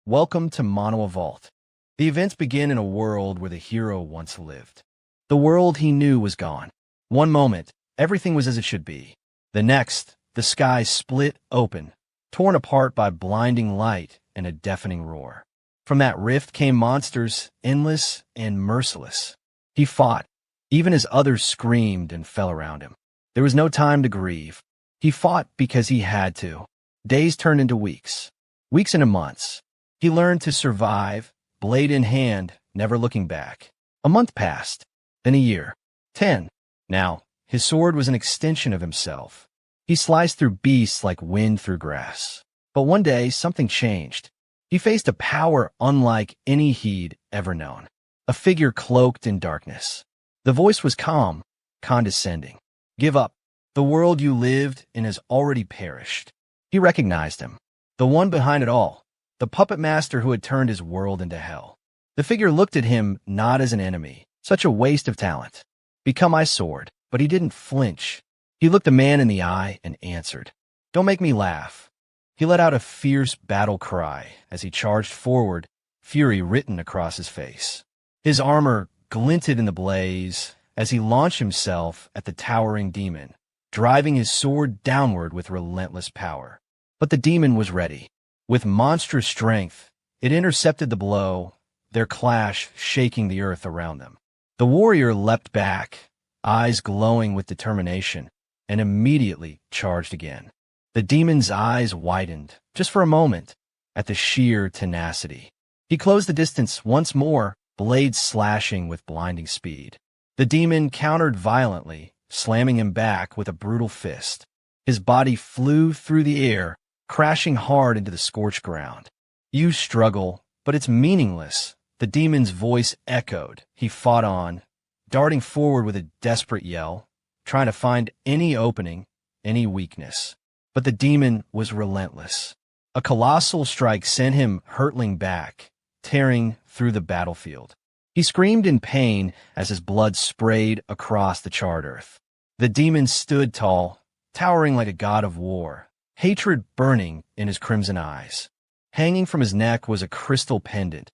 Welcome to Manhwa Vault. The events begin in a world where the hero once lived. The world he knew was gone. One moment, everything was as it should be. The next, the sky split open, torn apart by blinding light and a deafening roar. From that rift came monsters, endless and merciless. He fought, even as others screamed and fell around him. There was no time to grieve. He fought because he had to. Days turned into weeks, weeks into months. He learned to survive, blade in hand, never looking back. A month passed, then a year, 10. Now, his sword was an extension of himself. He sliced through beasts like wind through grass. But one day, something changed. He faced a power unlike any he'd ever known. A figure cloaked in darkness. The voice was calm, condescending. Give up. The world you lived in has already perished. He recognized him. The one behind it all. The puppet master who had turned his world into hell. The figure looked at him not as an enemy, such a waste of talent. Become my sword. But he didn't flinch. He looked the man in the eye and answered. Don't make me laugh. He let out a fierce battle cry as he charged forward, fury written across his face. His armor glinted in the blaze as he launched himself at the towering demon, driving his sword downward with relentless power. But the demon was ready. With monstrous strength, it intercepted the blow, their clash shaking the earth around them. The warrior leapt back, eyes glowing with determination, and immediately charged again. The demon's eyes widened, just for a moment, at the sheer tenacity. He closed the distance once more, blades slashing with blinding speed. The demon countered violently, slamming him back with a brutal fist. His body flew through the air, crashing hard into the scorched ground. You struggle, but it's meaningless. The demon's voice echoed. He fought on, darting forward with a desperate yell, trying to find any opening, any weakness. But the demon was relentless. A colossal strike sent him hurtling back, tearing through the battlefield. He screamed in pain as his blood sprayed across the charred earth. The demon stood tall, towering like a god of war, hatred burning in his crimson eyes. Hanging from his neck was a crystal pendant,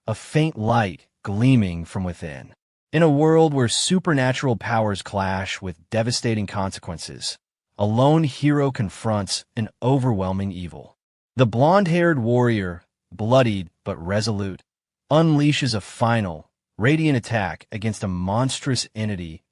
a faint light gleaming from within. In a world where supernatural powers clash with devastating consequences, a lone hero confronts an overwhelming evil. The blonde-haired warrior, bloodied but resolute, unleashes a final, radiant attack against a monstrous entity.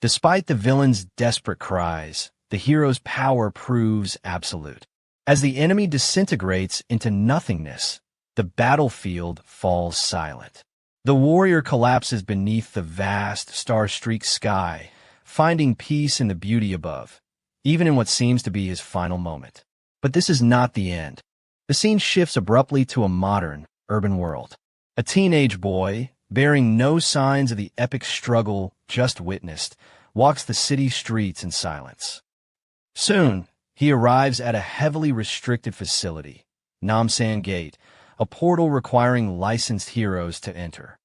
Despite the villain's desperate cries, the hero's power proves absolute. As the enemy disintegrates into nothingness, the battlefield falls silent. The warrior collapses beneath the vast, star-streaked sky, finding peace in the beauty above, even in what seems to be his final moment. But this is not the end. The scene shifts abruptly to a modern, urban world. A teenage boy, bearing no signs of the epic struggle just witnessed, walks the city streets in silence. Soon, he arrives at a heavily restricted facility, Namsan Gate, a portal requiring licensed heroes to enter.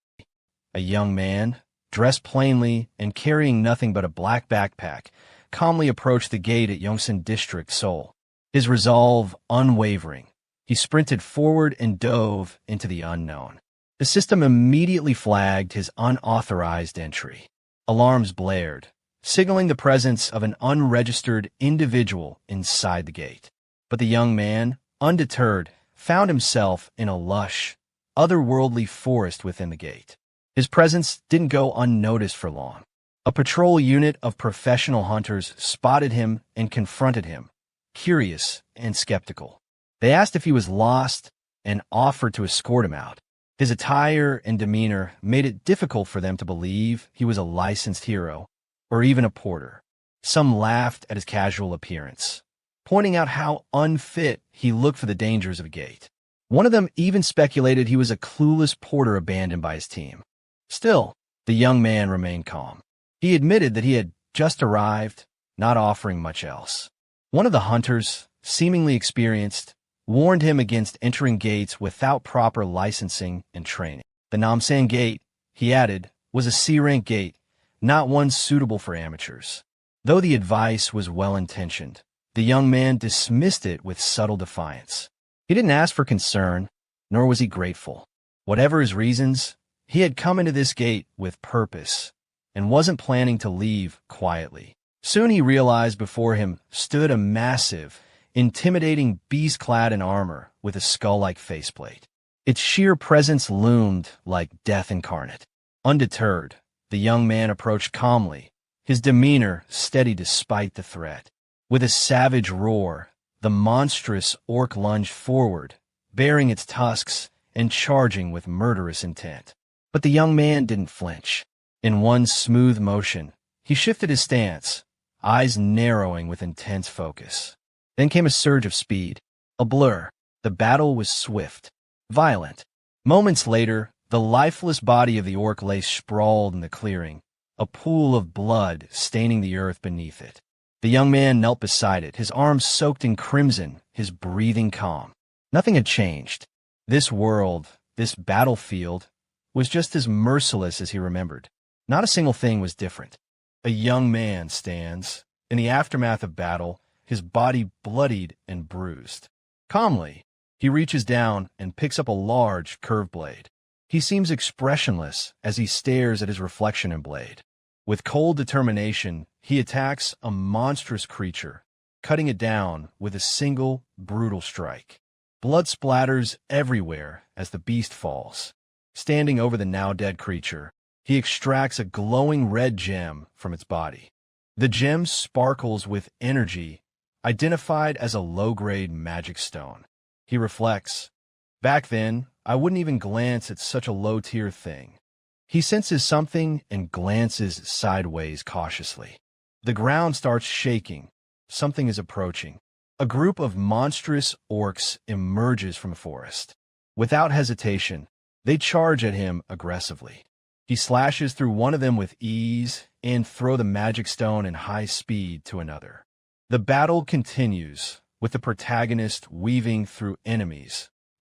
A young man, dressed plainly and carrying nothing but a black backpack, calmly approached the gate at Yongsan District, Seoul. His resolve unwavering, he sprinted forward and dove into the unknown. The system immediately flagged his unauthorized entry. Alarms blared, signaling the presence of an unregistered individual inside the gate. But the young man, undeterred, found himself in a lush, otherworldly forest within the gate. His presence didn't go unnoticed for long. A patrol unit of professional hunters spotted him and confronted him, curious and skeptical. They asked if he was lost and offered to escort him out. His attire and demeanor made it difficult for them to believe he was a licensed hero or even a porter. Some laughed at his casual appearance, pointing out how unfit he looked for the dangers of a gate. One of them even speculated he was a clueless porter abandoned by his team. Still, the young man remained calm. He admitted that he had just arrived, not offering much else. One of the hunters, seemingly experienced, warned him against entering gates without proper licensing and training. The Namsan Gate, he added, was a C-rank gate, not one suitable for amateurs. Though the advice was well-intentioned, the young man dismissed it with subtle defiance. He didn't ask for concern, nor was he grateful. Whatever his reasons, he had come into this gate with purpose and wasn't planning to leave quietly. Soon he realized before him stood a massive, intimidating beast clad in armor with a skull-like faceplate. Its sheer presence loomed like death incarnate. Undeterred, the young man approached calmly, his demeanor steady despite the threat. With a savage roar, the monstrous orc lunged forward, baring its tusks and charging with murderous intent. But the young man didn't flinch. In one smooth motion, he shifted his stance, eyes narrowing with intense focus. Then came a surge of speed, a blur. The battle was swift, violent. Moments later, the lifeless body of the orc lay sprawled in the clearing, a pool of blood staining the earth beneath it. The young man knelt beside it, his arms soaked in crimson, his breathing calm. Nothing had changed. This world, this battlefield, was just as merciless as he remembered. Not a single thing was different. A young man stands, in the aftermath of battle, his body bloodied and bruised. Calmly, he reaches down and picks up a large, curved blade. He seems expressionless as he stares at his reflection in blade. With cold determination, he attacks a monstrous creature, cutting it down with a single, brutal strike. Blood splatters everywhere as the beast falls. Standing over the now-dead creature, he extracts a glowing red gem from its body. The gem sparkles with energy, identified as a low-grade magic stone. He reflects, "Back then, I wouldn't even glance at such a low-tier thing." He senses something and glances sideways cautiously. The ground starts shaking. Something is approaching. A group of monstrous orcs emerges from the forest. Without hesitation, they charge at him aggressively. He slashes through one of them with ease and throws the magic stone in high speed to another. The battle continues, with the protagonist weaving through enemies.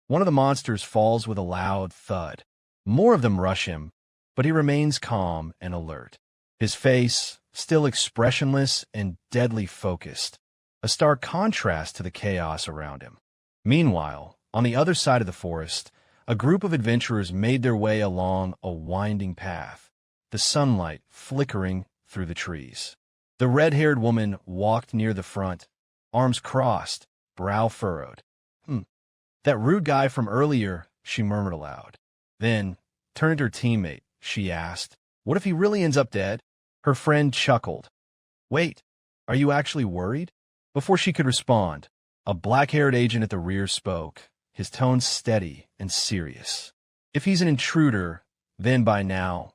One of the monsters falls with a loud thud. More of them rush him, but he remains calm and alert. His face, still expressionless and deadly focused, a stark contrast to the chaos around him. Meanwhile, on the other side of the forest, a group of adventurers made their way along a winding path, the sunlight flickering through the trees. The red-haired woman walked near the front, arms crossed, brow furrowed. That rude guy from earlier," she murmured aloud. Then, turning to her teammate, she asked, "What if he really ends up dead?" Her friend chuckled. "Wait, are you actually worried?" Before she could respond, a black-haired agent at the rear spoke, his tone steady and serious. "If he's an intruder, then by now,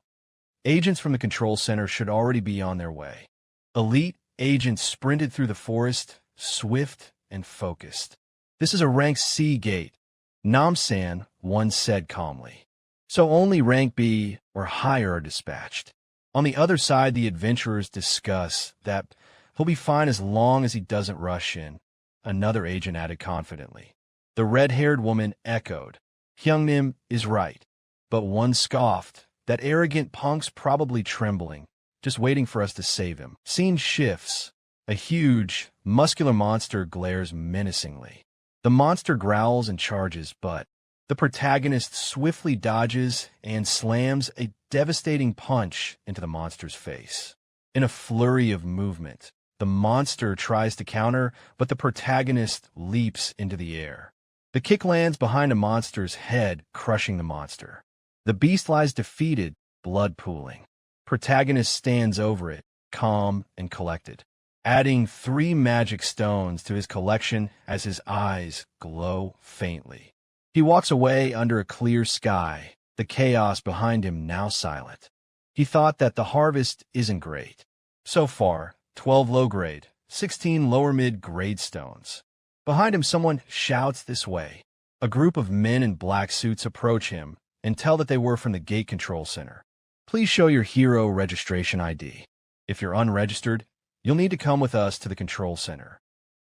agents from the control center should already be on their way." Elite agents sprinted through the forest, swift and focused. "This is a rank C gate," Namsan once said calmly. "So only rank B or higher are dispatched." On the other side, the adventurers discuss that he'll be fine as long as he doesn't rush in, another agent added confidently. The red-haired woman echoed, "Hyungnim is right." But one scoffed, "That arrogant punk's probably trembling, just waiting for us to save him." Scene shifts. A huge, muscular monster glares menacingly. The monster growls and charges, but the protagonist swiftly dodges and slams a devastating punch into the monster's face. In a flurry of movement, the monster tries to counter, but the protagonist leaps into the air. The kick lands behind a monster's head, crushing the monster. The beast lies defeated, blood pooling. Protagonist stands over it, calm and collected, adding 3 magic stones to his collection as his eyes glow faintly. He walks away under a clear sky, the chaos behind him now silent. He thought that the harvest isn't great. So far, 12 low-grade, 16 lower-mid-grade stones. Behind him, someone shouts this way. A group of men in black suits approach him and tell that they were from the gate control center. "Please show your hero registration ID. If you're unregistered, you'll need to come with us to the control center."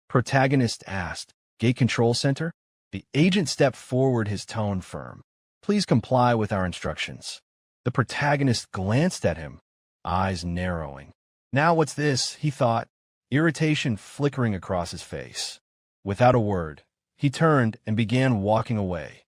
Protagonist asked, "Gate control center?" The agent stepped forward, his tone firm. "Please comply with our instructions." The protagonist glanced at him, eyes narrowing. "Now what's this?" he thought, irritation flickering across his face. Without a word, he turned and began walking away,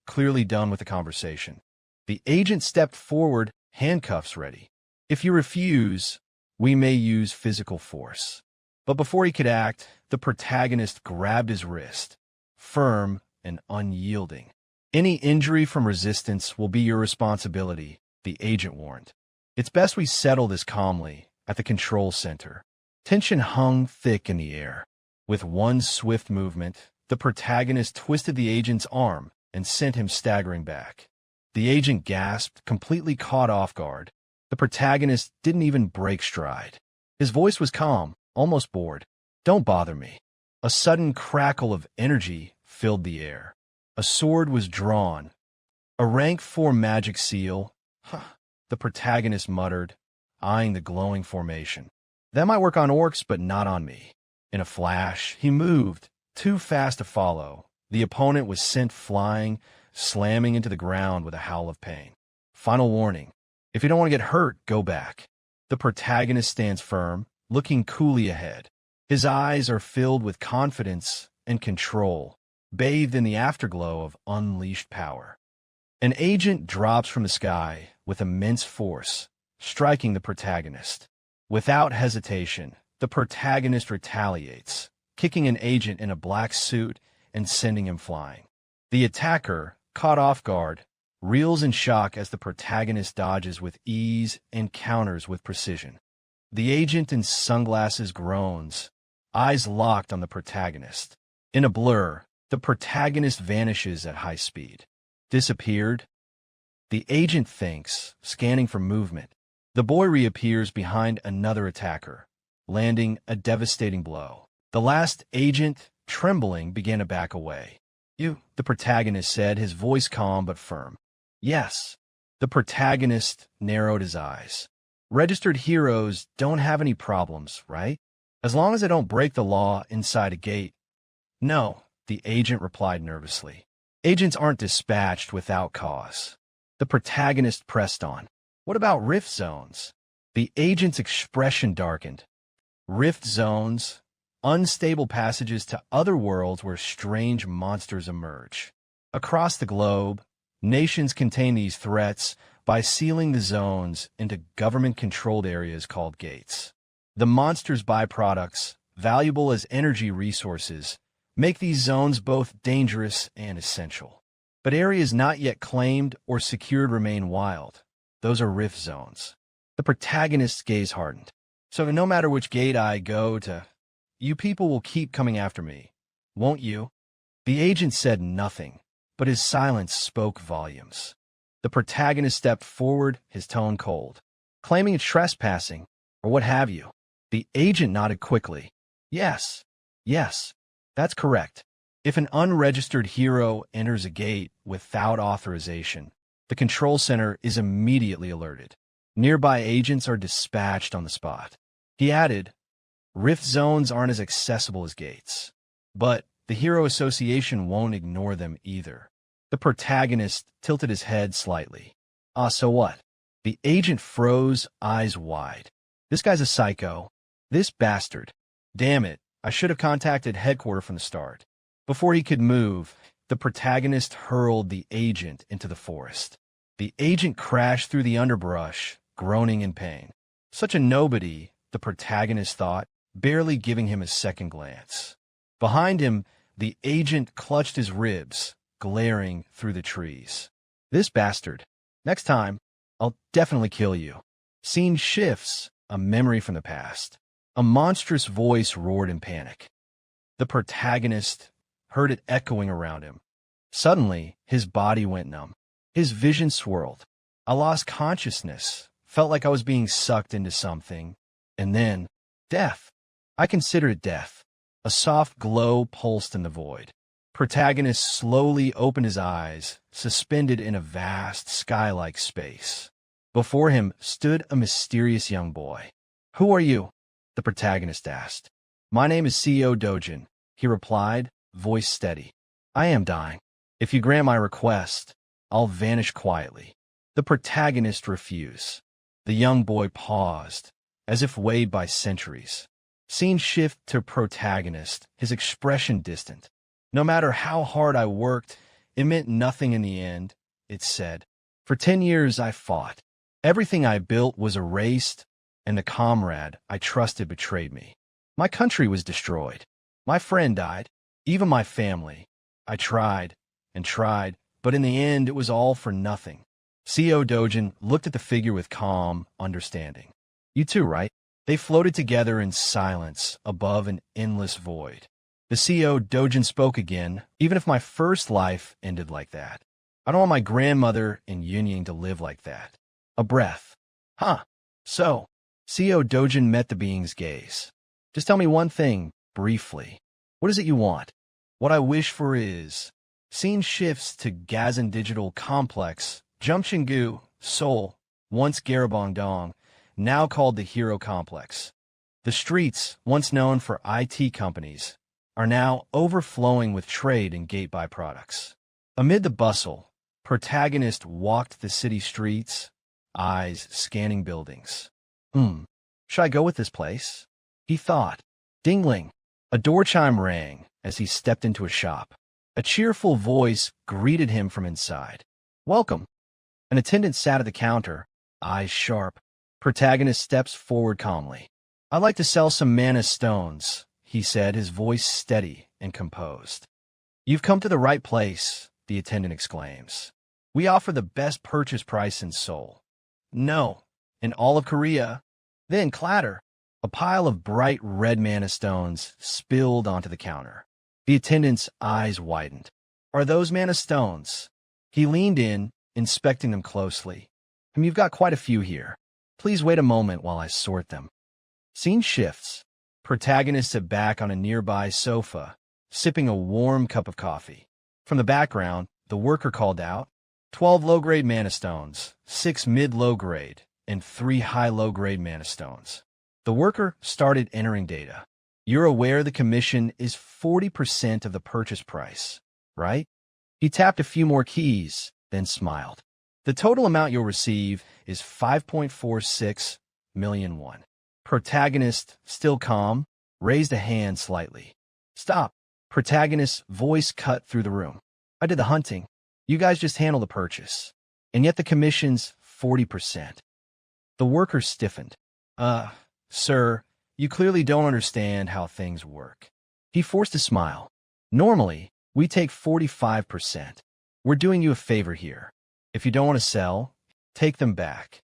clearly done with the conversation. The agent stepped forward, handcuffs ready. If you refuse, we may use physical force. But before he could act, the protagonist grabbed his wrist, firm and unyielding. Any injury from resistance will be your responsibility, the agent warned. It's best we settle this calmly at the control center. Tension hung thick in the air. With one swift movement, the protagonist twisted the agent's arm and sent him staggering back. The agent gasped, completely caught off guard. The protagonist didn't even break stride. His voice was calm, almost bored. "Don't bother me." A sudden crackle of energy filled the air. A sword was drawn. A rank 4 magic seal. The protagonist muttered, eyeing the glowing formation. "That might work on orcs, but not on me." In a flash, he moved, too fast to follow. The opponent was sent flying, slamming into the ground with a howl of pain. Final warning. If you don't want to get hurt, go back. The protagonist stands firm, looking coolly ahead. His eyes are filled with confidence and control, bathed in the afterglow of unleashed power. An agent drops from the sky with immense force, striking the protagonist. Without hesitation, the protagonist retaliates, kicking an agent in a black suit and sending him flying. The attacker, caught off guard, reels in shock as the protagonist dodges with ease and counters with precision. The agent in sunglasses groans, eyes locked on the protagonist. In a blur, the protagonist vanishes at high speed. Disappeared? The agent thinks, scanning for movement. The boy reappears behind another attacker, landing a devastating blow. The last agent, trembling, began to back away. "You," the protagonist said, his voice calm but firm. "Yes." The protagonist narrowed his eyes. "Registered heroes don't have any problems, right? As long as they don't break the law inside a gate." "No," the agent replied nervously. "Agents aren't dispatched without cause." The protagonist pressed on. "What about rift zones?" The agent's expression darkened. Rift zones, unstable passages to other worlds where strange monsters emerge. Across the globe, nations contain these threats by sealing the zones into government-controlled areas called gates. The monsters' byproducts, valuable as energy resources, make these zones both dangerous and essential. But areas not yet claimed or secured remain wild. Those are rift zones. The protagonist's gaze hardened. "So no matter which gate I go to, you people will keep coming after me, won't you?" The agent said nothing, but his silence spoke volumes. The protagonist stepped forward, his tone cold. "Claiming it's trespassing, or what have you." The agent nodded quickly. Yes, that's correct. If an unregistered hero enters a gate without authorization, the control center is immediately alerted. Nearby agents are dispatched on the spot." He added, "Rift zones aren't as accessible as gates, but the Hero Association won't ignore them either." The protagonist tilted his head slightly. So what?" The agent froze, eyes wide. "This guy's a psycho. This bastard. Damn it, I should have contacted headquarters from the start." Before he could move, the protagonist hurled the agent into the forest. The agent crashed through the underbrush, groaning in pain. Such a nobody, the protagonist thought, barely giving him a second glance. Behind him, the agent clutched his ribs, glaring through the trees. "This bastard. Next time, I'll definitely kill you." Scene shifts, a memory from the past. A monstrous voice roared in panic. The protagonist heard it echoing around him. Suddenly, his body went numb. His vision swirled. "I lost consciousness, felt like I was being sucked into something. And then, death. I considered it death." A soft glow pulsed in the void. Protagonist slowly opened his eyes, suspended in a vast, sky-like space. Before him stood a mysterious young boy. "Who are you?" the protagonist asked. "My name is CEO Dojin," he replied, voice steady. "I am dying. If you grant my request, I'll vanish quietly." The protagonist refused. The young boy paused, as if weighed by centuries. Scene shift to protagonist, his expression distant. "No matter how hard I worked, It meant nothing in the end, it said. For 10 years I fought. Everything I built was erased, and the comrade I trusted betrayed me. My country was destroyed. My friend died. Even my family. I tried and tried, but in the end it was all for nothing. CEO Dojin looked at the figure with calm understanding. You too, right? They floated together in silence above an endless void. The CEO Dojin spoke again. Even if my first life ended like that, I don't want my grandmother and Yunying to live like that. A breath. Huh. So, CEO Dojin met the being's gaze. Just tell me one thing, briefly. What is it you want? What I wish for is... Scene shifts to Gazan Digital Complex, Jumchingu, Seoul, once Garabongdong, now called the Hero Complex. The streets, once known for IT companies, are now overflowing with trade and gate byproducts. Amid the bustle, protagonist walked the city streets, eyes scanning buildings. Should I go with this place? He thought. Dingling. A door chime rang as he stepped into a shop. A cheerful voice greeted him from inside. Welcome. An attendant sat at the counter, eyes sharp. Protagonist steps forward calmly. I'd like to sell some mana stones, he said, his voice steady and composed. You've come to the right place, the attendant exclaims. We offer the best purchase price in Seoul. No, in all of Korea. Then clatter. A pile of bright red mana stones spilled onto the counter. The attendant's eyes widened. Are those mana stones? He leaned in, inspecting them closely. You've got quite a few here. Please wait a moment while I sort them. Scene shifts. Protagonist sat back on a nearby sofa, sipping a warm cup of coffee. From the background, the worker called out, 12 low-grade mana stones, 6 mid-low-grade, and 3 high-low-grade mana stones. The worker started entering data. You're aware the commission is 40% of the purchase price, right? He tapped a few more keys, then smiled. The total amount you'll receive is 5.46 million won. Protagonist, still calm, raised a hand slightly. Stop. Protagonist's voice cut through the room. I did the hunting. You guys just handle the purchase. And yet the commission's 40%. The worker stiffened. Sir, you clearly don't understand how things work. He forced a smile. Normally, we take 45%. We're doing you a favor here. If you don't want to sell, take them back.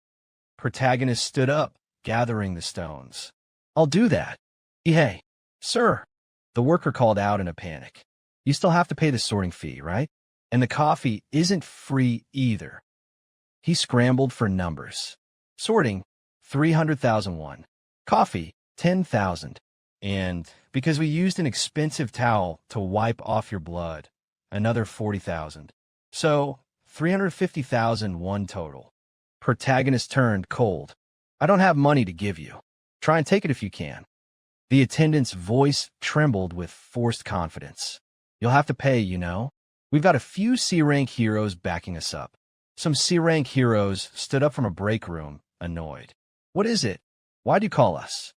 Protagonist stood up, gathering the stones. I'll do that. Hey, sir, the worker called out in a panic. You still have to pay the sorting fee, right? And the coffee isn't free either. He scrambled for numbers. Sorting, 300,000 won. Coffee, 10,000. And because we used an expensive towel to wipe off your blood, another 40,000. So, 350,000 won total. Protagonist turned cold. I don't have money to give you. Try and take it if you can. The attendant's voice trembled with forced confidence. You'll have to pay, you know. We've got a few C-rank heroes backing us up. Some C-rank heroes stood up from a break room, annoyed. What is it? Why'd you call us?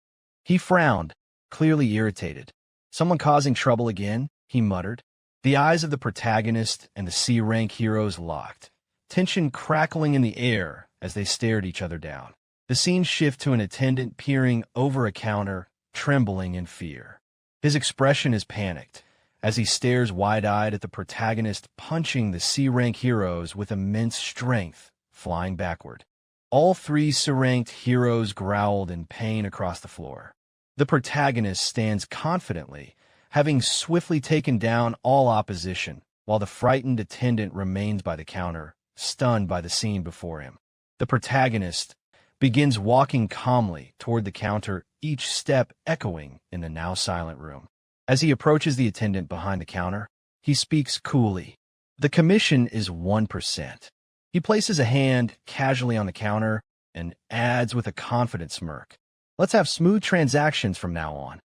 He frowned, clearly irritated. Someone causing trouble again, he muttered. The eyes of the protagonist and the C-rank heroes locked, tension crackling in the air as they stared each other down. The scene shifted to an attendant peering over a counter, trembling in fear. His expression is panicked, as he stares wide-eyed at the protagonist punching the C-rank heroes with immense strength, flying backward. All 3 C-ranked heroes growled in pain across the floor. The protagonist stands confidently, having swiftly taken down all opposition, while the frightened attendant remains by the counter, stunned by the scene before him. The protagonist begins walking calmly toward the counter, each step echoing in the now silent room. As he approaches the attendant behind the counter, he speaks coolly. The commission is 1%. He places a hand casually on the counter and adds with a confident smirk. Let's have smooth transactions from now on.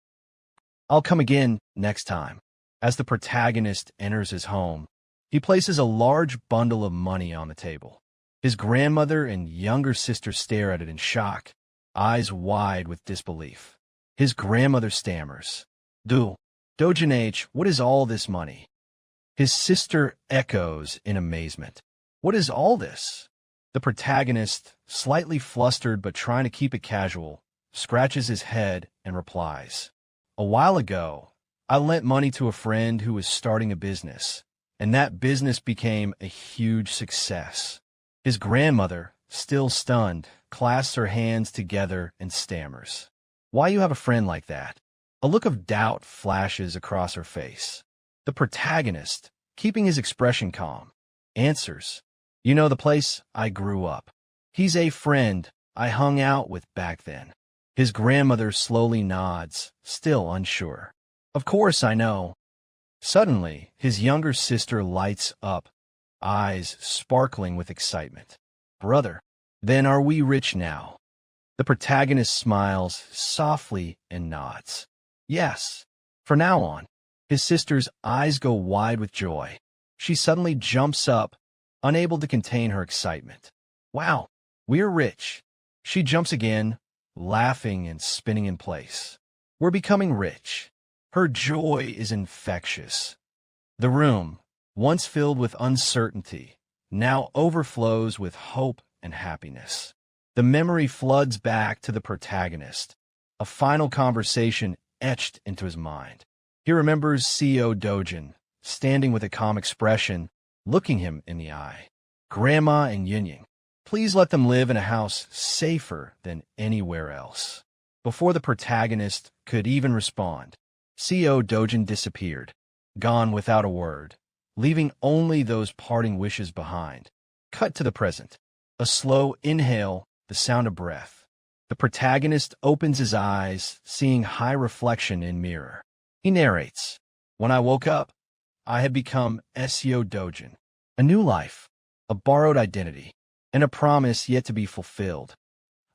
I'll come again next time. As the protagonist enters his home, he places a large bundle of money on the table. His grandmother and younger sister stare at it in shock, eyes wide with disbelief. His grandmother stammers. Dojin H, what is all this money? His sister echoes in amazement. What is all this? The protagonist, slightly flustered but trying to keep it casual, scratches his head and replies, "A while ago, I lent money to a friend who was starting a business, and that business became a huge success." His grandmother, still stunned, clasps her hands together and stammers, "Why you have a friend like that?" A look of doubt flashes across her face. The protagonist, keeping his expression calm, answers, "You know the place I grew up. He's a friend I hung out with back then." His grandmother slowly nods, still unsure. "Of course I know." Suddenly, his younger sister lights up, eyes sparkling with excitement. "Brother, then are we rich now?" The protagonist smiles softly and nods. "Yes, for now on." His sister's eyes go wide with joy. She suddenly jumps up, unable to contain her excitement. "Wow, we're rich." She jumps again, laughing and spinning in place. "We're becoming rich." Her joy is infectious. The room, once filled with uncertainty, now overflows with hope and happiness. The memory floods back to the protagonist, a final conversation etched into his mind. He remembers CEO Dojin, standing with a calm expression, looking him in the eye. "Grandma and Yunying, please let them live in a house safer than anywhere else." Before the protagonist could even respond, CEO Dojin disappeared, gone without a word, leaving only those parting wishes behind. Cut to the present. A slow inhale, the sound of breath. The protagonist opens his eyes, seeing high reflection in mirror. He narrates, "When I woke up, I had become SEO Dojin. A new life, a borrowed identity, and a promise yet to be fulfilled."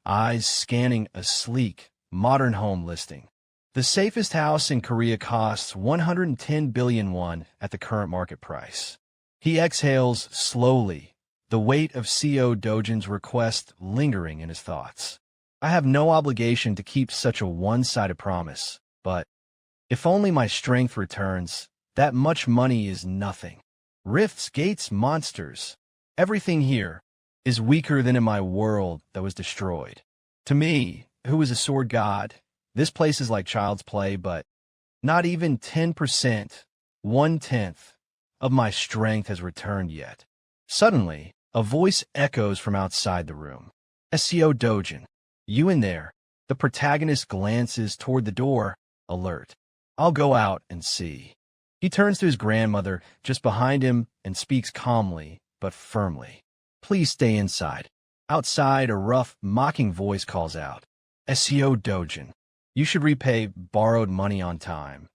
Eyes scanning a sleek, modern home listing. The safest house in Korea costs 110 billion won at the current market price. He exhales slowly, the weight of CEO Dojin's request lingering in his thoughts. "I have no obligation to keep such a one-sided promise, but if only my strength returns, that much money is nothing. Rifts, gates, monsters. Everything here is weaker than in my world that was destroyed. To me, who is a sword god, this place is like child's play, but not even 10%, 1/10, of my strength has returned yet." Suddenly, a voice echoes from outside the room. "SEO Dojin, you in there?" The protagonist glances toward the door, alert. "I'll go out and see." He turns to his grandmother just behind him and speaks calmly but firmly. "Please stay inside." Outside, a rough, mocking voice calls out, "SEO Dojin, you should repay borrowed money on time."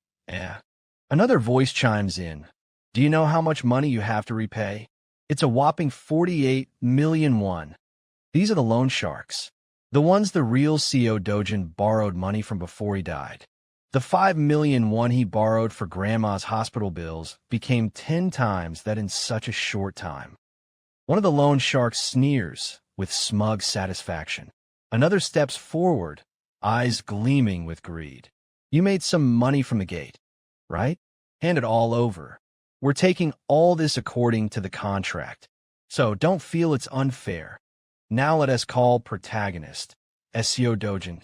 Another voice chimes in. "Do you know how much money you have to repay? It's a whopping 48 million won. These are the loan sharks. The ones the real CEO Dojin borrowed money from before he died. The 5 million won he borrowed for grandma's hospital bills became 10 times that in such a short time." One of the loan sharks sneers with smug satisfaction. Another steps forward, eyes gleaming with greed. "You made some money from the gate, right? Hand it all over. We're taking all this according to the contract, so don't feel it's unfair." Now let us call protagonist, SEO Dojin.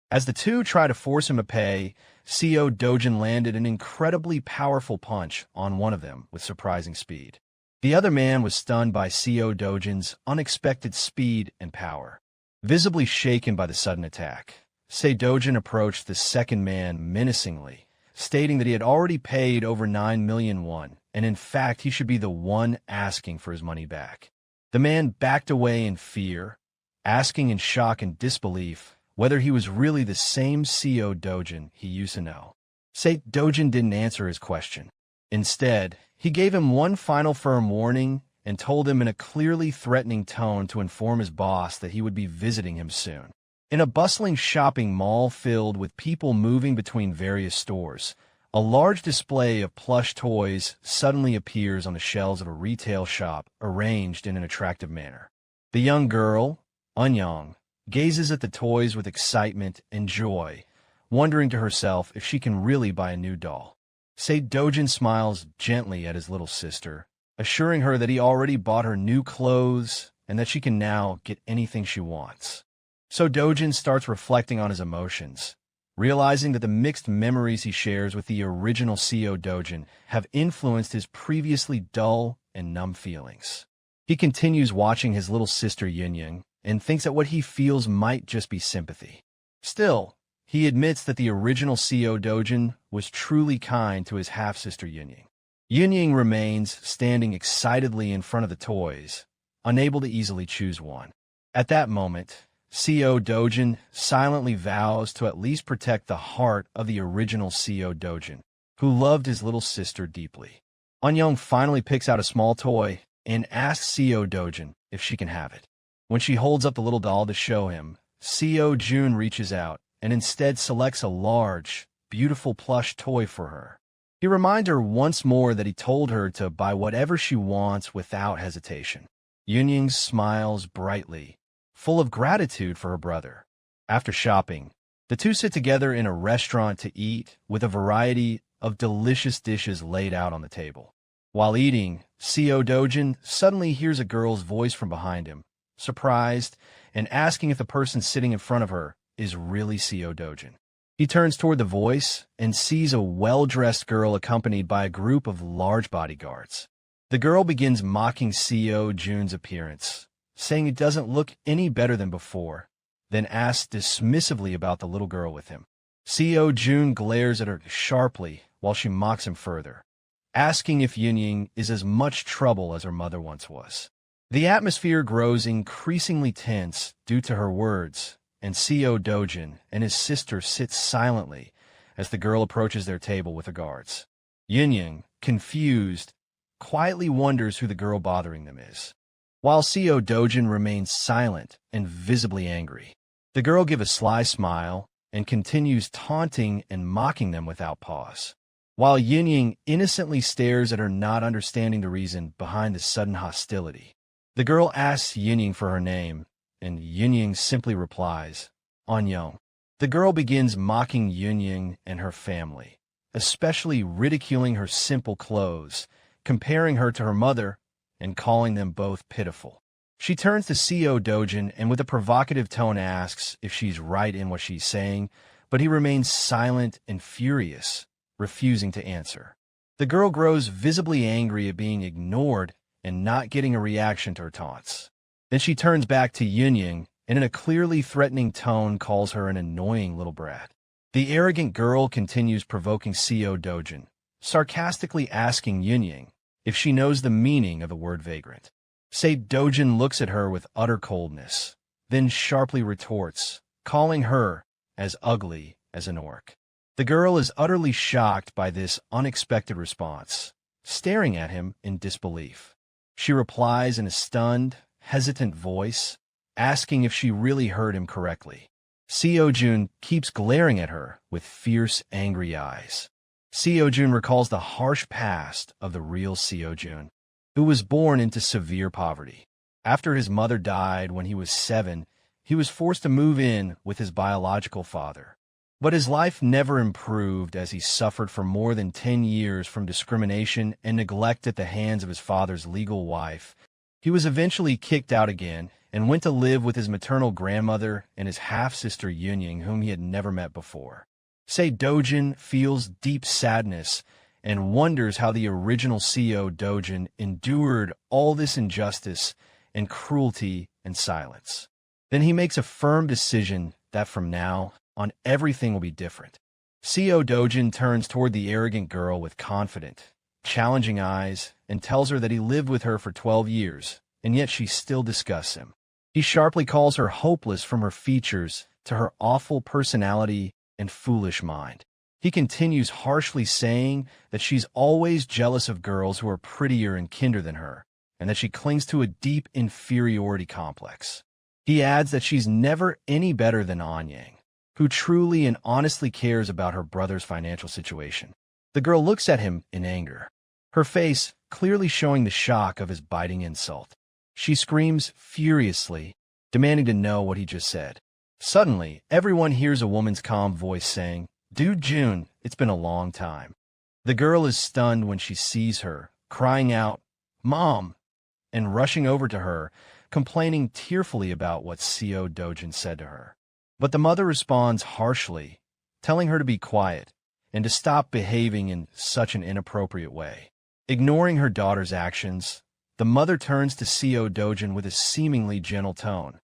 As the two try to force him to pay, CEO Dojin landed an incredibly powerful punch on one of them with surprising speed. The other man was stunned by CEO Dojin's unexpected speed and power. Visibly shaken by the sudden attack, Sei Dojin approached the second man menacingly, stating that he had already paid over 9 million won, and in fact he should be the one asking for his money back. The man backed away in fear, asking in shock and disbelief whether he was really the same CEO Dojin he used to know. Sei Dojin didn't answer his question. Instead, he gave him one final firm warning and told him in a clearly threatening tone to inform his boss that he would be visiting him soon. In a bustling shopping mall filled with people moving between various stores, a large display of plush toys suddenly appears on the shelves of a retail shop arranged in an attractive manner. The young girl, Eunyoung, gazes at the toys with excitement and joy, wondering to herself if she can really buy a new doll. Dojin smiles gently at his little sister, assuring her that he already bought her new clothes and that she can now get anything she wants. Dojin starts reflecting on his emotions, realizing that the mixed memories he shares with the original Dojin have influenced his previously dull and numb feelings. He continues watching his little sister Yunying and thinks that what he feels might just be sympathy. Still, he admits that the original Dojin was truly kind to his half-sister Yunying. Yunying remains standing excitedly in front of the toys, unable to easily choose one. At that moment, Dojin silently vows to at least protect the heart of the original Dojin, who loved his little sister deeply. Anyong finally picks out a small toy and asks Dojin if she can have it. When she holds up the little doll to show him, Jun reaches out and instead selects a large, beautiful plush toy for her. He reminds her once more that he told her to buy whatever she wants without hesitation. Yunying smiles brightly, full of gratitude for her brother. After shopping, the two sit together in a restaurant to eat with a variety of delicious dishes laid out on the table. While eating, Dojin suddenly hears a girl's voice from behind him, surprised and asking if the person sitting in front of her is really Dojin. He turns toward the voice and sees a well-dressed girl accompanied by a group of large bodyguards. The girl begins mocking Jun's appearance, saying he doesn't look any better than before, then asks dismissively about the little girl with him. Jun glares at her sharply while she mocks him further, asking if Yunying is as much trouble as her mother once was. The atmosphere grows increasingly tense due to her words, and Dojin and his sister sit silently as the girl approaches their table with the guards. Yunying, confused, quietly wonders who the girl bothering them is, while Dojin remains silent and visibly angry. The girl gives a sly smile and continues taunting and mocking them without pause, while Yunying innocently stares at her, not understanding the reason behind the sudden hostility. The girl asks Yunying for her name, and Yunying simply replies, Anyong. The girl begins mocking Yunying and her family, especially ridiculing her simple clothes, comparing her to her mother, and calling them both pitiful. She turns to Dojin and with a provocative tone asks if she's right in what she's saying, but he remains silent and furious, refusing to answer. The girl grows visibly angry at being ignored and not getting a reaction to her taunts. Then she turns back to Yunying and in a clearly threatening tone calls her an annoying little brat. The arrogant girl continues provoking Dojin, sarcastically asking Yunying if she knows the meaning of the word vagrant. Dojin looks at her with utter coldness, then sharply retorts, calling her as ugly as an orc. The girl is utterly shocked by this unexpected response, staring at him in disbelief. She replies in a stunned, hesitant voice, asking if she really heard him correctly. Jun keeps glaring at her with fierce, angry eyes. Jun recalls the harsh past of the real Jun, who was born into severe poverty. After his mother died when he was 7, he was forced to move in with his biological father. But his life never improved as he suffered for more than 10 years from discrimination and neglect at the hands of his father's legal wife. He was eventually kicked out again and went to live with his maternal grandmother and his half-sister Yunying, whom he had never met before. Dojin feels deep sadness and wonders how the original Dojin endured all this injustice and cruelty in silence. Then he makes a firm decision that from now on everything will be different. Dojin turns toward the arrogant girl with confident, challenging eyes and tells her that he lived with her for 12 years, and yet she still disgusts him. He sharply calls her hopeless from her features to her awful personality and foolish mind. He continues harshly saying that she's always jealous of girls who are prettier and kinder than her, and that she clings to a deep inferiority complex. He adds that she's never any better than Anyang, who truly and honestly cares about her brother's financial situation. The girl looks at him in anger, her face clearly showing the shock of his biting insult. She screams furiously, demanding to know what he just said. Suddenly, everyone hears a woman's calm voice saying, "Dude Jun, it's been a long time." The girl is stunned when she sees her, crying out, "Mom!" and rushing over to her, complaining tearfully about what Seo Dojin said to her. But the mother responds harshly, telling her to be quiet and to stop behaving in such an inappropriate way. Ignoring her daughter's actions, the mother turns to Seo Dojin with a seemingly gentle tone,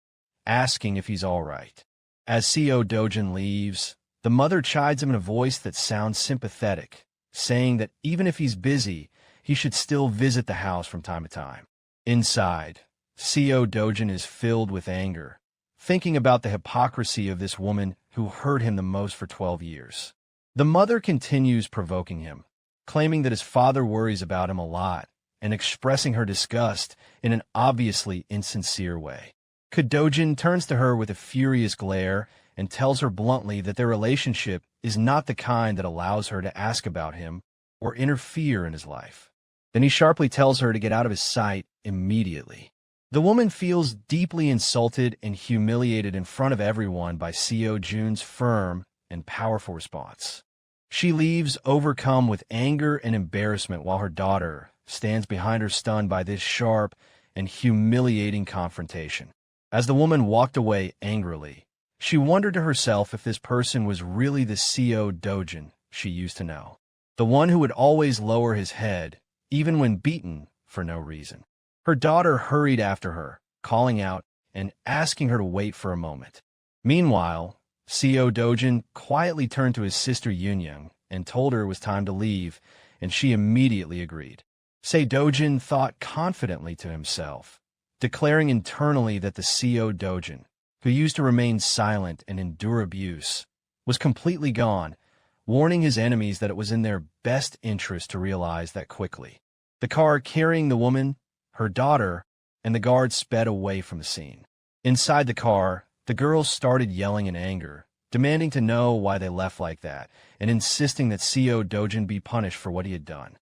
asking if he's all right. As Seo Dojin leaves, the mother chides him in a voice that sounds sympathetic, saying that even if he's busy, he should still visit the house from time to time. Inside, Seo Dojin is filled with anger, thinking about the hypocrisy of this woman who hurt him the most for 12 years. The mother continues provoking him, claiming that his father worries about him a lot and expressing her disgust in an obviously insincere way. Dojin turns to her with a furious glare and tells her bluntly that their relationship is not the kind that allows her to ask about him or interfere in his life. Then he sharply tells her to get out of his sight immediately. The woman feels deeply insulted and humiliated in front of everyone by Seo Jun's firm and powerful response. She leaves overcome with anger and embarrassment while her daughter stands behind her stunned by this sharp and humiliating confrontation. As the woman walked away angrily, she wondered to herself if this person was really the Seo Dojin she used to know, the one who would always lower his head, even when beaten for no reason. Her daughter hurried after her, calling out and asking her to wait for a moment. Meanwhile, Seo Dojin quietly turned to his sister Yunyang and told her it was time to leave, and she immediately agreed. Seo Dojin thought confidently to himself, declaring internally that the Seo Dojin, who used to remain silent and endure abuse, was completely gone, warning his enemies that it was in their best interest to realize that quickly. The car carrying the woman, her daughter, and the guard sped away from the scene. Inside the car, the girls started yelling in anger, demanding to know why they left like that, and insisting that Seo Dojin be punished for what he had done.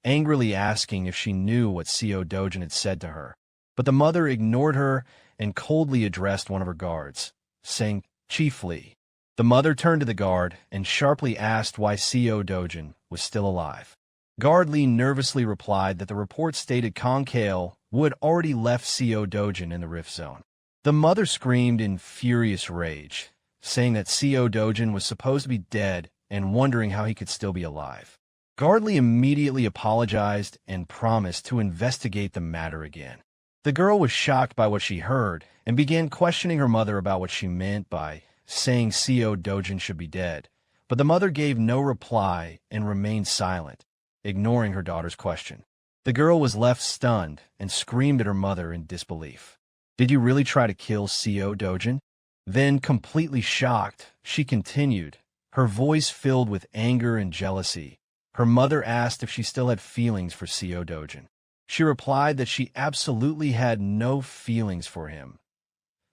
Angrily asking if she knew what Seo Dojin had said to her, but the mother ignored her and coldly addressed one of her guards, saying, "Chief Lee." The mother turned to the guard and sharply asked why Seo Dojin was still alive. Guard Lee nervously replied that the report stated Kong Kale would already left Seo Dojin in the Rift Zone. The mother screamed in furious rage, saying that Seo Dojin was supposed to be dead and wondering how he could still be alive. Guard Lee immediately apologized and promised to investigate the matter again. The girl was shocked by what she heard and began questioning her mother about what she meant by saying Seo Dojin should be dead, but the mother gave no reply and remained silent, ignoring her daughter's question. The girl was left stunned and screamed at her mother in disbelief. "Did you really try to kill Seo Dojin?" Then, completely shocked, she continued, her voice filled with anger and jealousy. Her mother asked if she still had feelings for Seo Dojin. She replied that she absolutely had no feelings for him.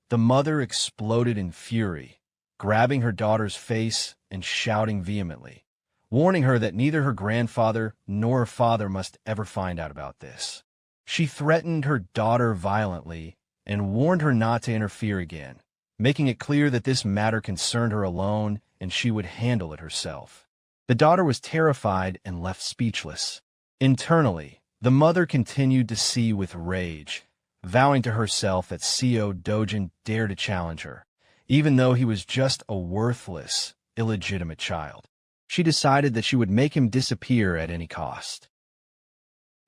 The mother exploded in fury, grabbing her daughter's face and shouting vehemently, warning her that neither her grandfather nor her father must ever find out about this. She threatened her daughter violently and warned her not to interfere again, making it clear that this matter concerned her alone and she would handle it herself. The daughter was terrified and left speechless. Internally, the mother continued to see with rage, vowing to herself that Seo Dojin dared to challenge her, even though he was just a worthless, illegitimate child. She decided that she would make him disappear at any cost.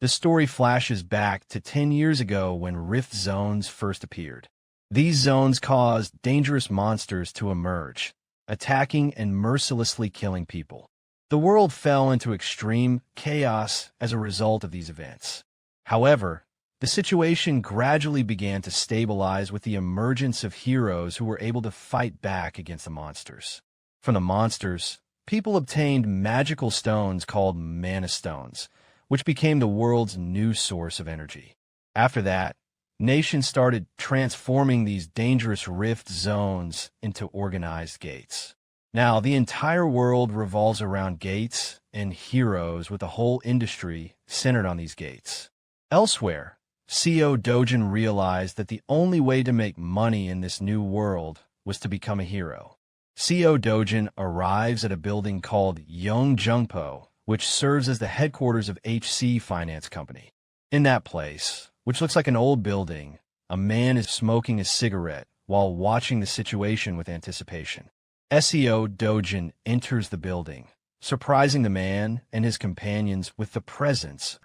The story flashes back to 10 years ago when rift zones first appeared. These zones caused dangerous monsters to emerge, attacking and mercilessly killing people. The world fell into extreme chaos as a result of these events. However, the situation gradually began to stabilize with the emergence of heroes who were able to fight back against the monsters. From the monsters, people obtained magical stones called mana stones, which became the world's new source of energy. After that, nations started transforming these dangerous rift zones into organized gates. Now, the entire world revolves around gates and heroes, with the whole industry centered on these gates. Elsewhere, Seo Dojin realized that the only way to make money in this new world was to become a hero. Seo Dojin arrives at a building called Yongjungpo, which serves as the headquarters of HC Finance Company. In that place, which looks like an old building, a man is smoking a cigarette while watching the situation with anticipation. SEO Dojin enters the building, surprising the man and his companions with the presence.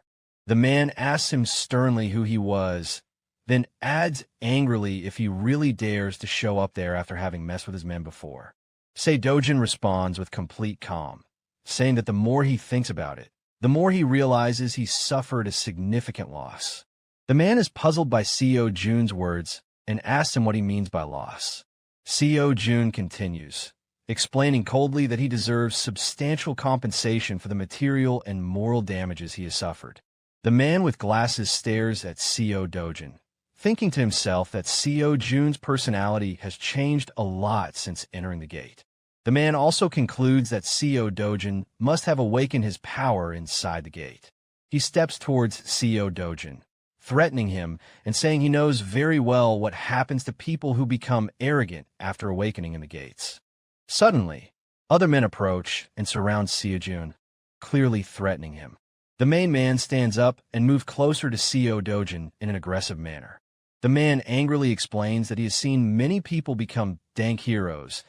The man asks him sternly who he was, then adds angrily if he really dares to show up there after having messed with his men before. Dojin responds with complete calm, saying that the more he thinks about it, the more he realizes he suffered a significant loss. The man is puzzled by Seo Jun's words and asks him what he means by loss. Seo Jun continues, explaining coldly that he deserves substantial compensation for the material and moral damages he has suffered. The man with glasses stares at Seo Dojin, thinking to himself that Seo Jun's personality has changed a lot since entering the gate. The man also concludes that Seo Dojin must have awakened his power inside the gate. He steps towards Seo Dojin, threatening him and saying he knows very well what happens to people who become arrogant after awakening in the gates. Suddenly, other men approach and surround Seo Jun, clearly threatening him. The main man stands up and moves closer to Seo Dojin in an aggressive manner. The man angrily explains that he has seen many people become dank heroes,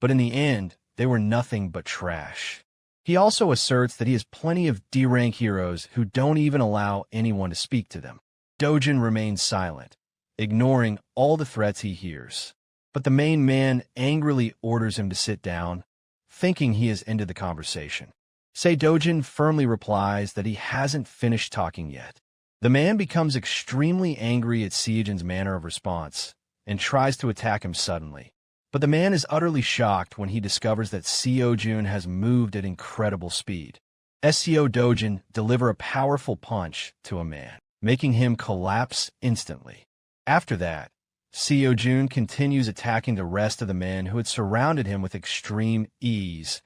but in the end, they were nothing but trash. He also asserts that he has plenty of D-rank heroes who don't even allow anyone to speak to them. Dojin remains silent, ignoring all the threats he hears. But the main man angrily orders him to sit down, thinking he has ended the conversation. Dojin firmly replies that he hasn't finished talking yet. The man becomes extremely angry at Seojin's manner of response and tries to attack him suddenly. But the man is utterly shocked when he discovers that Seo Jun has moved at incredible speed. Seo Dojin delivers a powerful punch to a man, making him collapse instantly. After that, Seo Jun continues attacking the rest of the men who had surrounded him with extreme ease.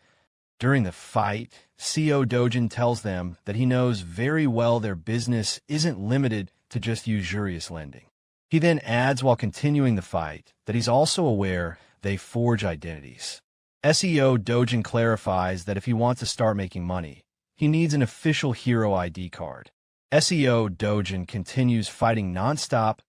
During the fight, Seo Dojin tells them that he knows very well their business isn't limited to just usurious lending. He then adds while continuing the fight that he's also aware they forge identities. SEO Dojin clarifies that if he wants to start making money, he needs an official hero ID card. SEO Dojin continues fighting nonstop,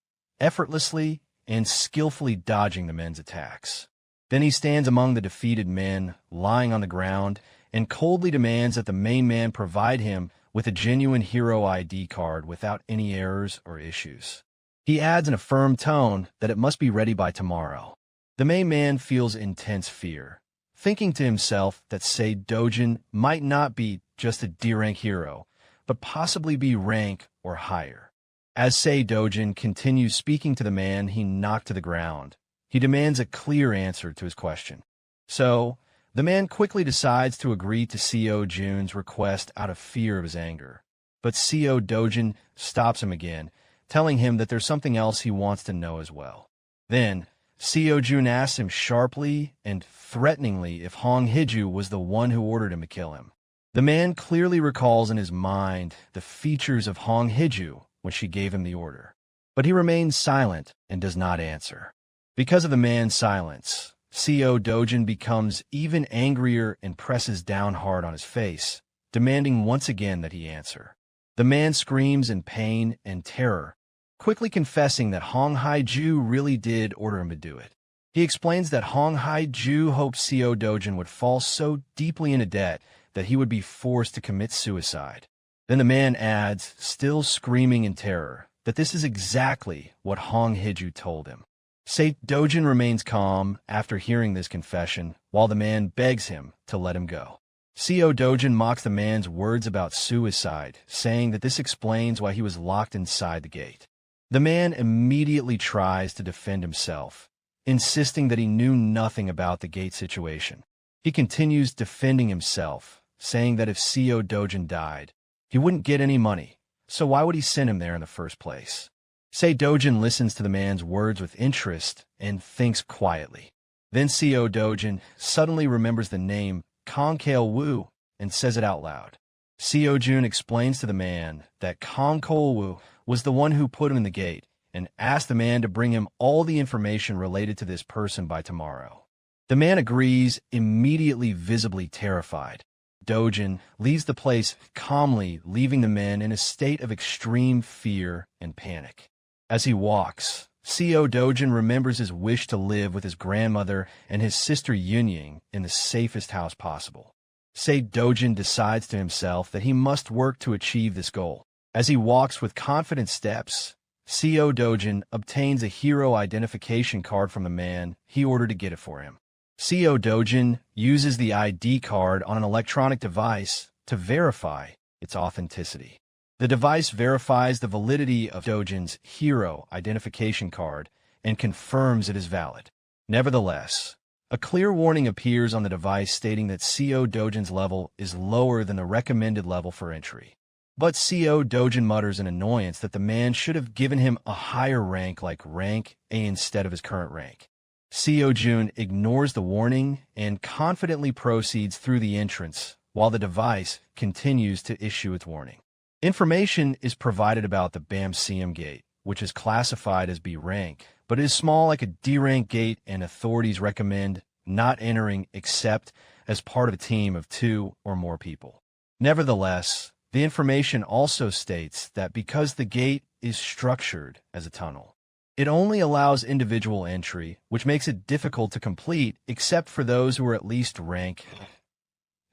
effortlessly, and skillfully dodging the men's attacks. Then he stands among the defeated men, lying on the ground, and coldly demands that the main man provide him with a genuine hero ID card without any errors or issues. He adds in a firm tone that it must be ready by tomorrow. The main man feels intense fear, thinking to himself that Dojin might not be just a D-rank hero, but possibly be rank or higher. As Dojin continues speaking to the man he knocked to the ground, he demands a clear answer to his question. So, the man quickly decides to agree to Seo Jun's request out of fear of his anger. But Seo Dojin stops him again, telling him that there's something else he wants to know as well. Then, Seo Jun asks him sharply and threateningly if Hong Hiju was the one who ordered him to kill him. The man clearly recalls in his mind the features of Hong Hiju when she gave him the order. But he remains silent and does not answer. Because of the man's silence, Seo Dojin becomes even angrier and presses down hard on his face, demanding once again that he answer. The man screams in pain and terror, quickly confessing that Hong Haiju really did order him to do it. He explains that Hong Haiju hoped Seo Dojin would fall so deeply into debt that he would be forced to commit suicide. Then the man adds, still screaming in terror, that this is exactly what Hong Hiju told him. Dojin remains calm after hearing this confession, while the man begs him to let him go. Seo Dojin mocks the man's words about suicide, saying that this explains why he was locked inside the gate. The man immediately tries to defend himself, insisting that he knew nothing about the gate situation. He continues defending himself, saying that if Seo Dojin died, he wouldn't get any money, so why would he send him there in the first place? Dojin listens to the man's words with interest and thinks quietly. Then Seo Dojin suddenly remembers the name Kong Kail Wu and says it out loud. Seo Jun explains to the man that Kong Kail Wu was the one who put him in the gate and asked the man to bring him all the information related to this person by tomorrow. The man agrees, immediately visibly terrified. Dojin leaves the place calmly, leaving the men in a state of extreme fear and panic. As he walks, Co Dojin remembers his wish to live with his grandmother and his sister Yunying in the safest house possible. Sei Dojin decides to himself that he must work to achieve this goal. As he walks with confident steps, Co Dojin obtains a hero identification card from the man he ordered to get it for him. Co Dojin uses the ID card on an electronic device to verify its authenticity. The device verifies the validity of Dojin's hero identification card and confirms it is valid. Nevertheless, a clear warning appears on the device stating that Co Dojin's level is lower than the recommended level for entry. But Co Dojin mutters in annoyance that the man should have given him a higher rank like rank A instead of his current rank. Co Jun ignores the warning and confidently proceeds through the entrance while the device continues to issue its warning. Information is provided about the Bamseum gate, which is classified as B rank, but is small like a D rank gate, and authorities recommend not entering except as part of a team of 2 or more people. Nevertheless, the information also states that because the gate is structured as a tunnel, it only allows individual entry, which makes it difficult to complete except for those who are at least rank.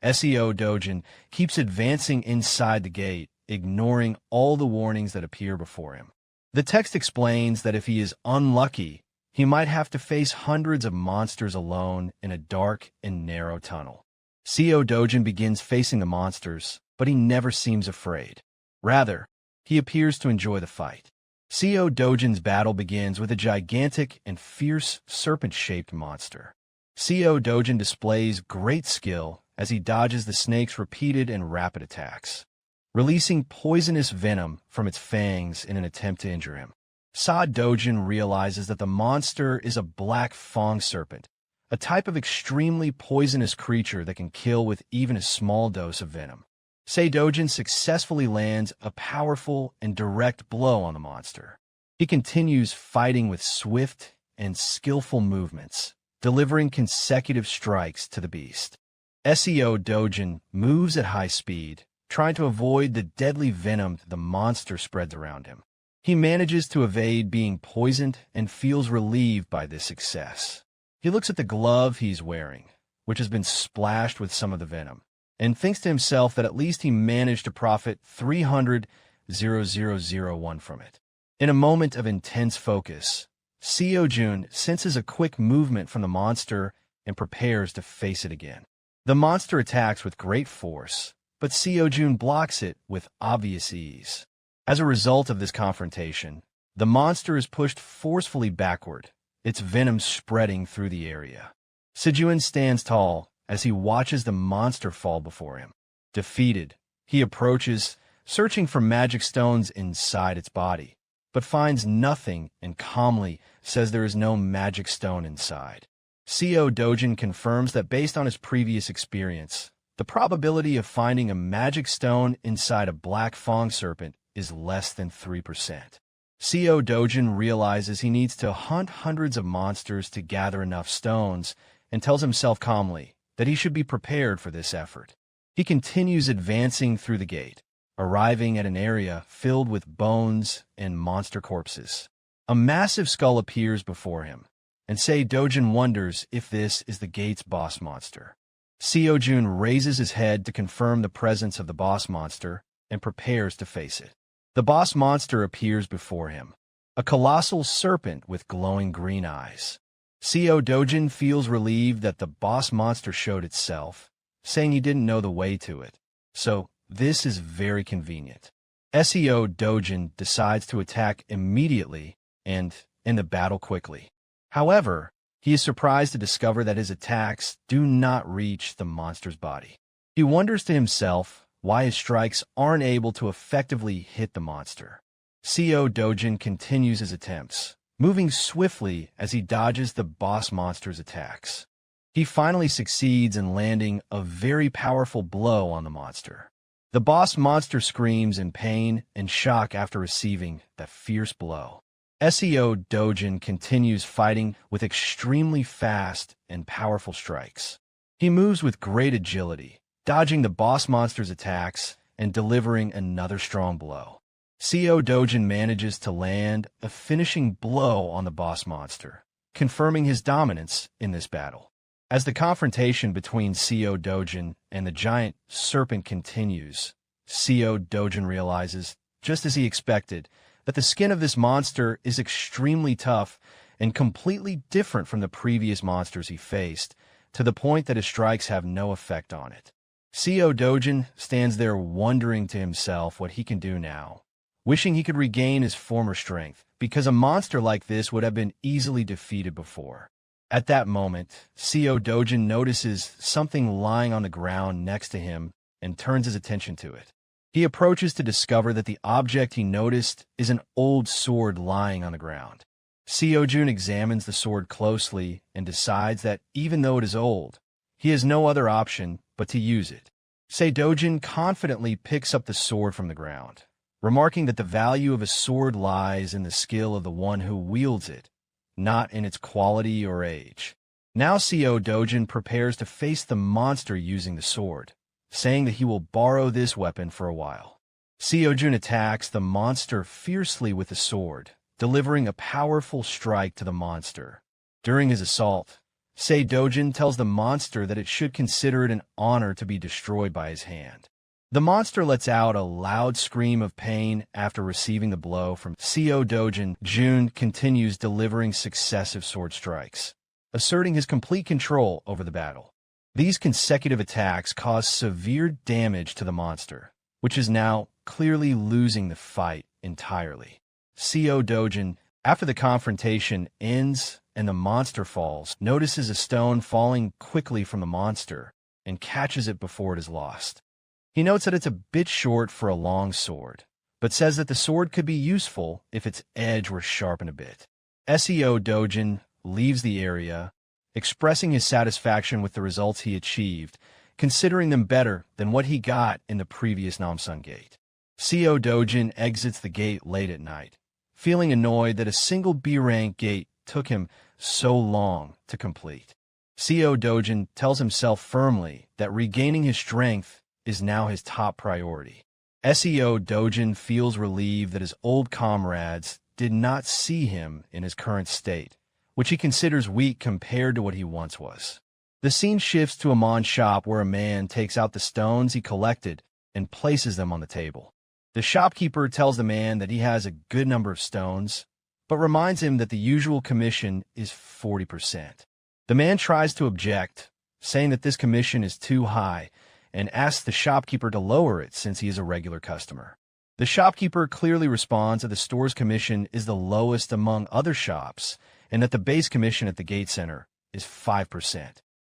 SEO Dojin keeps advancing inside the gate, ignoring all the warnings that appear before him. The text explains that if he is unlucky, he might have to face hundreds of monsters alone in a dark and narrow tunnel. Co Dojin begins facing the monsters, but he never seems afraid. Rather, he appears to enjoy the fight. Co Dojin's battle begins with a gigantic and fierce serpent-shaped monster. Co Dojin displays great skill as he dodges the snake's repeated and rapid attacks, releasing poisonous venom from its fangs in an attempt to injure him. Sa Dojin realizes that the monster is a black fong serpent, a type of extremely poisonous creature that can kill with even a small dose of venom. Sei Dojin successfully lands a powerful and direct blow on the monster. He continues fighting with swift and skillful movements, delivering consecutive strikes to the beast. SEO Dojin moves at high speed, trying to avoid the deadly venom the monster spreads around him. He manages to evade being poisoned and feels relieved by this success. He looks at the glove he's wearing, which has been splashed with some of the venom, and thinks to himself that at least he managed to profit 300,001 from it. In a moment of intense focus, Co Jun senses a quick movement from the monster and prepares to face it again. The monster attacks with great force, but Co Jun blocks it with obvious ease. As a result of this confrontation, the monster is pushed forcefully backward, its venom spreading through the area. Sejun stands tall as he watches the monster fall before him. Defeated, he approaches, searching for magic stones inside its body, but finds nothing and calmly says there is no magic stone inside. Co Dojin confirms that based on his previous experience, the probability of finding a magic stone inside a black fong serpent is less than 3%. Co Dojin realizes he needs to hunt hundreds of monsters to gather enough stones and tells himself calmly that he should be prepared for this effort. He continues advancing through the gate, arriving at an area filled with bones and monster corpses. A massive skull appears before him, and Sei Dojin wonders if this is the gate's boss monster. Co Jun raises his head to confirm the presence of the boss monster and prepares to face it. The boss monster appears before him, a colossal serpent with glowing green eyes. Co Dojin feels relieved that the boss monster showed itself, saying he didn't know the way to it. So, this is very convenient. SEO Dojin decides to attack immediately and end the battle quickly. However, he is surprised to discover that his attacks do not reach the monster's body. He wonders to himself why his strikes aren't able to effectively hit the monster. Co Dojin continues his attempts, moving swiftly as he dodges the boss monster's attacks. He finally succeeds in landing a very powerful blow on the monster. The boss monster screams in pain and shock after receiving that fierce blow. SEO Dojin continues fighting with extremely fast and powerful strikes. He moves with great agility, dodging the boss monster's attacks and delivering another strong blow. Seo Dojin manages to land a finishing blow on the boss monster, confirming his dominance in this battle. As the confrontation between Seo Dojin and the giant serpent continues, Seo Dojin realizes, just as he expected, that the skin of this monster is extremely tough and completely different from the previous monsters he faced, to the point that his strikes have no effect on it. Seo Dojin stands there wondering to himself what he can do now, wishing he could regain his former strength, because a monster like this would have been easily defeated before. At that moment, Seo Dojin notices something lying on the ground next to him and turns his attention to it. He approaches to discover that the object he noticed is an old sword lying on the ground. Seo Dojin examines the sword closely and decides that even though it is old, he has no other option but to use it. Seo Dojin confidently picks up the sword from the ground, remarking that the value of a sword lies in the skill of the one who wields it, not in its quality or age. Now Seo Dojin prepares to face the monster using the sword, saying that he will borrow this weapon for a while. Seo Dojin attacks the monster fiercely with the sword, delivering a powerful strike to the monster. During his assault, Seo Dojin tells the monster that it should consider it an honor to be destroyed by his hand. The monster lets out a loud scream of pain after receiving the blow from Seo Dojin. Jun continues delivering successive sword strikes, asserting his complete control over the battle. These consecutive attacks cause severe damage to the monster, which is now clearly losing the fight entirely. Seo Dojin, after the confrontation ends and the monster falls, notices a stone falling quickly from the monster and catches it before it is lost. He notes that it's a bit short for a long sword, but says that the sword could be useful if its edge were sharpened a bit. Seo Dojin leaves the area, expressing his satisfaction with the results he achieved, considering them better than what he got in the previous Namsun Gate. Seo Dojin exits the gate late at night, feeling annoyed that a single B-rank gate took him so long to complete. Seo Dojin tells himself firmly that regaining his strength is now his top priority. Seo Dojin feels relieved that his old comrades did not see him in his current state, which he considers weak compared to what he once was. The scene shifts to a mon shop where a man takes out the stones he collected and places them on the table. The shopkeeper tells the man that he has a good number of stones, but reminds him that the usual commission is 40%. The man tries to object, saying that this commission is too high, and asks the shopkeeper to lower it since he is a regular customer. The shopkeeper clearly responds that the store's commission is the lowest among other shops, and that the base commission at the gate center is 5%.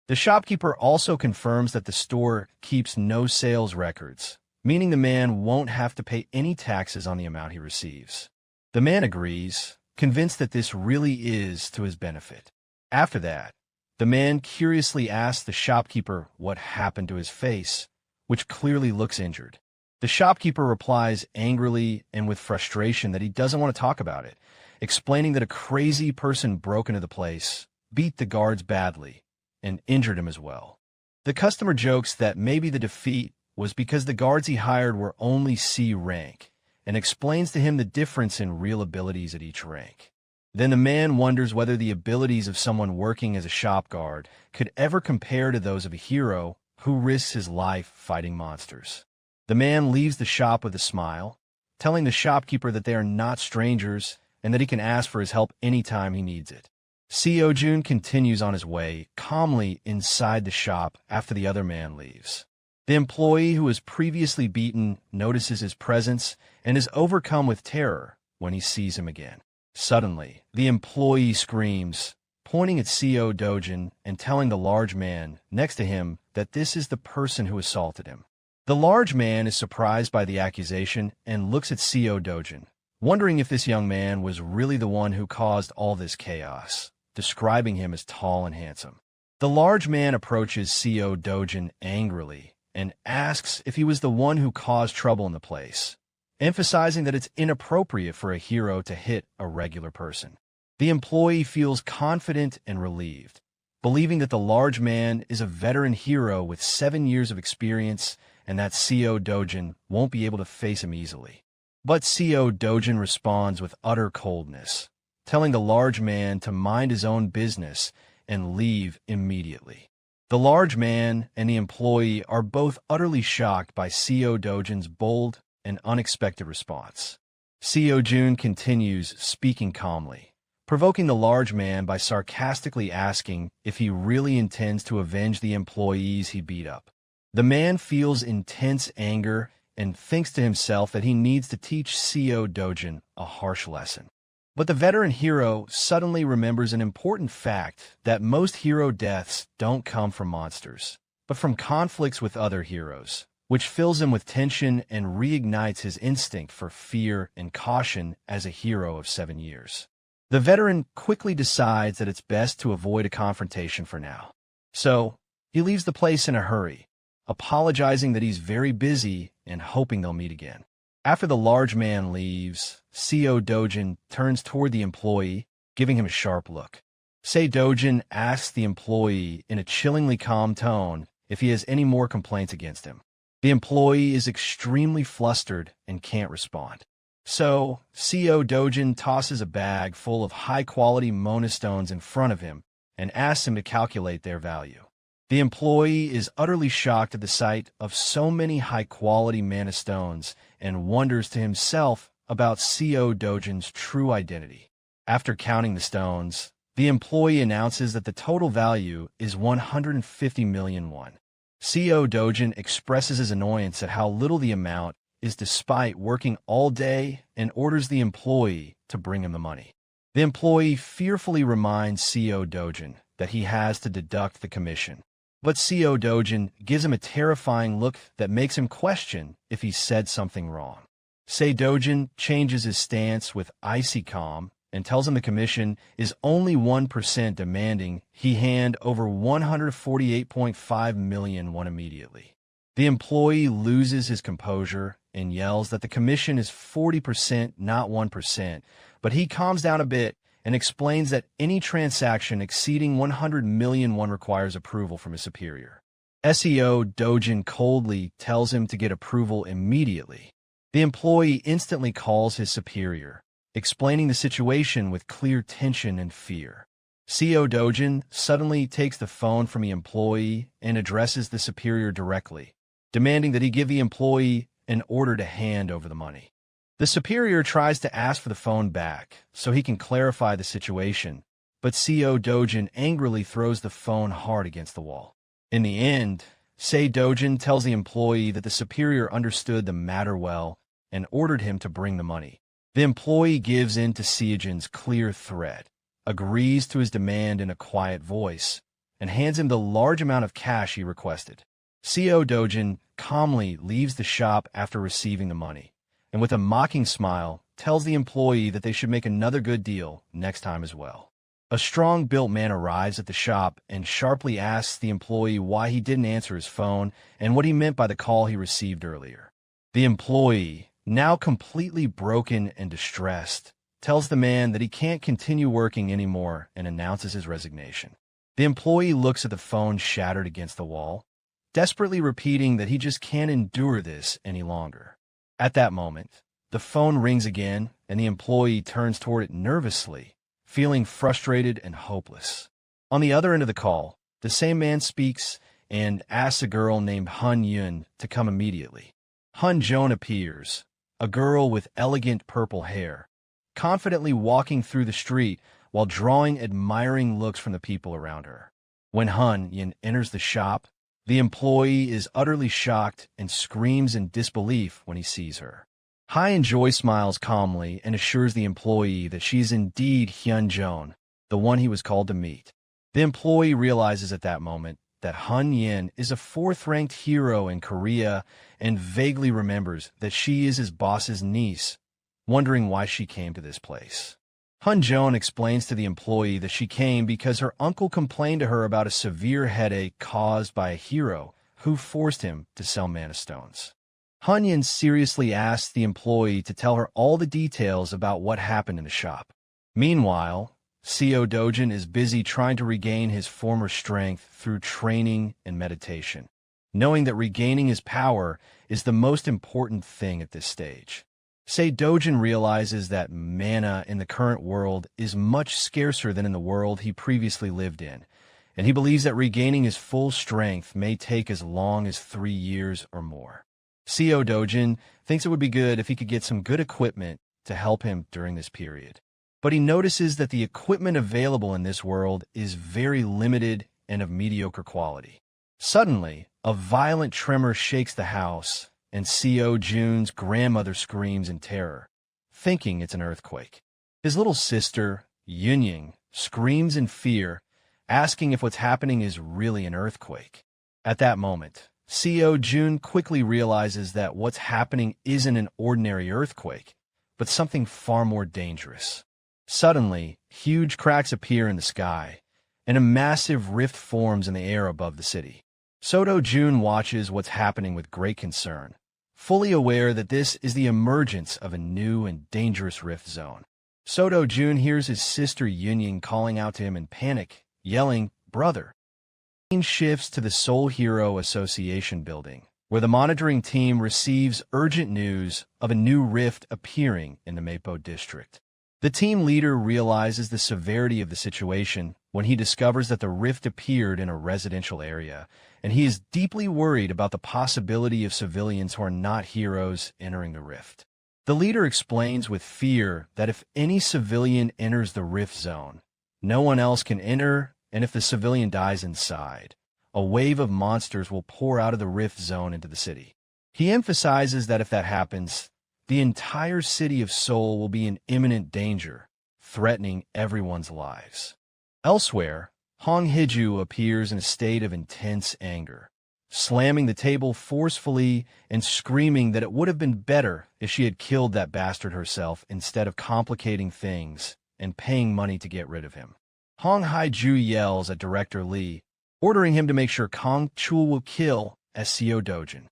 The shopkeeper also confirms that the store keeps no sales records, meaning the man won't have to pay any taxes on the amount he receives. The man agrees, convinced that this really is to his benefit. After that, the man curiously asks the shopkeeper what happened to his face, which clearly looks injured. The shopkeeper replies angrily and with frustration that he doesn't want to talk about it, explaining that a crazy person broke into the place, beat the guards badly, and injured him as well. The customer jokes that maybe the defeat was because the guards he hired were only C rank, and explains to him the difference in real abilities at each rank. Then the man wonders whether the abilities of someone working as a shop guard could ever compare to those of a hero who risks his life fighting monsters. The man leaves the shop with a smile, telling the shopkeeper that they are not strangers and that he can ask for his help anytime he needs it. Seo Dojin continues on his way, calmly inside the shop after the other man leaves. The employee who was previously beaten notices his presence and is overcome with terror when he sees him again. Suddenly, the employee screams, pointing at Seo Dojin and telling the large man next to him that this is the person who assaulted him. The large man is surprised by the accusation and looks at Seo Dojin, wondering if this young man was really the one who caused all this chaos, describing him as tall and handsome. The large man approaches Seo Dojin angrily and asks if he was the one who caused trouble in the place, emphasizing that it's inappropriate for a hero to hit a regular person. The employee feels confident and relieved, believing that the large man is a veteran hero with 7 years of experience and that Co Dojin won't be able to face him easily. But Co Dojin responds with utter coldness, telling the large man to mind his own business and leave immediately. The large man and the employee are both utterly shocked by Co Dojin's bold and unexpected response. Co Jun continues, speaking calmly, provoking the large man by sarcastically asking if he really intends to avenge the employees he beat up. The man feels intense anger and thinks to himself that he needs to teach Co Dojin a harsh lesson. But the veteran hero suddenly remembers an important fact, that most hero deaths don't come from monsters, but from conflicts with other heroes, which fills him with tension and reignites his instinct for fear and caution as a hero of 7 years. The veteran quickly decides that it's best to avoid a confrontation for now. So, he leaves the place in a hurry, apologizing that he's very busy and hoping they'll meet again. After the large man leaves, Co Dojin turns toward the employee, giving him a sharp look. Co Dojin asks the employee in a chillingly calm tone if he has any more complaints against him. The employee is extremely flustered and can't respond. So, Co Dojin tosses a bag full of high-quality Mona stones in front of him and asks him to calculate their value. The employee is utterly shocked at the sight of so many high-quality mana stones and wonders to himself about Co Dojin's true identity. After counting the stones, the employee announces that the total value is 150 million won. Co Dojin expresses his annoyance at how little the amount is despite working all day and orders the employee to bring him the money. The employee fearfully reminds Co Dojin that he has to deduct the commission. But Co Dojin gives him a terrifying look that makes him question if he said something wrong. Co Dojin changes his stance with icy calm and tells him the commission is only 1%, demanding he hand over 148.5 million won immediately. The employee loses his composure and yells that the commission is 40%, not 1%, but he calms down a bit and explains that any transaction exceeding 100 million won requires approval from his superior. Co Dojin coldly tells him to get approval immediately. The employee instantly calls his superior, explaining the situation with clear tension and fear. Co Dojin suddenly takes the phone from the employee and addresses the superior directly, demanding that he give the employee an order to hand over the money. The superior tries to ask for the phone back so he can clarify the situation, but Co Dojin angrily throws the phone hard against the wall. In the end, Co Dojin tells the employee that the superior understood the matter well and ordered him to bring the money. The employee gives in to Seojin's clear threat, agrees to his demand in a quiet voice, and hands him the large amount of cash he requested. Co Dojin calmly leaves the shop after receiving the money, and with a mocking smile, tells the employee that they should make another good deal next time as well. A strong-built man arrives at the shop and sharply asks the employee why he didn't answer his phone and what he meant by the call he received earlier. The employee, now completely broken and distressed, tells the man that he can't continue working anymore and announces his resignation. The employee looks at the phone shattered against the wall, desperately repeating that he just can't endure this any longer. At that moment, the phone rings again, and the employee turns toward it nervously, feeling frustrated and hopeless. On the other end of the call, the same man speaks and asks a girl named Han Yun to come immediately. Han Joan appears, a girl with elegant purple hair, confidently walking through the street while drawing admiring looks from the people around her. When Han Yun enters the shop, the employee is utterly shocked and screams in disbelief when he sees her. Han Joy smiles calmly and assures the employee that she is indeed Hyun Joan, the one he was called to meet. The employee realizes at that moment that Han Yin is a fourth-ranked hero in Korea and vaguely remembers that she is his boss's niece, wondering why she came to this place. Han Joan explains to the employee that she came because her uncle complained to her about a severe headache caused by a hero who forced him to sell mana stones. Han Yin seriously asks the employee to tell her all the details about what happened in the shop. Meanwhile, Seo Dojin is busy trying to regain his former strength through training and meditation, knowing that regaining his power is the most important thing at this stage. Sei Dojin realizes that mana in the current world is much scarcer than in the world he previously lived in, and he believes that regaining his full strength may take as long as 3 years or more. Seo Dojin thinks it would be good if he could get some good equipment to help him during this period. But he notices that the equipment available in this world is very limited and of mediocre quality. Suddenly, a violent tremor shakes the house, and Seo Jun's grandmother screams in terror, thinking it's an earthquake. His little sister, Yunying, screams in fear, asking if what's happening is really an earthquake. At that moment, Seo Jun quickly realizes that what's happening isn't an ordinary earthquake, but something far more dangerous. Suddenly, huge cracks appear in the sky, and a massive rift forms in the air above the city. Sodo Jun watches what's happening with great concern, fully aware that this is the emergence of a new and dangerous rift zone. Sodo Jun hears his sister Yunying calling out to him in panic, yelling, "Brother!" The scene shifts to the Seoul Hero Association building, where the monitoring team receives urgent news of a new rift appearing in the Mapo district. The team leader realizes the severity of the situation when he discovers that the rift appeared in a residential area, and he is deeply worried about the possibility of civilians who are not heroes entering the rift. The leader explains with fear that if any civilian enters the rift zone, no one else can enter, and if the civilian dies inside, a wave of monsters will pour out of the rift zone into the city. He emphasizes that if that happens, the entire city of Seoul will be in imminent danger, threatening everyone's lives. Elsewhere, Hong Hiju appears in a state of intense anger, slamming the table forcefully and screaming that it would have been better if she had killed that bastard herself instead of complicating things and paying money to get rid of him. Hong Haiju yells at Director Lee, ordering him to make sure Kong Chul will kill Seo Dojin,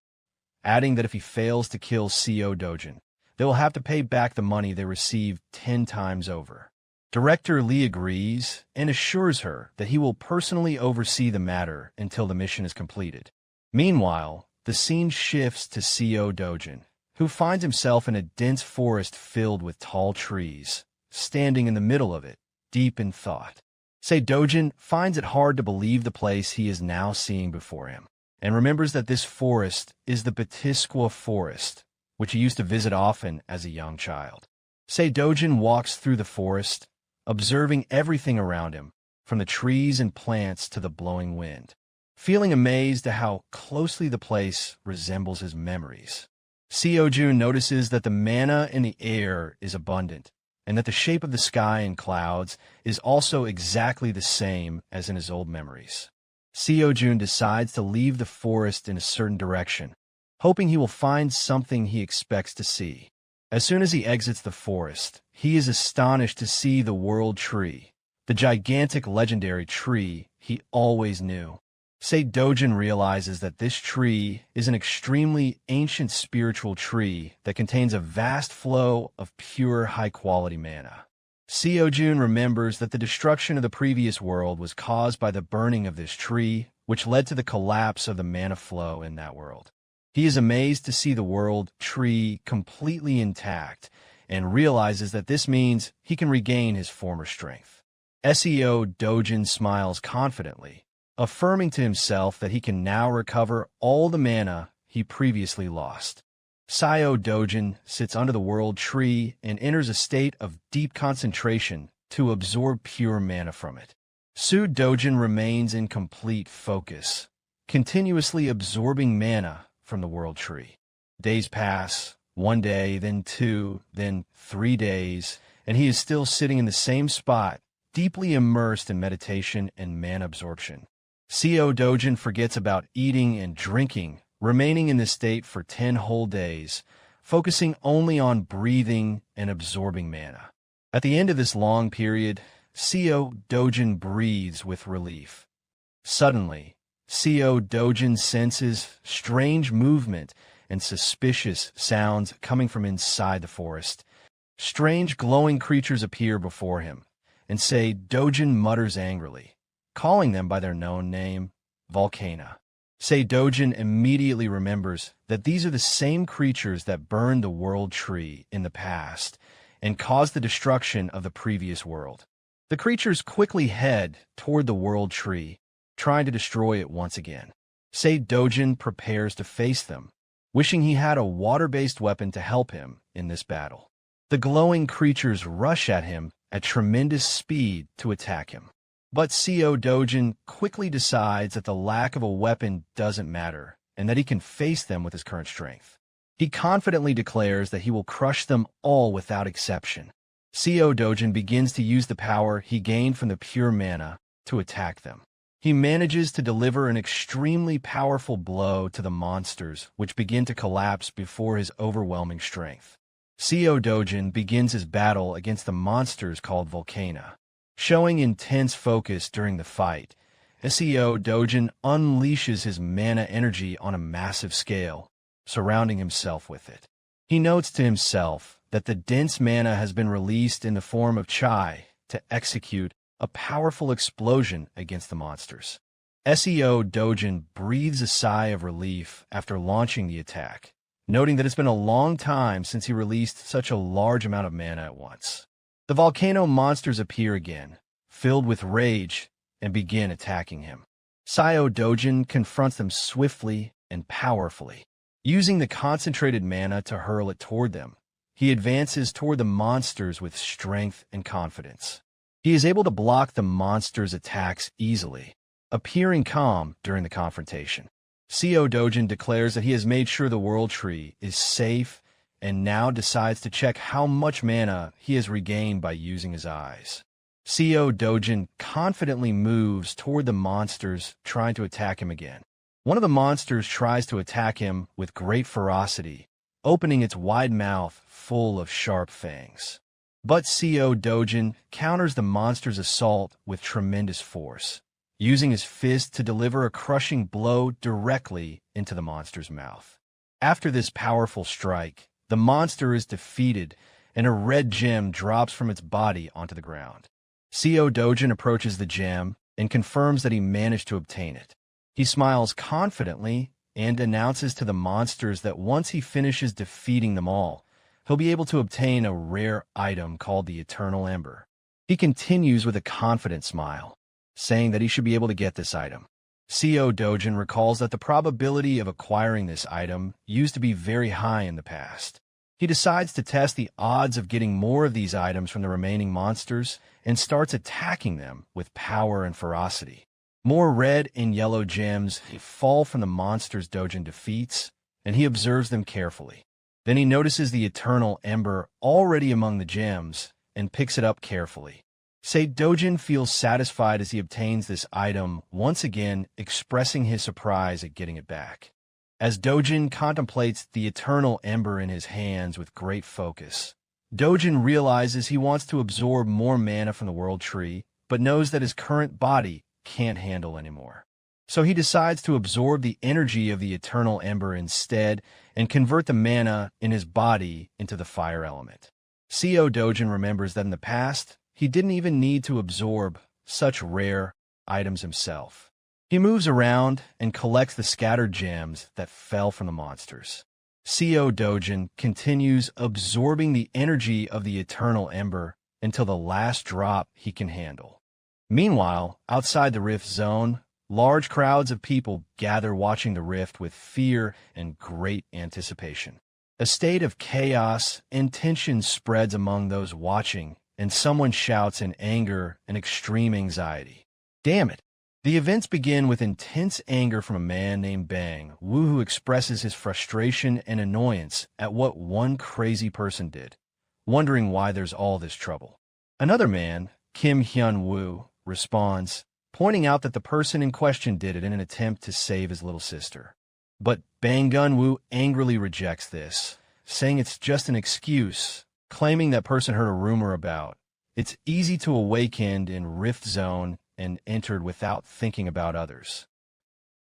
adding that if he fails to kill Seo Dojin, they will have to pay back the money they received 10 times over. Director Lee agrees and assures her that he will personally oversee the matter until the mission is completed. Meanwhile, the scene shifts to Seo Dojin, who finds himself in a dense forest filled with tall trees, standing in the middle of it, deep in thought. Seo Dojin finds it hard to believe the place he is now seeing before him, and remembers that this forest is the Batisqua Forest, which he used to visit often as a young child. Seo Dojin walks through the forest, observing everything around him, from the trees and plants to the blowing wind, feeling amazed at how closely the place resembles his memories. Seo Jun notices that the mana in the air is abundant, and that the shape of the sky and clouds is also exactly the same as in his old memories. Seo Jun decides to leave the forest in a certain direction, hoping he will find something he expects to see. As soon as he exits the forest, he is astonished to see the world tree, the gigantic legendary tree he always knew. Seo Dojin realizes that this tree is an extremely ancient spiritual tree that contains a vast flow of pure high-quality mana. Seo Jun remembers that the destruction of the previous world was caused by the burning of this tree, which led to the collapse of the mana flow in that world. He is amazed to see the world tree completely intact and realizes that this means he can regain his former strength. Seo Dojin smiles confidently, affirming to himself that he can now recover all the mana he previously lost. Seo Dojin sits under the world tree and enters a state of deep concentration to absorb pure mana from it. Su Dojin remains in complete focus, continuously absorbing mana from the world tree. Days pass, 1 day, then 2, then 3 days, and he is still sitting in the same spot, deeply immersed in meditation and mana absorption. Seo Dojin forgets about eating and drinking, remaining in this state for 10 whole days, focusing only on breathing and absorbing mana. At the end of this long period, Seo Dojin breathes with relief. Suddenly, Seo Dojin senses strange movement and suspicious sounds coming from inside the forest. Strange glowing creatures appear before him, and Say Dojin mutters angrily, calling them by their known name, Volcana. Say Dojin immediately remembers that these are the same creatures that burned the world tree in the past and caused the destruction of the previous world. The creatures quickly head toward the world tree, trying to destroy it once again. Say Dojin prepares to face them, wishing he had a water-based weapon to help him in this battle. The glowing creatures rush at him at tremendous speed to attack him. But Seo Dojin quickly decides that the lack of a weapon doesn't matter and that he can face them with his current strength. He confidently declares that he will crush them all without exception. Seo Dojin begins to use the power he gained from the pure mana to attack them. He manages to deliver an extremely powerful blow to the monsters, which begin to collapse before his overwhelming strength. Seo Dojin begins his battle against the monsters called Volcana. Showing intense focus during the fight, Seo Dojin unleashes his mana energy on a massive scale, surrounding himself with it. He notes to himself that the dense mana has been released in the form of Chai to execute a powerful explosion against the monsters. Seo Dojin breathes a sigh of relief after launching the attack, noting that it's been a long time since he released such a large amount of mana at once. The volcano monsters appear again, filled with rage, and begin attacking him. Seo Dojin confronts them swiftly and powerfully. Using the concentrated mana to hurl it toward them, he advances toward the monsters with strength and confidence. He is able to block the monsters' attacks easily, appearing calm during the confrontation. Seo Dojin declares that he has made sure the World Tree is safe and now decides to check how much mana he has regained by using his eyes. Seo Dojin confidently moves toward the monsters trying to attack him again. One of the monsters tries to attack him with great ferocity, opening its wide mouth full of sharp fangs. But Seo Dojin counters the monster's assault with tremendous force, using his fist to deliver a crushing blow directly into the monster's mouth. After this powerful strike, the monster is defeated, and a red gem drops from its body onto the ground. Seo Dojin approaches the gem and confirms that he managed to obtain it. He smiles confidently and announces to the monsters that once he finishes defeating them all, he'll be able to obtain a rare item called the Eternal Ember. He continues with a confident smile, saying that he should be able to get this item. Seo Dojin recalls that the probability of acquiring this item used to be very high in the past. He decides to test the odds of getting more of these items from the remaining monsters and starts attacking them with power and ferocity. More red and yellow gems fall from the monsters Dojin defeats, and he observes them carefully. Then he notices the Eternal Ember already among the gems and picks it up carefully. Say Dojin feels satisfied as he obtains this item, once again expressing his surprise at getting it back. As Dojin contemplates the Eternal Ember in his hands with great focus, Dojin realizes he wants to absorb more mana from the World Tree, but knows that his current body can't handle anymore. So he decides to absorb the energy of the Eternal Ember instead and convert the mana in his body into the fire element. Seo Dojin remembers that in the past, he didn't even need to absorb such rare items himself. He moves around and collects the scattered gems that fell from the monsters. Seo Dojin continues absorbing the energy of the Eternal Ember until the last drop he can handle. Meanwhile, outside the Rift Zone, large crowds of people gather watching the rift with fear and great anticipation. A state of chaos and tension spreads among those watching, and someone shouts in anger and extreme anxiety. Damn it! The events begin with intense anger from a man named Bang Wu who expresses his frustration and annoyance at what one crazy person did, wondering why there's all this trouble. Another man, Kim Hyun Woo, responds, pointing out that the person in question did it in an attempt to save his little sister. But Bang Gun Woo angrily rejects this, saying it's just an excuse, claiming that person heard a rumor about. It's easy to awaken in Rift Zone and entered without thinking about others.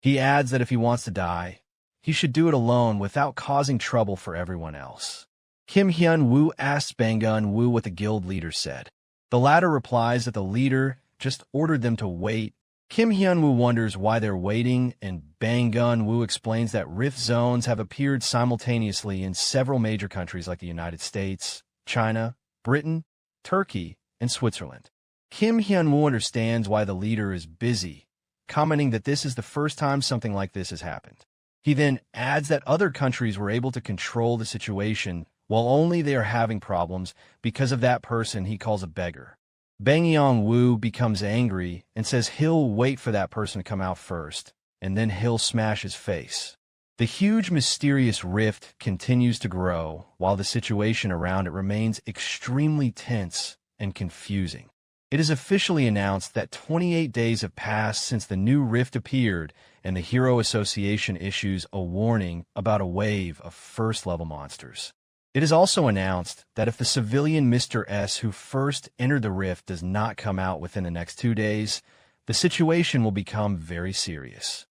He adds that if he wants to die, he should do it alone without causing trouble for everyone else. Kim Hyun Woo asks Bang Gun Woo what the guild leader said. The latter replies that the leader just ordered them to wait. Kim Hyun-woo wonders why they're waiting, and Bang Gun-woo explains that rift zones have appeared simultaneously in several major countries like the United States, China, Britain, Turkey, and Switzerland. Kim Hyun-woo understands why the leader is busy, commenting that this is the first time something like this has happened. He then adds that other countries were able to control the situation while only they are having problems because of that person he calls a beggar. Bang Yong-woo becomes angry and says he'll wait for that person to come out first, and then he'll smash his face. The huge mysterious rift continues to grow while the situation around it remains extremely tense and confusing. It is officially announced that 28 days have passed since the new rift appeared, and the Hero Association issues a warning about a wave of first-level monsters. It is also announced that if the civilian Mr. S who first entered the rift does not come out within the next 2 days, the situation will become very serious.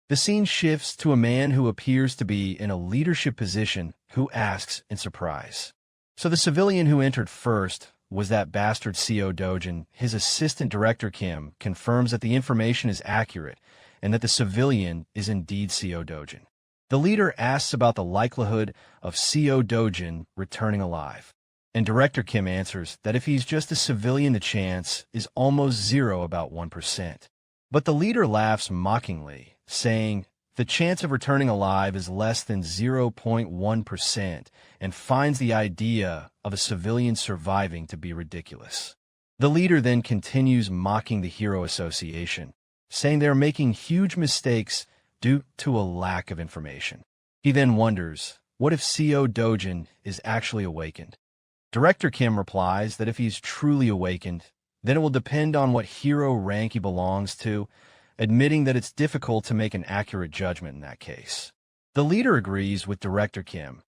The scene shifts to a man who appears to be in a leadership position who asks in surprise. So the civilian who entered first was that bastard CO Dojin. His assistant director Kim confirms that the information is accurate and that the civilian is indeed CO Dojin. The leader asks about the likelihood of CO Dojin returning alive, and Director Kim answers that if he's just a civilian, the chance is almost zero, about 1%. But the leader laughs mockingly, saying the chance of returning alive is less than 0.1%, and finds the idea of a civilian surviving to be ridiculous. The leader then continues mocking the Hero Association, saying they're making huge mistakes due to a lack of information. He then wonders, what if CO Dojin is actually awakened? Director Kim replies that if he's truly awakened, then it will depend on what hero rank he belongs to, admitting that it's difficult to make an accurate judgment in that case. The leader agrees with Director Kim,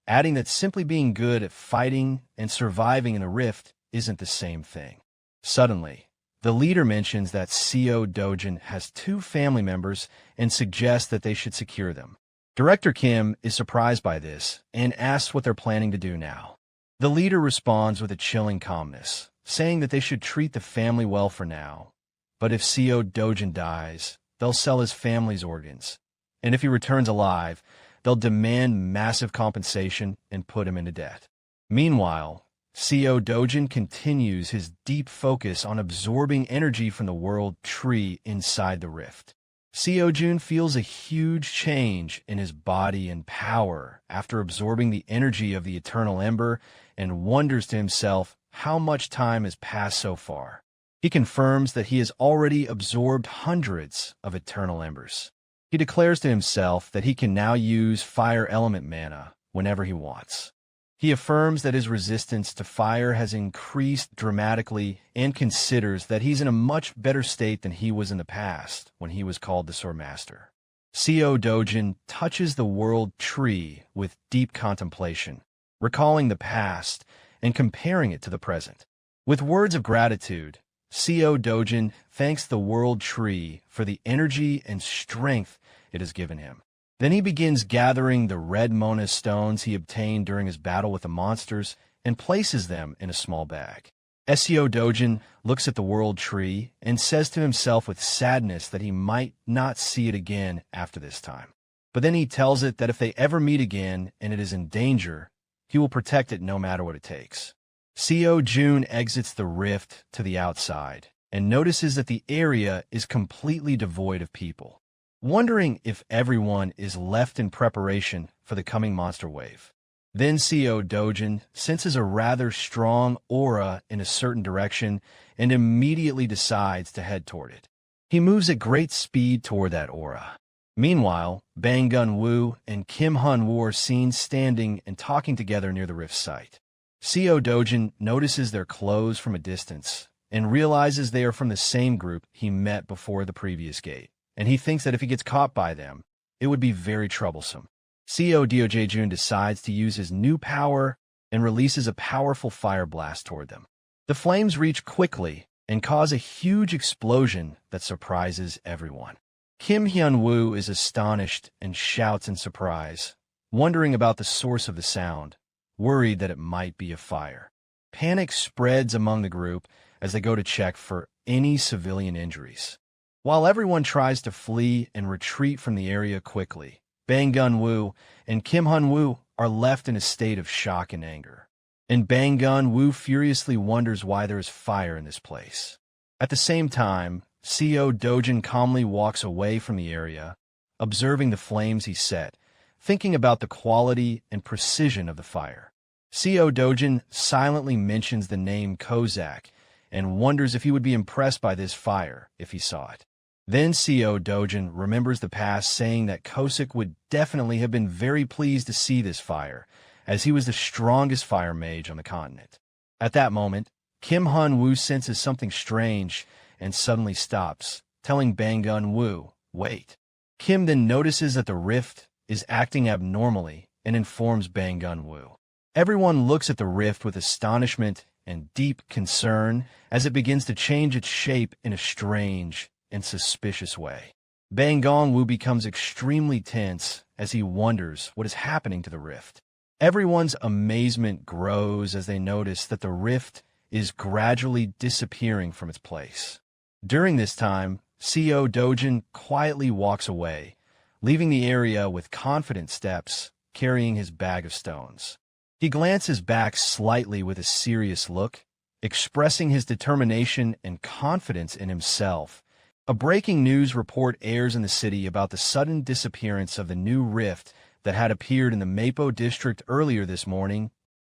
adding that simply being good at fighting and surviving in a rift isn't the same thing. Suddenly, the leader mentions that CO Dojin has 2 family members and suggests that they should secure them. Director Kim is surprised by this and asks what they're planning to do now. The leader responds with a chilling calmness, saying that they should treat the family well for now, but if CO Dojin dies, they'll sell his family's organs, and if he returns alive, they'll demand massive compensation and put him into debt. Meanwhile, CO Dojin continues his deep focus on absorbing energy from the world tree inside the rift. CO Jun feels a huge change in his body and power after absorbing the energy of the eternal ember and wonders to himself how much time has passed so far. He confirms that he has already absorbed hundreds of eternal embers. He declares to himself that he can now use fire element mana whenever he wants. He affirms that his resistance to fire has increased dramatically and considers that he's in a much better state than he was in the past when he was called the Sword Master. CO Dojin touches the world tree with deep contemplation, recalling the past and comparing it to the present. With words of gratitude, CO Dojin thanks the world tree for the energy and strength it has given him. Then he begins gathering the red Mona stones he obtained during his battle with the monsters and places them in a small bag. CO Dojin looks at the world tree and says to himself with sadness that he might not see it again after this time. But then he tells it that if they ever meet again and it is in danger, he will protect it no matter what it takes. CO Jun exits the rift to the outside and notices that the area is completely devoid of people, wondering if everyone is left in preparation for the coming monster wave. Then CO Dojin senses a rather strong aura in a certain direction and immediately decides to head toward it. He moves at great speed toward that aura. Meanwhile, Bang Gun-woo and Kim Hun-woo are seen standing and talking together near the rift site. CO Dojin notices their clothes from a distance and realizes they are from the same group he met before the previous gate, and he thinks that if he gets caught by them, it would be very troublesome. CO Dojin decides to use his new power and releases a powerful fire blast toward them. The flames reach quickly and cause a huge explosion that surprises everyone. Kim Hyun-woo is astonished and shouts in surprise, wondering about the source of the sound, worried that it might be a fire. Panic spreads among the group as they go to check for any civilian injuries. While everyone tries to flee and retreat from the area quickly, Bang Gun-woo and Kim Hun-woo are left in a state of shock and anger. And Bang Gun-woo furiously wonders why there is fire in this place. At the same time, Seo Dojin calmly walks away from the area, observing the flames he set, thinking about the quality and precision of the fire. Seo Dojin silently mentions the name Kozak and wonders if he would be impressed by this fire if he saw it. Then Seo Dojin remembers the past, saying that Kosik would definitely have been very pleased to see this fire, as he was the strongest fire mage on the continent. At that moment, Kim Hun-woo senses something strange and suddenly stops, telling Bang Gun-woo, "Wait." Kim then notices that the rift is acting abnormally and informs Bang Gun-woo. Everyone looks at the rift with astonishment and deep concern as it begins to change its shape in a strange and suspicious way. Bang Gun-woo becomes extremely tense as he wonders what is happening to the rift. Everyone's amazement grows as they notice that the rift is gradually disappearing from its place. During this time, Seo Dojin quietly walks away, leaving the area with confident steps, carrying his bag of stones. He glances back slightly with a serious look, expressing his determination and confidence in himself. A breaking news report airs in the city about the sudden disappearance of the new rift that had appeared in the Mapo district earlier this morning.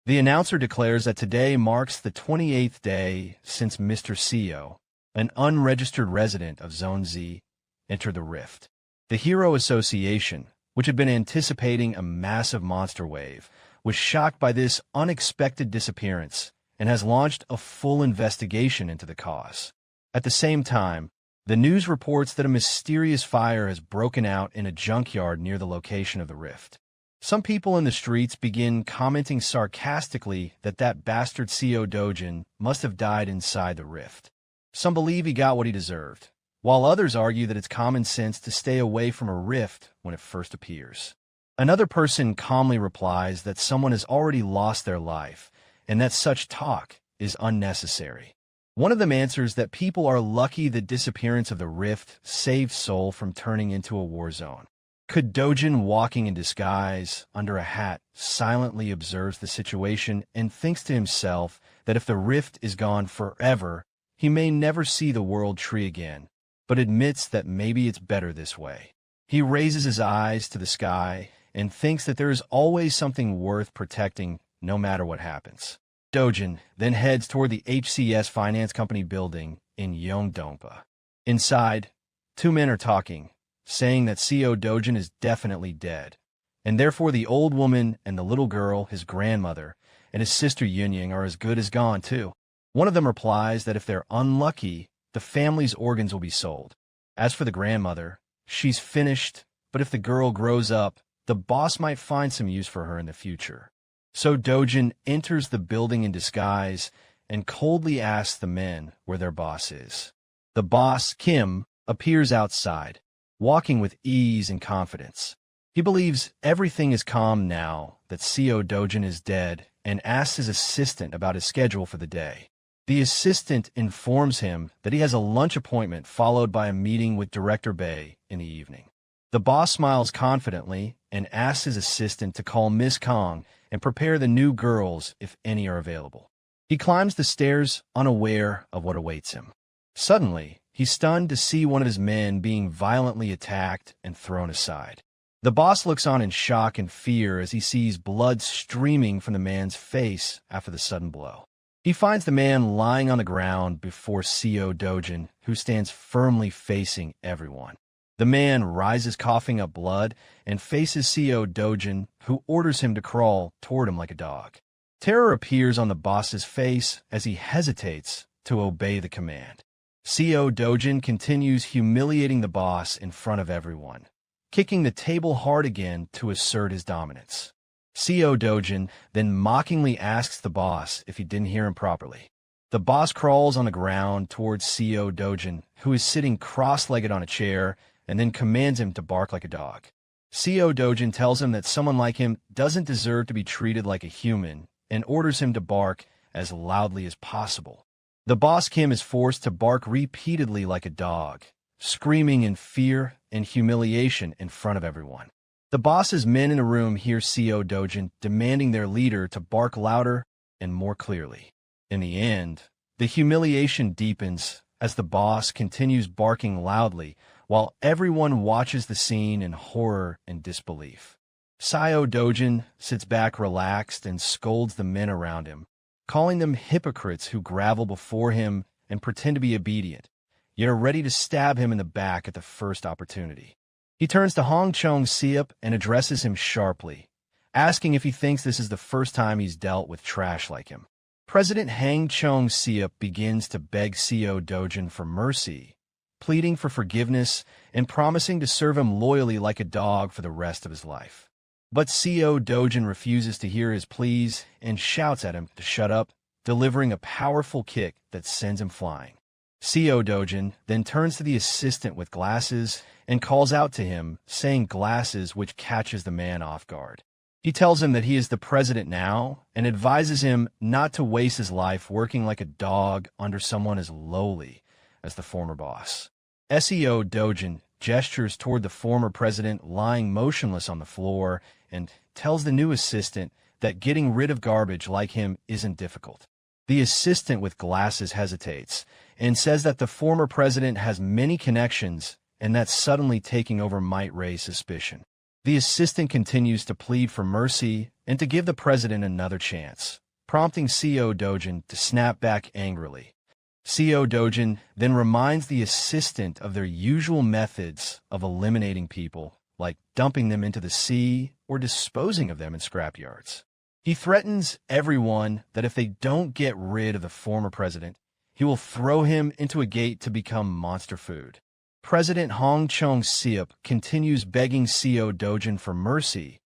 The announcer declares that today marks the 28th day since Mr. Seo, an unregistered resident of Zone Z, entered the rift. The Hero Association, which had been anticipating a massive monster wave, was shocked by this unexpected disappearance and has launched a full investigation into the cause. At the same time, the news reports that a mysterious fire has broken out in a junkyard near the location of the rift. Some people in the streets begin commenting sarcastically that bastard Seo Dojin must have died inside the rift. Some believe he got what he deserved, while others argue that it's common sense to stay away from a rift when it first appears. Another person calmly replies that someone has already lost their life and that such talk is unnecessary. One of them answers that people are lucky the disappearance of the rift saved Seoul from turning into a war zone. Could Dojin, walking in disguise under a hat, silently observes the situation and thinks to himself that if the rift is gone forever, he may never see the world tree again, but admits that maybe it's better this way. He raises his eyes to the sky and thinks that there is always something worth protecting no matter what happens. Dojin then heads toward the HCS Finance Company building in Yeongdongpa. Inside, two men are talking, saying that Seo Dojin is definitely dead, and therefore the old woman and the little girl, his grandmother, and his sister Yunying are as good as gone too. One of them replies that if they're unlucky, the family's organs will be sold. As for the grandmother, she's finished, but if the girl grows up, the boss might find some use for her in the future. So Dojin enters the building in disguise and coldly asks the men where their boss is. The boss, Kim, appears outside, walking with ease and confidence. He believes everything is calm now that Seo Dojin is dead and asks his assistant about his schedule for the day. The assistant informs him that he has a lunch appointment followed by a meeting with Director Bae in the evening. The boss smiles confidently and asks his assistant to call Miss Kong and prepare the new girls if any are available. He climbs the stairs unaware of what awaits him. Suddenly, he's stunned to see one of his men being violently attacked and thrown aside. The boss looks on in shock and fear as he sees blood streaming from the man's face after the sudden blow. He finds the man lying on the ground before Seo Dojin, who stands firmly facing everyone. The man rises coughing up blood and faces Seo Dojin, who orders him to crawl toward him like a dog. Terror appears on the boss's face as he hesitates to obey the command. Seo Dojin continues humiliating the boss in front of everyone, kicking the table hard again to assert his dominance. Seo Dojin then mockingly asks the boss if he didn't hear him properly. The boss crawls on the ground towards Seo Dojin, who is sitting cross-legged on a chair, and then commands him to bark like a dog. Seo Dojin tells him that someone like him doesn't deserve to be treated like a human and orders him to bark as loudly as possible. The boss Kim is forced to bark repeatedly like a dog, screaming in fear and humiliation in front of everyone. The boss's men in a room hear Co Dojin demanding their leader to bark louder and more clearly. In the end, the humiliation deepens as the boss continues barking loudly while everyone watches the scene in horror and disbelief. Co Dojin sits back relaxed and scolds the men around him, calling them hypocrites who grovel before him and pretend to be obedient, yet are ready to stab him in the back at the first opportunity. He turns to Hong Chong-seop and addresses him sharply, asking if he thinks this is the first time he's dealt with trash like him. President Hang Chong-seop begins to beg Co Dojin for mercy, pleading for forgiveness and promising to serve him loyally like a dog for the rest of his life. But Co Dojin refuses to hear his pleas and shouts at him to shut up, delivering a powerful kick that sends him flying. Co Dojin then turns to the assistant with glasses and calls out to him, saying glasses, which catches the man off guard. He tells him that he is the president now and advises him not to waste his life working like a dog under someone as lowly as the former boss. Co Dojin gestures toward the former president lying motionless on the floor and tells the new assistant that getting rid of garbage like him isn't difficult. The assistant with glasses hesitates and says that the former president has many connections and that suddenly taking over might raise suspicion. The assistant continues to plead for mercy and to give the president another chance, prompting Co Dojin to snap back angrily. Co Dojin then reminds the assistant of their usual methods of eliminating people, like dumping them into the sea or disposing of them in scrapyards. He threatens everyone that if they don't get rid of the former president, he will throw him into a gate to become monster food. President Hong Chong-seop continues begging Co Dojin for mercy,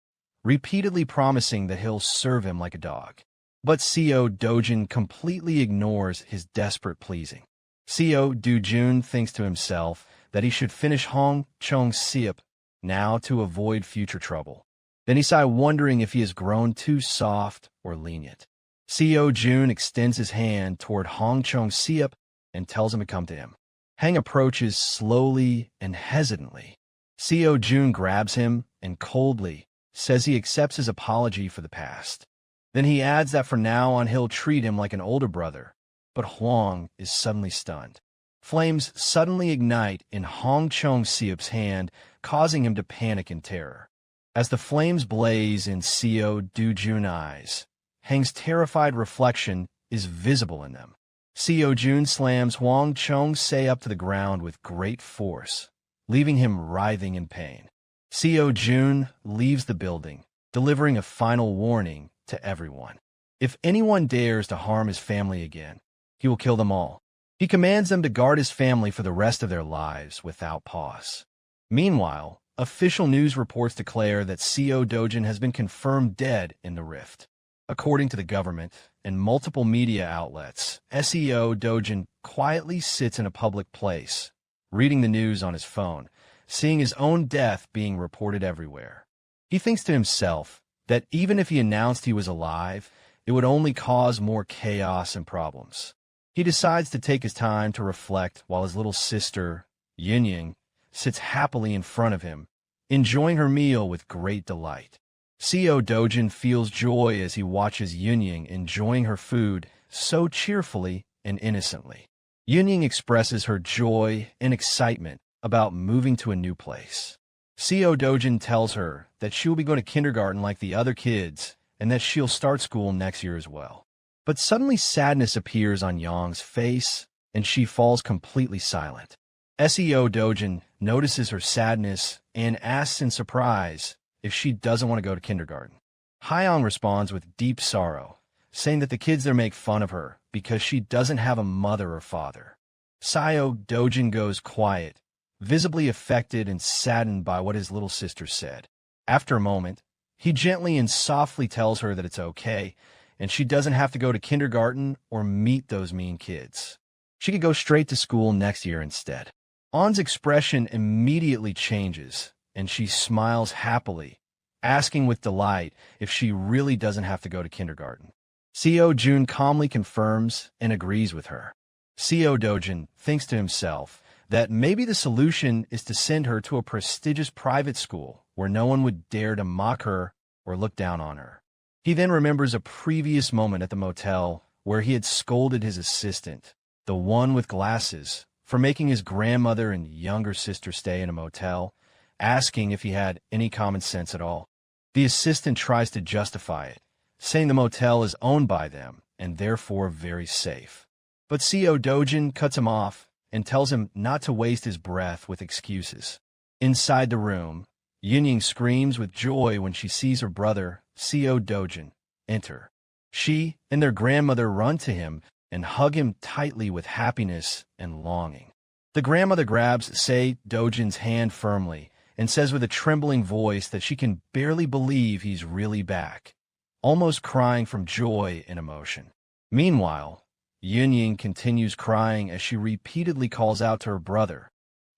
repeatedly promising that he'll serve him like a dog. But Co Dojin completely ignores his desperate pleasing. Co Dojin thinks to himself that he should finish Hong Chong-seop now to avoid future trouble. Then he sighs, wondering if he has grown too soft or lenient. Co Jun extends his hand toward Hong Chong-seop and tells him to come to him. Hang approaches slowly and hesitantly. Co Jun grabs him and coldly says he accepts his apology for the past. Then he adds that from now on he'll treat him like an older brother, but Huang is suddenly stunned. Flames suddenly ignite in Hong Chong-seop's hand, causing him to panic in terror. As the flames blaze in Co Dojin's eyes, Hang's terrified reflection is visible in them. Co Jun slams Huang Chong-seop to the ground with great force, leaving him writhing in pain. Co Jun leaves the building, delivering a final warning to everyone. If anyone dares to harm his family again, he will kill them all. He commands them to guard his family for the rest of their lives without pause. Meanwhile, official news reports declare that Co Dojin has been confirmed dead in the rift. According to the government and multiple media outlets, Co Dojin quietly sits in a public place, reading the news on his phone, seeing his own death being reported everywhere. He thinks to himself that even if he announced he was alive, it would only cause more chaos and problems. He decides to take his time to reflect while his little sister, Yunying, sits happily in front of him, enjoying her meal with great delight. Co Dojin feels joy as he watches Yunying enjoying her food so cheerfully and innocently. Yunying expresses her joy and excitement about moving to a new place. Co Dojin tells her that she will be going to kindergarten like the other kids and that she'll start school next year as well. But suddenly sadness appears on Yang's face and she falls completely silent. Co Dojin notices her sadness and asks in surprise if she doesn't want to go to kindergarten. Hyang responds with deep sorrow, saying that the kids there make fun of her because she doesn't have a mother or father. Co Dojin goes quiet, visibly affected and saddened by what his little sister said. After a moment, he gently and softly tells her that it's okay, and she doesn't have to go to kindergarten or meet those mean kids. She could go straight to school next year instead. An's expression immediately changes, and she smiles happily, asking with delight if she really doesn't have to go to kindergarten. Seo Jun calmly confirms and agrees with her. Seo Dojin thinks to himself that maybe the solution is to send her to a prestigious private school where no one would dare to mock her or look down on her. He then remembers a previous moment at the motel where he had scolded his assistant, the one with glasses, for making his grandmother and younger sister stay in a motel, asking if he had any common sense at all. The assistant tries to justify it, saying the motel is owned by them and therefore very safe. But Seo Dojin cuts him off and tells him not to waste his breath with excuses. Inside the room, Yunying screams with joy when she sees her brother, Seo Dojin, enter. She and their grandmother run to him and hug him tightly with happiness and longing. The grandmother grabs Seo Dojin's hand firmly and says with a trembling voice that she can barely believe he's really back, almost crying from joy and emotion. Meanwhile, Yunying continues crying as she repeatedly calls out to her brother,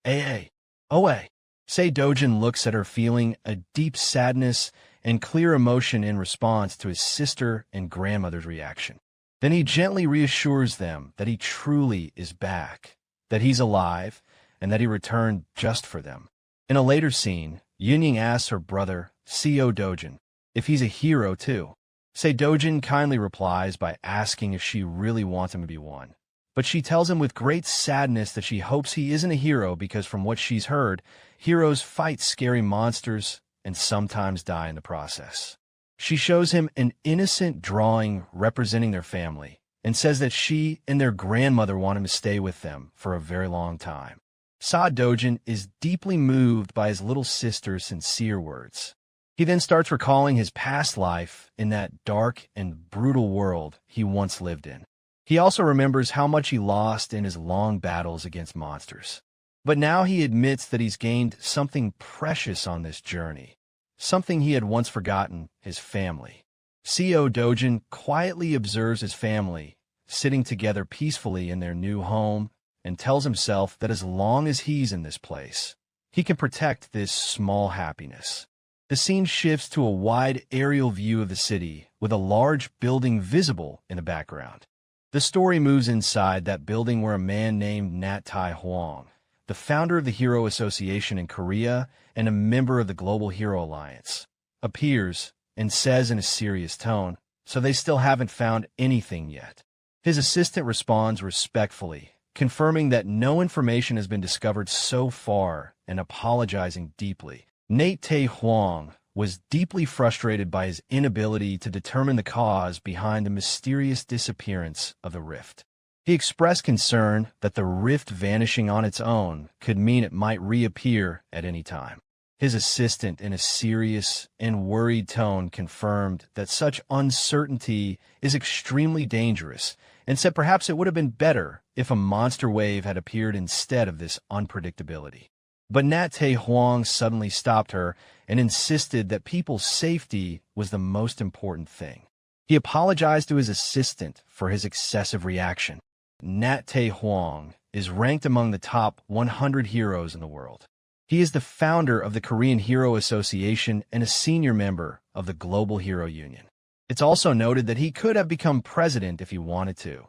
"Ay, Oe." Seo Dojin looks at her feeling a deep sadness and clear emotion in response to his sister and grandmother's reaction. Then he gently reassures them that he truly is back, that he's alive, and that he returned just for them. In a later scene, Yunying asks her brother, Seo Dojin, if he's a hero too. Seo Dojin kindly replies by asking if she really wants him to be one. But she tells him with great sadness that she hopes he isn't a hero because from what she's heard, heroes fight scary monsters and sometimes die in the process. She shows him an innocent drawing representing their family and says that she and their grandmother want him to stay with them for a very long time. Seo Dojin is deeply moved by his little sister's sincere words. He then starts recalling his past life in that dark and brutal world he once lived in. He also remembers how much he lost in his long battles against monsters. But now he admits that he's gained something precious on this journey, something he had once forgotten, his family. Seo Dojin quietly observes his family, sitting together peacefully in their new home, and tells himself that as long as he's in this place, he can protect this small happiness. The scene shifts to a wide aerial view of the city, with a large building visible in the background. The story moves inside that building where a man named Nat Tai Huang, the founder of the Hero Association in Korea and a member of the Global Hero Alliance, appears and says in a serious tone, "So they still haven't found anything yet." His assistant responds respectfully, confirming that no information has been discovered so far and apologizing deeply. Nate Tai Huang was deeply frustrated by his inability to determine the cause behind the mysterious disappearance of the rift. He expressed concern that the rift vanishing on its own could mean it might reappear at any time. His assistant, in a serious and worried tone, confirmed that such uncertainty is extremely dangerous and said perhaps it would have been better if a monster wave had appeared instead of this unpredictability. But Nat Tai Huang suddenly stopped her and insisted that people's safety was the most important thing. He apologized to his assistant for his excessive reaction. Nat Tai Huang is ranked among the top 100 heroes in the world. He is the founder of the Korean Hero Association and a senior member of the Global Hero Union. It's also noted that he could have become president if he wanted to,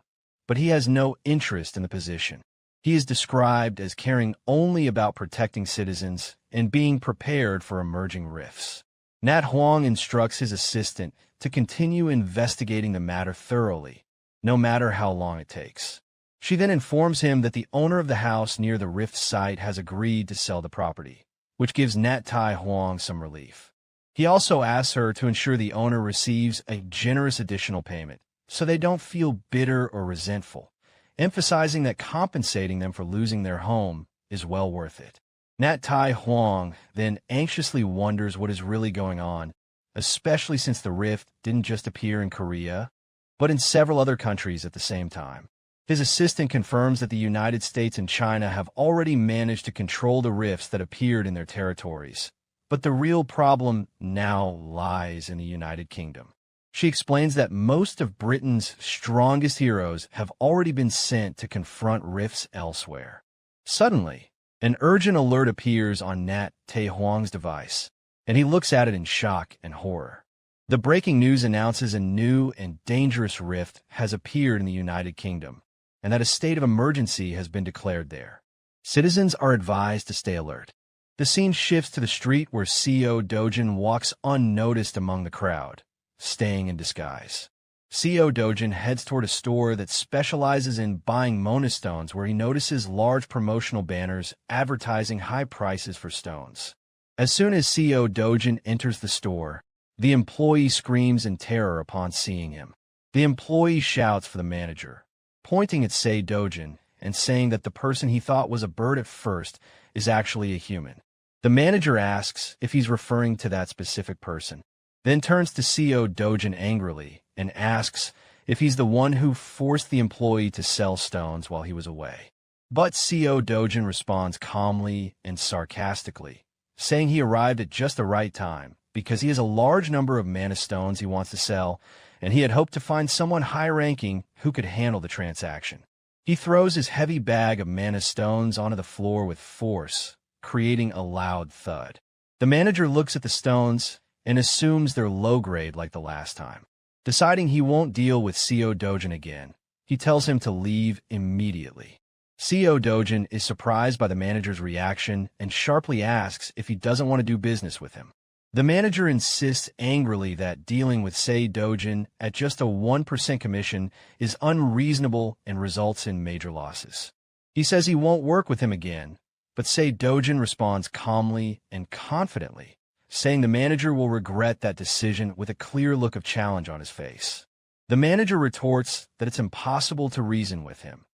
but he has no interest in the position. He is described as caring only about protecting citizens and being prepared for emerging rifts. Nat Huang instructs his assistant to continue investigating the matter thoroughly, no matter how long it takes. She then informs him that the owner of the house near the rift site has agreed to sell the property, which gives Nat Tai Huang some relief. He also asks her to ensure the owner receives a generous additional payment, so they don't feel bitter or resentful, emphasizing that compensating them for losing their home is well worth it. Nat Tai Huang then anxiously wonders what is really going on, especially since the rift didn't just appear in Korea, but in several other countries at the same time. His assistant confirms that the United States and China have already managed to control the rifts that appeared in their territories, but the real problem now lies in the United Kingdom. She explains that most of Britain's strongest heroes have already been sent to confront rifts elsewhere. Suddenly, an urgent alert appears on Nat Tai Huang's device, and he looks at it in shock and horror. The breaking news announces a new and dangerous rift has appeared in the United Kingdom, and that a state of emergency has been declared there. Citizens are advised to stay alert. The scene shifts to the street where CEO Dojin walks unnoticed among the crowd, staying in disguise. CEO Dojin heads toward a store that specializes in buying Mona stones, where he notices large promotional banners advertising high prices for stones. As soon as CEO Dojin enters the store, the employee screams in terror upon seeing him. The employee shouts for the manager, pointing at Sei Dojin and saying that the person he thought was a bird at first is actually a human. The manager asks if he's referring to that specific person, then turns to CEO Dojin angrily and asks if he's the one who forced the employee to sell stones while he was away. But CEO Dojin responds calmly and sarcastically, saying he arrived at just the right time because he has a large number of mana stones he wants to sell, and he had hoped to find someone high-ranking who could handle the transaction. He throws his heavy bag of mana stones onto the floor with force, creating a loud thud. The manager looks at the stones and assumes they're low-grade like the last time. Deciding he won't deal with CEO Dojin again, he tells him to leave immediately. CEO Dojin is surprised by the manager's reaction and sharply asks if he doesn't want to do business with him. The manager insists angrily that dealing with Sei Dojin at just a 1% commission is unreasonable and results in major losses. He says he won't work with him again, but Sei Dojin responds calmly and confidently, saying the manager will regret that decision with a clear look of challenge on his face. The manager retorts that it's impossible to reason with him,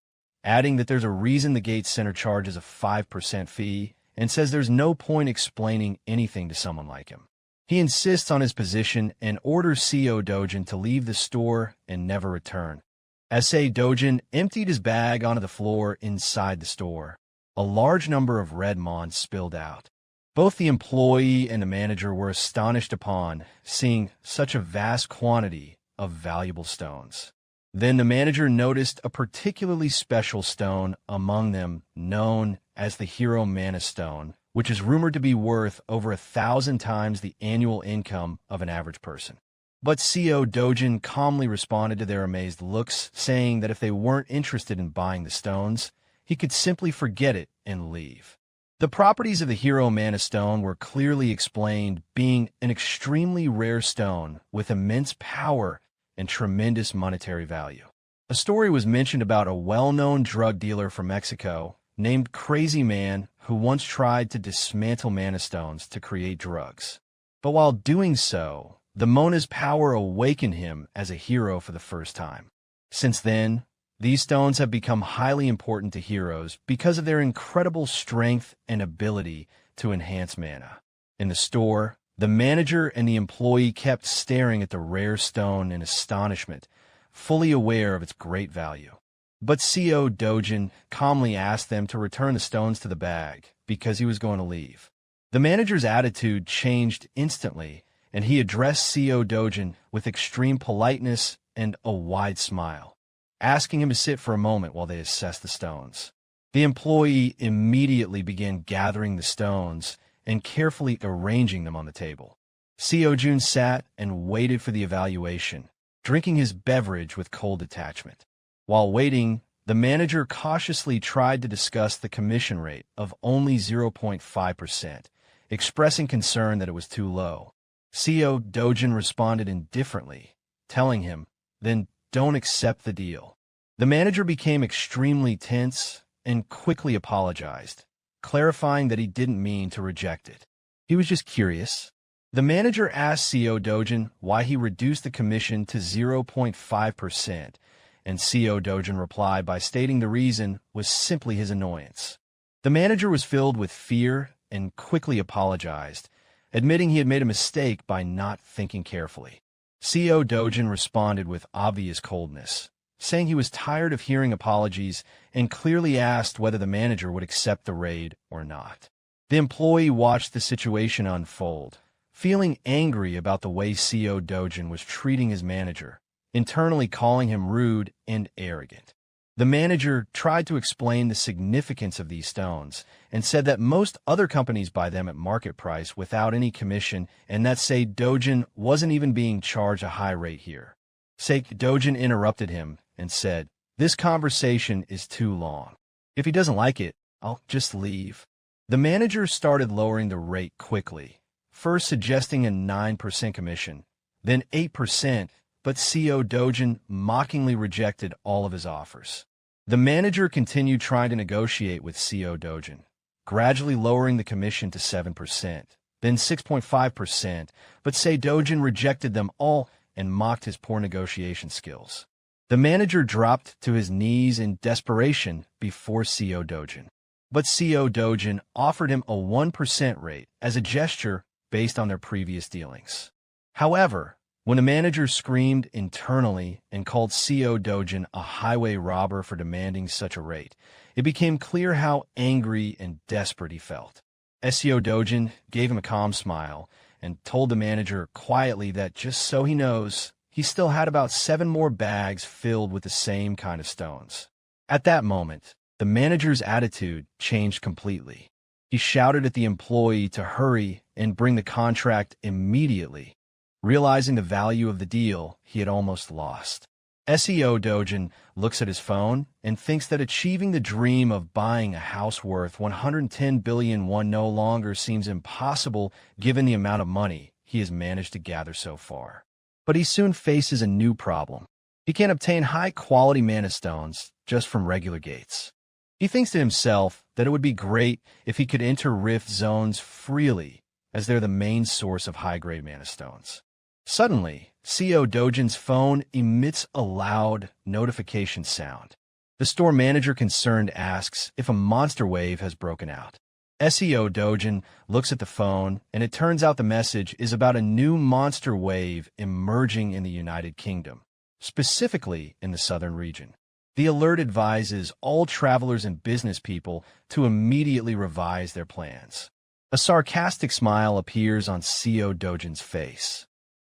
adding that there's a reason the Gates Center charges a 5% fee and says there's no point explaining anything to someone like him. He insists on his position and orders CEO Dojin to leave the store and never return. As Sei Dojin emptied his bag onto the floor inside the store, a large number of red mons spilled out. Both the employee and the manager were astonished upon seeing such a vast quantity of valuable stones. Then the manager noticed a particularly special stone among them known as the Hero Mana Stone, which is rumored to be worth over 1,000 times the annual income of an average person. But CEO Dojin calmly responded to their amazed looks, saying that if they weren't interested in buying the stones, he could simply forget it and leave. The properties of the Hero Mana Stone were clearly explained, being an extremely rare stone with immense power and tremendous monetary value. A story was mentioned about a well-known drug dealer from Mexico named Crazy Man who once tried to dismantle mana stones to create drugs. But while doing so, the Mona's power awakened him as a hero for the first time. Since then, these stones have become highly important to heroes because of their incredible strength and ability to enhance mana. In the store, the manager and the employee kept staring at the rare stone in astonishment, fully aware of its great value. But CEO Dojin calmly asked them to return the stones to the bag because he was going to leave. The manager's attitude changed instantly, and he addressed CEO Dojin with extreme politeness and a wide smile, asking him to sit for a moment while they assessed the stones. The employee immediately began gathering the stones and carefully arranging them on the table. CEO Jun sat and waited for the evaluation, drinking his beverage with cold detachment. While waiting, the manager cautiously tried to discuss the commission rate of only 0.5%, expressing concern that it was too low. CEO Dojin responded indifferently, telling him, "Then don't accept the deal." The manager became extremely tense and quickly apologized, clarifying that he didn't mean to reject it. He was just curious. The manager asked CEO Dojin why he reduced the commission to 0.5%, and CEO Dojin replied by stating the reason was simply his annoyance. The manager was filled with fear and quickly apologized, admitting he had made a mistake by not thinking carefully. CEO Dojin responded with obvious coldness, saying he was tired of hearing apologies and clearly asked whether the manager would accept the raid or not. The employee watched the situation unfold, feeling angry about the way CEO Dojin was treating his manager, internally calling him rude and arrogant. The manager tried to explain the significance of these stones and said that most other companies buy them at market price without any commission and that Sei Dojin wasn't even being charged a high rate here. Sei Dojin interrupted him and said, "This conversation is too long. If he doesn't like it, I'll just leave." The manager started lowering the rate quickly, first suggesting a 9% commission, then 8%, but CEO Dojin mockingly rejected all of his offers. The manager continued trying to negotiate with CEO Dojin, gradually lowering the commission to 7%, then 6.5%, but CEO Dojin rejected them all and mocked his poor negotiation skills. The manager dropped to his knees in desperation before CEO Dojin, but CEO Dojin offered him a 1% rate as a gesture based on their previous dealings. However, when the manager screamed internally and called CEO Dojin a highway robber for demanding such a rate, it became clear how angry and desperate he felt. CEO Dojin gave him a calm smile and told the manager quietly that just so he knows, he still had about 7 more bags filled with the same kind of stones. At that moment, the manager's attitude changed completely. He shouted at the employee to hurry and bring the contract immediately. Realizing the value of the deal, he had almost lost. CEO Dojin looks at his phone and thinks that achieving the dream of buying a house worth 110 billion won no longer seems impossible given the amount of money he has managed to gather so far. But he soon faces a new problem. He can't obtain high-quality mana stones just from regular gates. He thinks to himself that it would be great if he could enter rift zones freely, as they're the main source of high-grade mana stones. Suddenly, CEO Dojin's phone emits a loud notification sound. The store manager concerned asks if a monster wave has broken out. CEO Dojin looks at the phone, and it turns out the message is about a new monster wave emerging in the United Kingdom, specifically in the southern region. The alert advises all travelers and business people to immediately revise their plans. A sarcastic smile appears on CEO Dojin's face,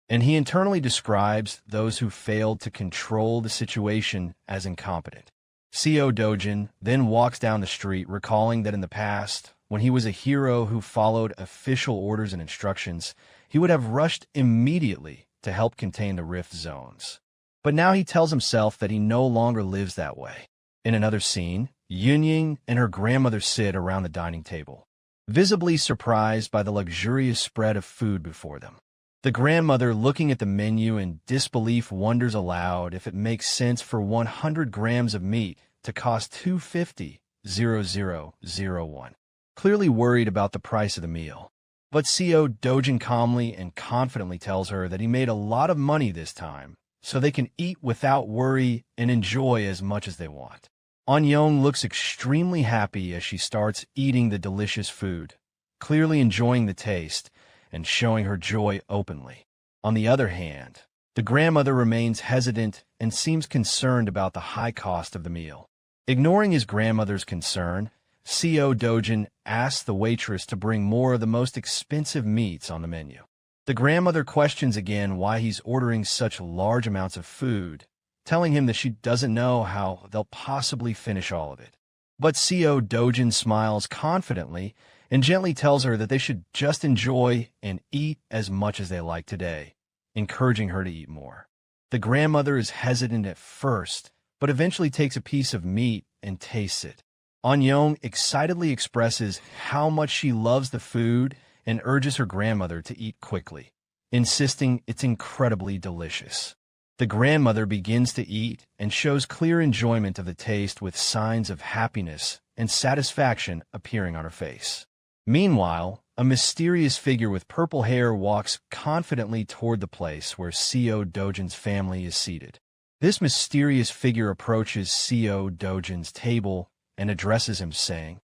and he internally describes those who failed to control the situation as incompetent. CEO Dojin then walks down the street, recalling that in the past, when he was a hero who followed official orders and instructions, he would have rushed immediately to help contain the rift zones. But now he tells himself that he no longer lives that way. In another scene, Yunying and her grandmother sit around the dining table, visibly surprised by the luxurious spread of food before them. The grandmother, looking at the menu in disbelief, wonders aloud if it makes sense for 100 grams of meat to cost 250,001. Clearly worried about the price of the meal. But CEO Dojin calmly and confidently tells her that he made a lot of money this time, so they can eat without worry and enjoy as much as they want. Anyong looks extremely happy as she starts eating the delicious food, clearly enjoying the taste and showing her joy openly. On the other hand, the grandmother remains hesitant and seems concerned about the high cost of the meal. Ignoring his grandmother's concern, CEO Dojin asks the waitress to bring more of the most expensive meats on the menu. The grandmother questions again why he's ordering such large amounts of food, telling him that she doesn't know how they'll possibly finish all of it. But CEO Dojin smiles confidently and gently tells her that they should just enjoy and eat as much as they like today, encouraging her to eat more. The grandmother is hesitant at first, but eventually takes a piece of meat and tastes it. Anyong excitedly expresses how much she loves the food and urges her grandmother to eat quickly, insisting it's incredibly delicious. The grandmother begins to eat and shows clear enjoyment of the taste, with signs of happiness and satisfaction appearing on her face. Meanwhile, a mysterious figure with purple hair walks confidently toward the place where CEO Dojin's family is seated. This mysterious figure approaches CEO Dojin's table and addresses him, saying,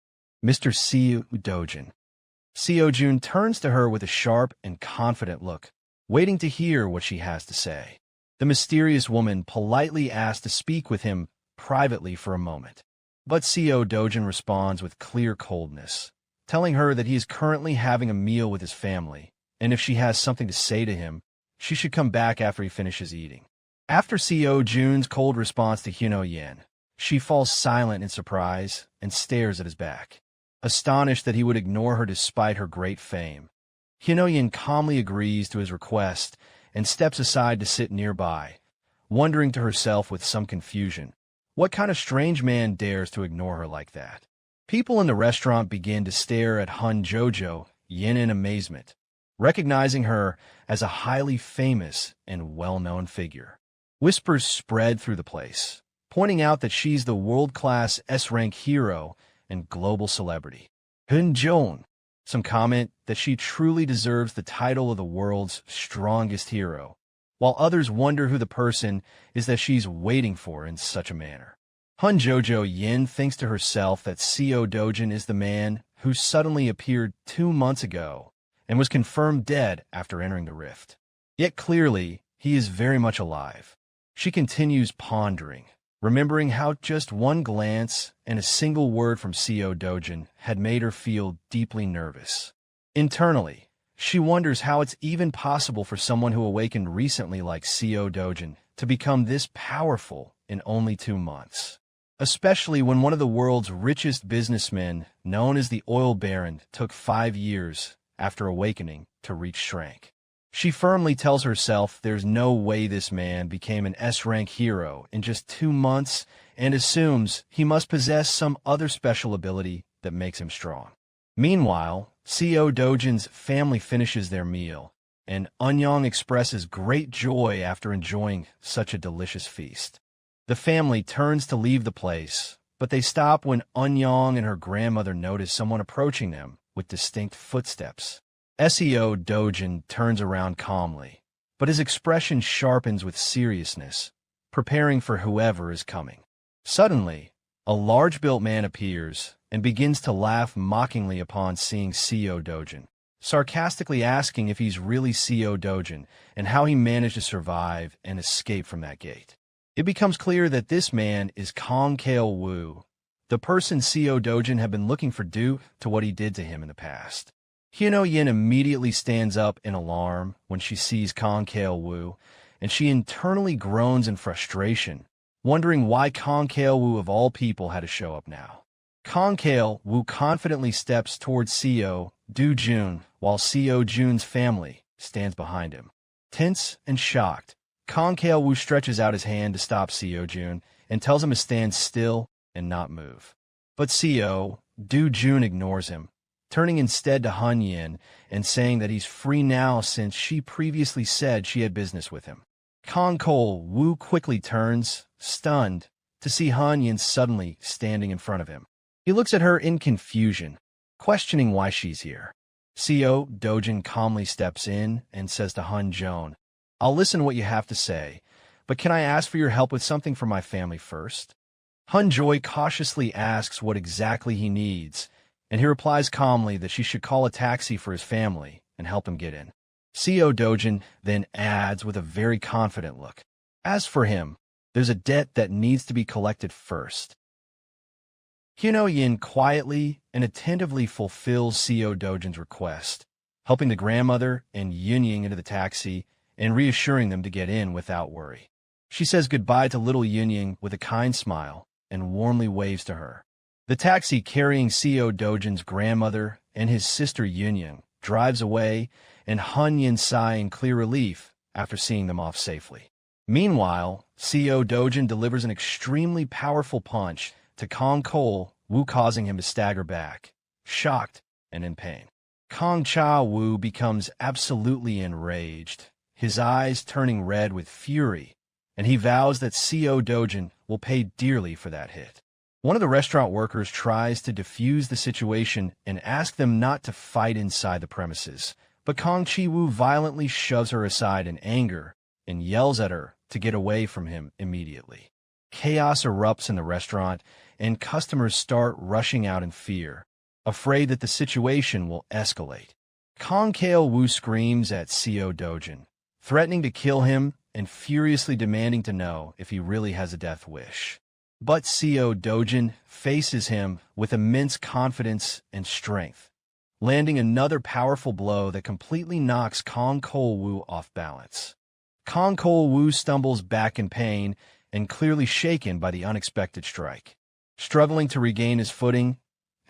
"Mr. CEO Dojin." CEO Jun turns to her with a sharp and confident look, waiting to hear what she has to say. The mysterious woman politely asks to speak with him privately for a moment, but CEO Dojin responds with clear coldness, telling her that he is currently having a meal with his family, and if she has something to say to him, she should come back after he finishes eating. After CEO Jun's cold response to Hyuno Yen, She falls silent in surprise and stares at his back, astonished that he would ignore her despite her great fame. Hyunho calmly agrees to his request and steps aside to sit nearby, wondering to herself with some confusion, what kind of strange man dares to ignore her like that? People in the restaurant begin to stare at Hun Jojo Yin in amazement, recognizing her as a highly famous and well-known figure. Whispers spread through the place, pointing out that she's the world-class S-rank hero and global celebrity. Hun Joan. Some comment that she truly deserves the title of the world's strongest hero, while others wonder who the person is that she's waiting for in such a manner. Hun Jojo Yin thinks to herself that Seo Dojin is the man who suddenly appeared 2 months ago and was confirmed dead after entering the rift. Yet clearly, he is very much alive. She continues pondering, remembering how just one glance and a single word from Seo Dojin had made her feel deeply nervous. Internally, she wonders how it's even possible for someone who awakened recently like Seo Dojin to become this powerful in only 2 months. Especially when one of the world's richest businessmen, known as the Oil Baron, took 5 years after awakening to reach Shrank. She firmly tells herself there's no way this man became an S-rank hero in just 2 months and assumes he must possess some other special ability that makes him strong. Meanwhile, Seo Dojin's family finishes their meal, and Eunyoung expresses great joy after enjoying such a delicious feast. The family turns to leave the place, but they stop when Eunyoung and her grandmother notice someone approaching them with distinct footsteps. Seo Dojin turns around calmly, but his expression sharpens with seriousness, preparing for whoever is coming. Suddenly, a large-built man appears and begins to laugh mockingly upon seeing Seo Dojin, sarcastically asking if he's really Seo Dojin and how he managed to survive and escape from that gate. It becomes clear that this man is Kong Kail Wu, the person Seo Dojin had been looking for due to what he did to him in the past. Hyunho Yin immediately stands up in alarm when she sees Kong Kail Wu, and she internally groans in frustration, wondering why Kong Kail Wu of all people had to show up now. Kong Kail Wu confidently steps towards Seo Do-jun, while Seo Jun's family stands behind him. Tense and shocked, Kong Kail Wu stretches out his hand to stop Seo Jun and tells him to stand still and not move. But Seo Do-jun ignores him, turning instead to Han Yin and saying that he's free now since she previously said she had business with him. Kong Kail Wu quickly turns, stunned, to see Han Yin suddenly standing in front of him. He looks at her in confusion, questioning why she's here. Seo Dojin calmly steps in and says to Han Joan, "I'll listen to what you have to say, but can I ask for your help with something for my family first?" Han Joy cautiously asks what exactly he needs, and he replies calmly that she should call a taxi for his family and help him get in. Seo Dojin then adds with a very confident look, "As for him, there's a debt that needs to be collected first." Hyunho Yin quietly and attentively fulfills Seo Dojin's request, helping the grandmother and Yunying into the taxi and reassuring them to get in without worry. She says goodbye to little Yunying with a kind smile and warmly waves to her. The taxi carrying Seo Dojin's grandmother and his sister Yunying drives away, and Han Yin sigh in clear relief after seeing them off safely. Meanwhile, Seo Dojin delivers an extremely powerful punch to Kong Kail Wu, causing him to stagger back, shocked and in pain. Kong Cha Wu becomes absolutely enraged, his eyes turning red with fury, and he vows that Seo Dojin will pay dearly for that hit. One of the restaurant workers tries to defuse the situation and ask them not to fight inside the premises, but Kong Chi Wu violently shoves her aside in anger and yells at her to get away from him immediately. Chaos erupts in the restaurant, and customers start rushing out in fear, afraid that the situation will escalate. Kong Kail Wu screams at Seo Dojin, threatening to kill him and furiously demanding to know if he really has a death wish. But Seo Dojin faces him with immense confidence and strength, landing another powerful blow that completely knocks Kong Kail Wu off balance. Kong Kail Wu stumbles back in pain and clearly shaken by the unexpected strike. Struggling to regain his footing,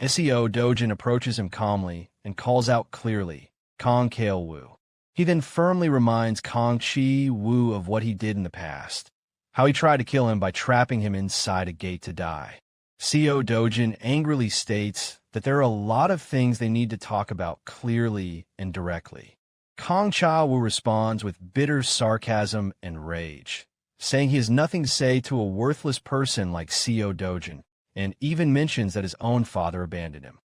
Seo Dojin approaches him calmly and calls out clearly, Kong Kail Wu. He then firmly reminds Kong Chi Wu of what he did in the past, how he tried to kill him by trapping him inside a gate to die. Seo Dojin angrily states that there are a lot of things they need to talk about clearly and directly. Kong Cha Wu responds with bitter sarcasm and rage, saying he has nothing to say to a worthless person like Seo Dojin, and even mentions that his own father abandoned him.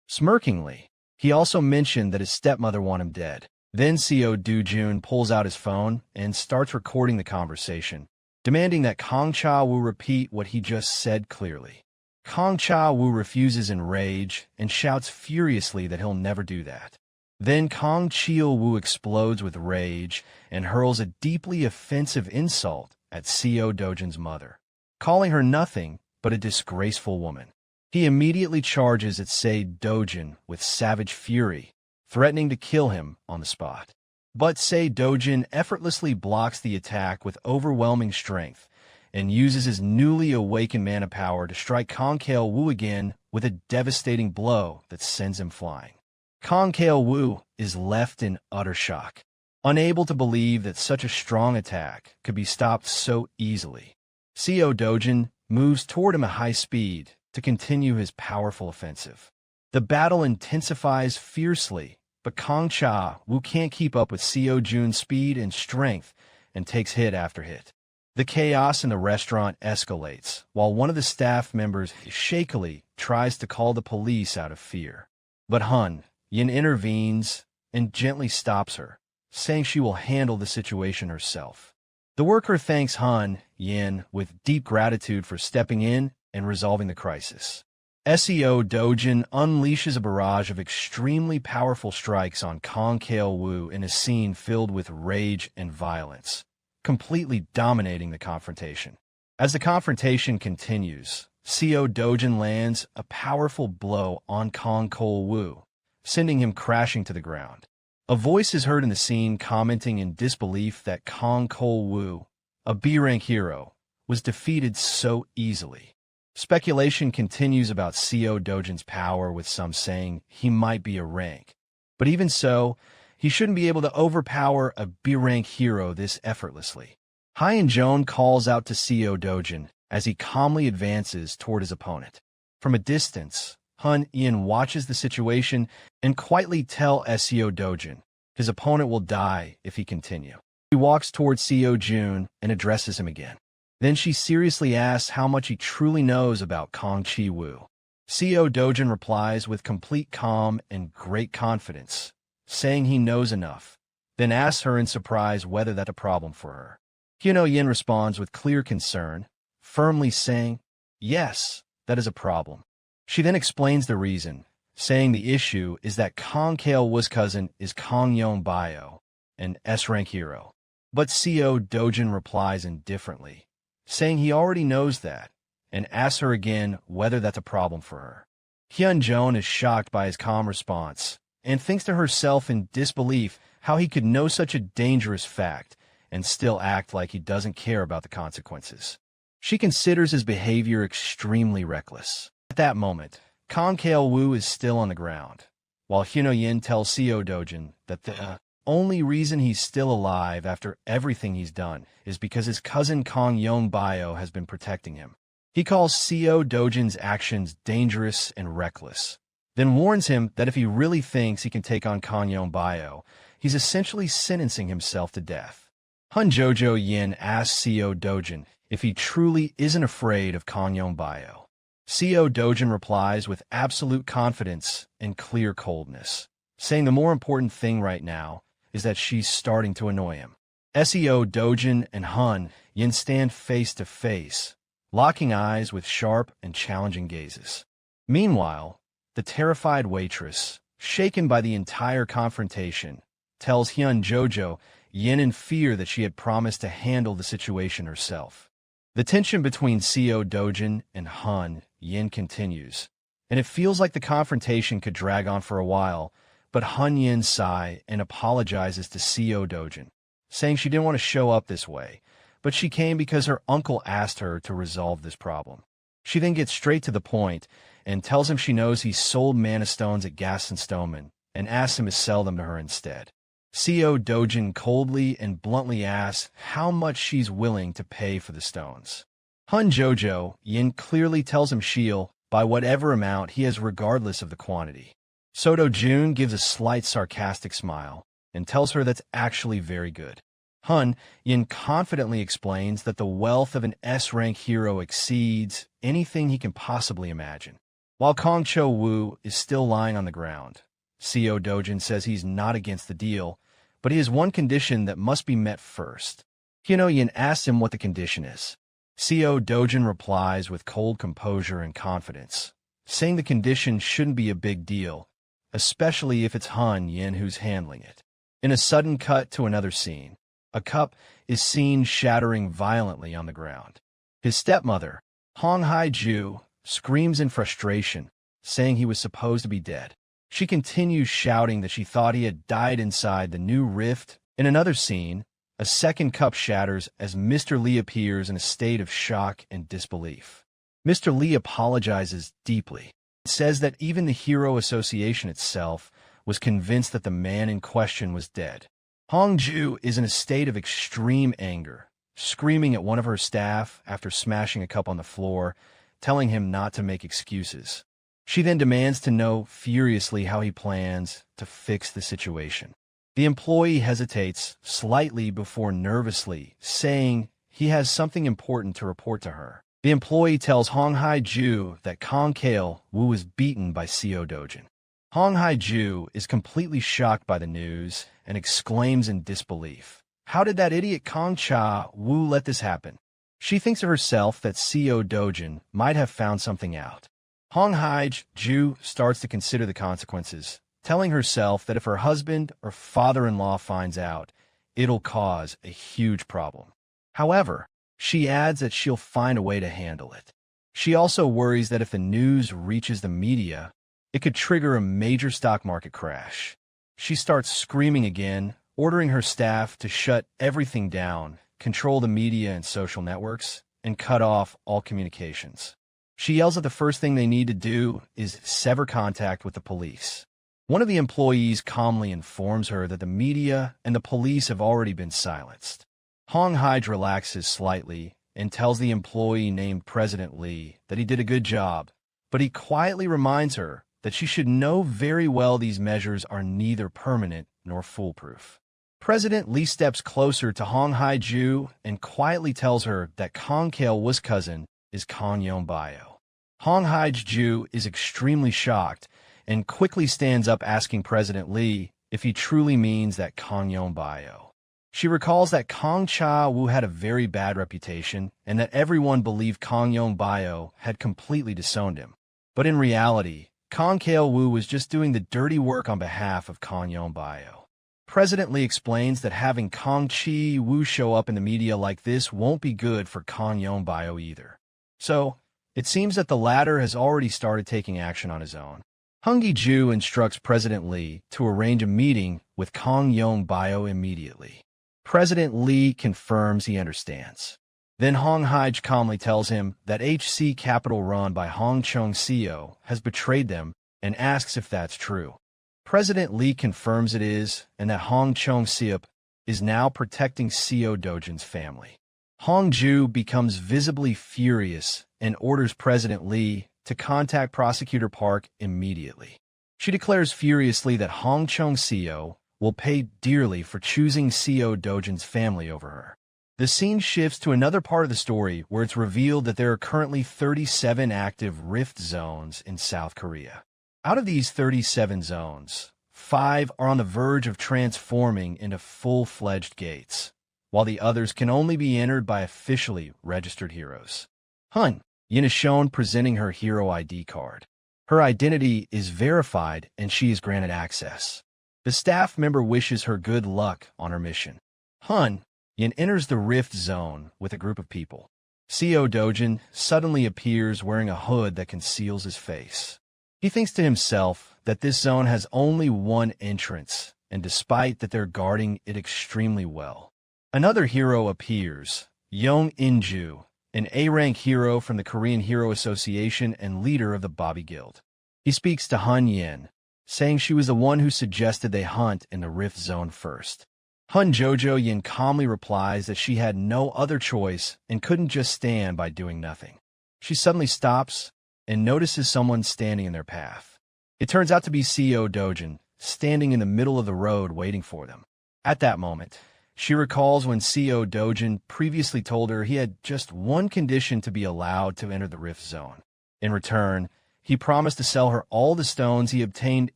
Smirkingly, he also mentioned that his stepmother wanted him dead. Then Seo Dojun pulls out his phone and starts recording the conversation, demanding that Kong Cha Wu repeat what he just said clearly. Kong Cha Wu refuses in rage and shouts furiously that he'll never do that. Then Kong Chil Wu explodes with rage and hurls a deeply offensive insult at Seo Dojin's mother, calling her nothing but a disgraceful woman. He immediately charges at Seo Dojin with savage fury, threatening to kill him on the spot. But Seo Dojin effortlessly blocks the attack with overwhelming strength and uses his newly awakened mana power to strike Kong Kail Wu again with a devastating blow that sends him flying. Kong Kail Wu is left in utter shock, unable to believe that such a strong attack could be stopped so easily. Seo Dojin moves toward him at high speed to continue his powerful offensive. The battle intensifies fiercely, but Kong Cha Wu can't keep up with Seo Jun's speed and strength and takes hit after hit. The chaos in the restaurant escalates, while one of the staff members shakily tries to call the police out of fear. But Hun Yin intervenes and gently stops her, saying she will handle the situation herself. The worker thanks Hun Yin with deep gratitude for stepping in and resolving the crisis. Seo Dojin unleashes a barrage of extremely powerful strikes on Kong Kail Wu in a scene filled with rage and violence, completely dominating the confrontation. As the confrontation continues, Seo Dojin lands a powerful blow on Kong Kail Wu, sending him crashing to the ground. A voice is heard in the scene commenting in disbelief that Kong Kail Wu, a B-rank hero, was defeated so easily. Speculation continues about Seo Dojin's power, with some saying he might be a rank. But even so, he shouldn't be able to overpower a B-rank hero this effortlessly. Hyen Joan calls out to Seo Dojin as he calmly advances toward his opponent. From a distance, Hun Yin watches the situation and quietly tells Seo Dojin his opponent will die if he continues. He walks towards Seo Jun and addresses him again. Then she seriously asks how much he truly knows about Kong Chi Wu. Seo Dojin replies with complete calm and great confidence, saying he knows enough, then asks her in surprise whether that's a problem for her. Hyuno Yin responds with clear concern, firmly saying, yes, that is a problem. She then explains the reason, saying the issue is that Kong Kail Wu's cousin is Kong Yong Bio, an S-rank hero. But Seo Dojin replies indifferently, saying he already knows that, and asks her again whether that's a problem for her. Hyun Joan is shocked by his calm response, and thinks to herself in disbelief how he could know such a dangerous fact and still act like he doesn't care about the consequences. She considers his behavior extremely reckless. At that moment, Kong Kail Wu is still on the ground, while Hyuno Yin tells Seo Dojin that the only reason he's still alive after everything he's done is because his cousin Kong Yong Bio has been protecting him. He calls Seo Dojin's actions dangerous and reckless, then warns him that if he really thinks he can take on Kong Yong Bio, he's essentially sentencing himself to death. Hun Jojo Yin asks Seo Dojin if he truly isn't afraid of Kong Yong Bio. Seo Dojin replies with absolute confidence and clear coldness, saying the more important thing right now is that she's starting to annoy him. Seo Dojin and Hun Yin stand face to face, locking eyes with sharp and challenging gazes. Meanwhile, the terrified waitress, shaken by the entire confrontation, tells Hyun Jojo Yin in fear that she had promised to handle the situation herself. The tension between Seo Dojin and Hun Yin continues, and it feels like the confrontation could drag on for a while, but Hun Yin sighs and apologizes to Seo Dojin, saying she didn't want to show up this way, but she came because her uncle asked her to resolve this problem. She then gets straight to the point and tells him she knows he sold mana stones at Gas and Stoneman and asks him to sell them to her instead. Co Dojin coldly and bluntly asks how much she's willing to pay for the stones. Hun Jojo Yin clearly tells him she'll buy whatever amount he has regardless of the quantity. Soto Jun gives a slight sarcastic smile and tells her that's actually very good. Hun Yin confidently explains that the wealth of an S-rank hero exceeds anything he can possibly imagine. While Kong Cho Wu is still lying on the ground, Co Dojin says he's not against the deal, but he has one condition that must be met first. Hyuno Yin asks him what the condition is. Co Dojin replies with cold composure and confidence, saying the condition shouldn't be a big deal, especially if it's Hun Yin who's handling it. In a sudden cut to another scene, a cup is seen shattering violently on the ground. His stepmother, Hong Hai-ju, screams in frustration, saying he was supposed to be dead. She continues shouting that she thought he had died inside the new rift. In another scene, a second cup shatters as Mr. Lee appears in a state of shock and disbelief. Mr. Lee apologizes deeply, says that even the Hero Association itself was convinced that the man in question was dead. Hong Ju is in a state of extreme anger, screaming at one of her staff after smashing a cup on the floor, telling him not to make excuses. She then demands to know furiously how he plans to fix the situation. The employee hesitates slightly before nervously saying he has something important to report to her. The employee tells Hong Hai-ju that Kong Kale Wu was beaten by Co Dojin. Hong Hai-ju is completely shocked by the news and exclaims in disbelief, "How did that idiot Kong Cha Wu let this happen?" She thinks to herself that Co Dojin might have found something out. Hong Hai-ju starts to consider the consequences, telling herself that if her husband or father-in-law finds out, it'll cause a huge problem. However, she adds that she'll find a way to handle it. She also worries that if the news reaches the media, it could trigger a major stock market crash. She starts screaming again, ordering her staff to shut everything down, control the media and social networks, and cut off all communications. She yells that the first thing they need to do is sever contact with the police. One of the employees calmly informs her that the media and the police have already been silenced. Hong Hai relaxes slightly and tells the employee named President Lee that he did a good job, but he quietly reminds her that she should know very well these measures are neither permanent nor foolproof. President Lee steps closer to Hong Hai-ju and quietly tells her that Kong Kale Wu's cousin is Kong Yong-bio. Hong Hai-ju is extremely shocked and quickly stands up asking President Lee if he truly means that Kong Yong-bio. She recalls that Kong Cha Wu had a very bad reputation and that everyone believed Kong Yong-bio had completely disowned him. But in reality, Kong Kale Wu was just doing the dirty work on behalf of Kong Yong-bio. President Lee explains that having Kong Chi Wu show up in the media like this won't be good for Kong Yong-bio either. So, it seems that the latter has already started taking action on his own. Hung Gi-ju instructs President Lee to arrange a meeting with Kong Yong-bio immediately. President Lee confirms he understands. Then Hong Hai calmly tells him that HC Capital run by Hong Chung-seo has betrayed them and asks if that's true. President Lee confirms it is and that Hong Chung-seo is now protecting Co Dojin's family. Hong Ju becomes visibly furious and orders President Lee to contact Prosecutor Park immediately. She declares furiously that Hong Chung-seo will pay dearly for choosing Co Dojin's family over her. The scene shifts to another part of the story where it's revealed that there are currently 37 active rift zones in South Korea. Out of these 37 zones, 5 are on the verge of transforming into full-fledged gates, while the others can only be entered by officially registered heroes. Hun Yin is shown presenting her hero ID card. Her identity is verified and she is granted access. The staff member wishes her good luck on her mission. Hun Yin enters the rift zone with a group of people. Co Dojin suddenly appears wearing a hood that conceals his face. He thinks to himself that this zone has only one entrance, and despite that they're guarding it extremely well. Another hero appears, Young Inju, an A-rank hero from the Korean Hero Association and leader of the Bobby Guild. He speaks to Hun Yin, saying she was the one who suggested they hunt in the Rift Zone first. Hun Jojo Yin calmly replies that she had no other choice and couldn't just stand by doing nothing. She suddenly stops and notices someone standing in their path. It turns out to be CEO Dojin, standing in the middle of the road waiting for them. At that moment, she recalls when CEO Dojin previously told her he had just one condition to be allowed to enter the Rift Zone. In return, he promised to sell her all the stones he obtained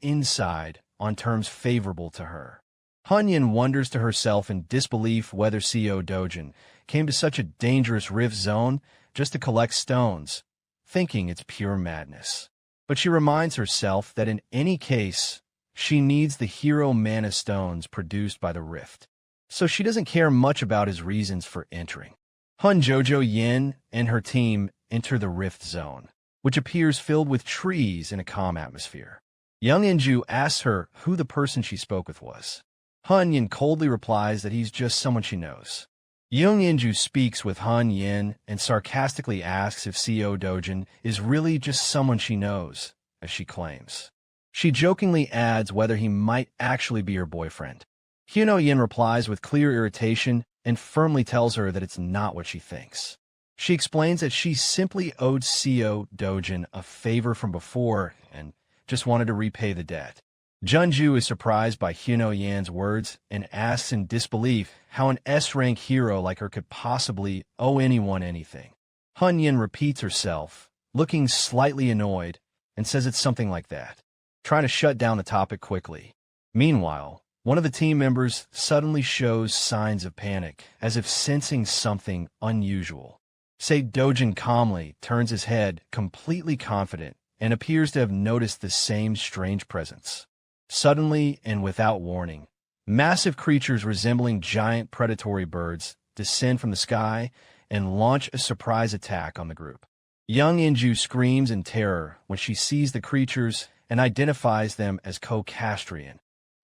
inside on terms favorable to her. Hun Yin wonders to herself in disbelief whether CEO Dojin came to such a dangerous Rift Zone just to collect stones, thinking it's pure madness. But she reminds herself that in any case, she needs the hero mana stones produced by the Rift, so she doesn't care much about his reasons for entering. Hun Jojo Yin and her team enter the Rift Zone, which appears filled with trees in a calm atmosphere. Young Inju asks her who the person she spoke with was. Hun Yin coldly replies that he's just someone she knows. Young Inju speaks with Hun Yin and sarcastically asks if CEO Dojin is really just someone she knows, as she claims. She jokingly adds whether he might actually be her boyfriend. Hyuno Yin replies with clear irritation and firmly tells her that it's not what she thinks. She explains that she simply owed CEO Dojin a favor from before and just wanted to repay the debt. Junju is surprised by Hyuno Yan's words and asks in disbelief how an S-rank hero like her could possibly owe anyone anything. Hun Yin repeats herself, looking slightly annoyed, and says it's something like that, trying to shut down the topic quickly. Meanwhile, one of the team members suddenly shows signs of panic, as if sensing something unusual. Sei Dojin calmly turns his head, completely confident, and appears to have noticed the same strange presence. Suddenly and without warning, massive creatures resembling giant predatory birds descend from the sky and launch a surprise attack on the group. Young Inju screams in terror when she sees the creatures and identifies them as Kocastrian,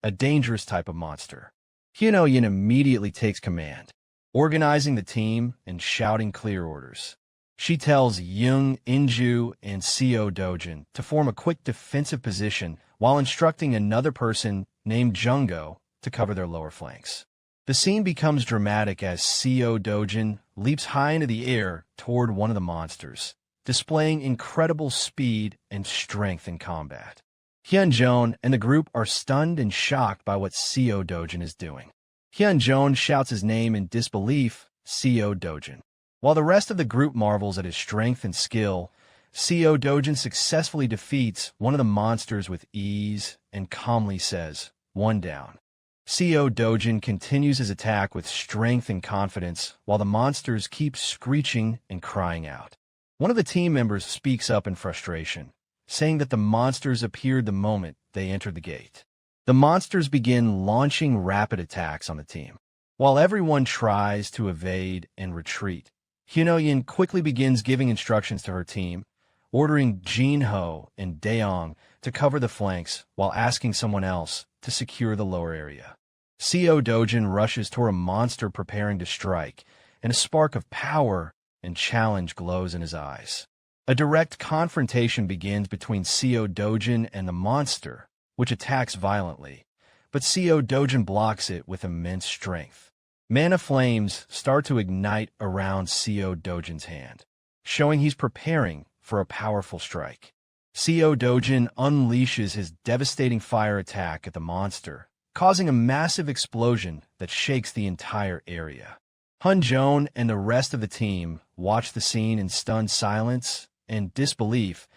a dangerous type of monster. Hyuno Yin immediately takes command, organizing the team and shouting clear orders. She tells Young Inju and CEO Dojin to form a quick defensive position while instructing another person named Jungo to cover their lower flanks. The scene becomes dramatic as CEO Dojin leaps high into the air toward one of the monsters, displaying incredible speed and strength in combat. Hyunjone and the group are stunned and shocked by what CEO Dojin is doing. Hyunjone shouts his name in disbelief, CEO Dojin. While the rest of the group marvels at his strength and skill, CEO Dojin successfully defeats one of the monsters with ease and calmly says, "One down." CEO Dojin continues his attack with strength and confidence while the monsters keep screeching and crying out. One of the team members speaks up in frustration, saying that the monsters appeared the moment they entered the gate. The monsters begin launching rapid attacks on the team. While everyone tries to evade and retreat, Hyuno Yin quickly begins giving instructions to her team, ordering Jin Ho and Daeong to cover the flanks while asking someone else to secure the lower area. CEO Dojin rushes toward a monster preparing to strike, and a spark of power and challenge glows in his eyes. A direct confrontation begins between CEO Dojin and the monster, which attacks violently, but CEO Dojin blocks it with immense strength. Mana flames start to ignite around CEO Dojin's hand, showing he's preparing for a powerful strike. CEO Dojin unleashes his devastating fire attack at the monster, causing a massive explosion that shakes the entire area. Hunjone and the rest of the team watch the scene in stunned silence and disbelief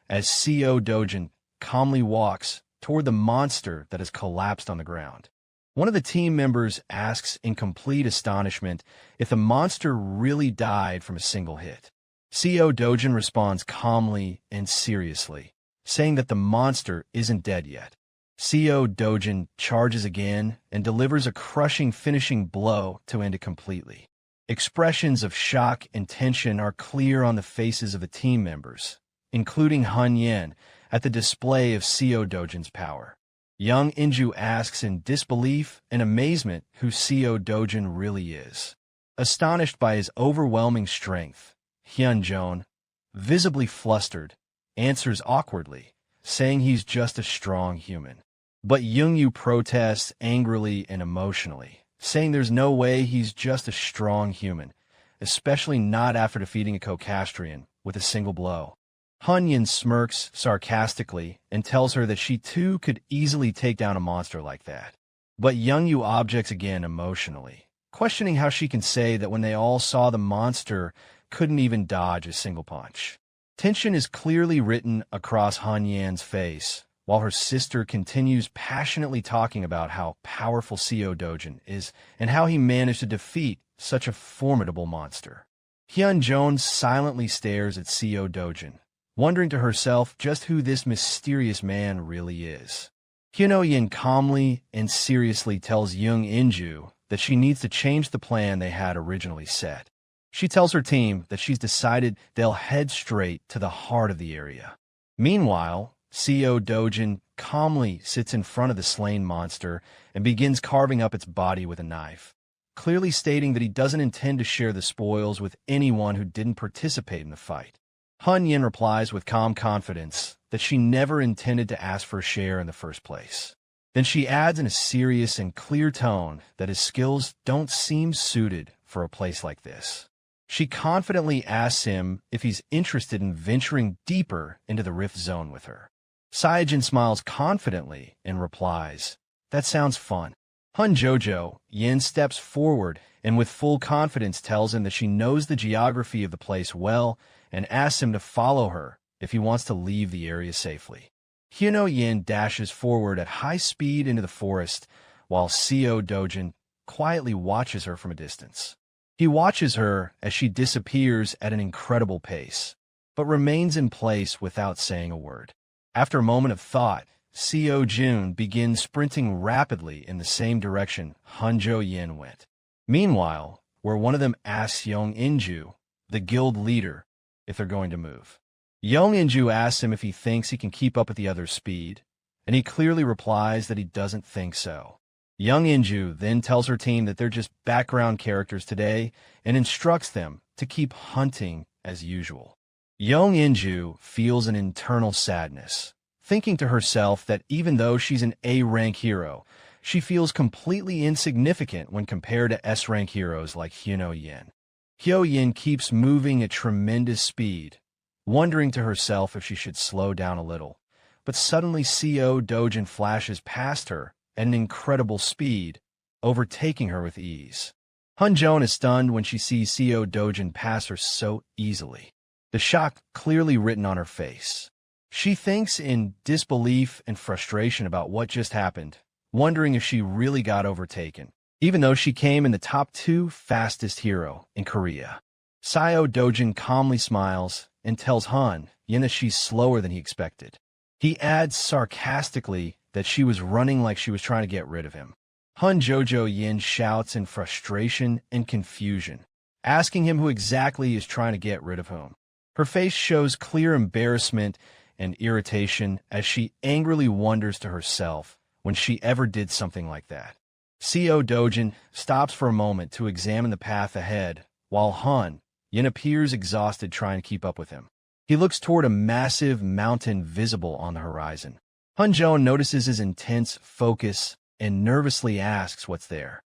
as CEO Dojin calmly walks toward the monster that has collapsed on the ground. One of the team members asks in complete astonishment if the monster really died from a single hit. CEO Dojin responds calmly and seriously, saying that the monster isn't dead yet. CEO Dojin charges again and delivers a crushing finishing blow to end it completely. Expressions of shock and tension are clear on the faces of the team members, including Han Yen, at the display of CEO Dojin's power. Young Inju asks in disbelief and amazement who CEO Dojin really is. Astonished by his overwhelming strength, Hyun-jong, visibly flustered, answers awkwardly, saying he's just a strong human. But Young-yu protests angrily and emotionally, saying there's no way he's just a strong human, especially not after defeating a Cocastrian with a single blow. Hunyin smirks sarcastically and tells her that she too could easily take down a monster like that. But Young-yu objects again emotionally, questioning how she can say that when they all saw the monster couldn't even dodge a single punch. Tension is clearly written across Hanyan's face, while her sister continues passionately talking about how powerful Seo Dojin is and how he managed to defeat such a formidable monster. Hyun-jong silently stares at Seo Dojin, wondering to herself just who this mysterious man really is. Hyun-yin calmly and seriously tells Young In-ju that she needs to change the plan they had originally set. She tells her team that she's decided they'll head straight to the heart of the area. Meanwhile, Seo Dojin calmly sits in front of the slain monster and begins carving up its body with a knife, clearly stating that he doesn't intend to share the spoils with anyone who didn't participate in the fight. Hun-yin replies with calm confidence that she never intended to ask for a share in the first place. Then she adds in a serious and clear tone that his skills don't seem suited for a place like this. She confidently asks him if he's interested in venturing deeper into the Rift Zone with her. Saijin smiles confidently and replies, "That sounds fun." Hun Jojo Yin steps forward and with full confidence tells him that she knows the geography of the place well and asks him to follow her if he wants to leave the area safely. Hyuno Yin dashes forward at high speed into the forest while Seo Dojin quietly watches her from a distance. He watches her as she disappears at an incredible pace, but remains in place without saying a word. After a moment of thought, Seo Jun begins sprinting rapidly in the same direction Hunjo Yin went. Meanwhile, where one of them asks Young In-ju, the guild leader, if they're going to move. Young In-ju asks him if he thinks he can keep up with the other's speed, and he clearly replies that he doesn't think so. Young In-ju then tells her team that they're just background characters today and instructs them to keep hunting as usual. Young In-ju feels an internal sadness, thinking to herself that even though she's an A-rank hero, she feels completely insignificant when compared to S-rank heroes like Hyuno Yin. Hyo Yin keeps moving at tremendous speed, wondering to herself if she should slow down a little, but suddenly Seo Dojin flashes past her at an incredible speed, overtaking her with ease. Hun-jong is stunned when she sees Seo Dojin pass her so easily, the shock clearly written on her face. She thinks in disbelief and frustration about what just happened, wondering if she really got overtaken, even though she came in the top 2 fastest hero in Korea. Seo Dojin calmly smiles and tells Han Yin that she's slower than he expected. He adds sarcastically that she was running like she was trying to get rid of him. Hun Jojo Yin shouts in frustration and confusion, asking him who exactly is trying to get rid of whom. Her face shows clear embarrassment and irritation as she angrily wonders to herself when she ever did something like that. Seo Dojin stops for a moment to examine the path ahead, while Hun Yin appears exhausted trying to keep up with him. He looks toward a massive mountain visible on the horizon. Hun-jong notices his intense focus and nervously asks what's there.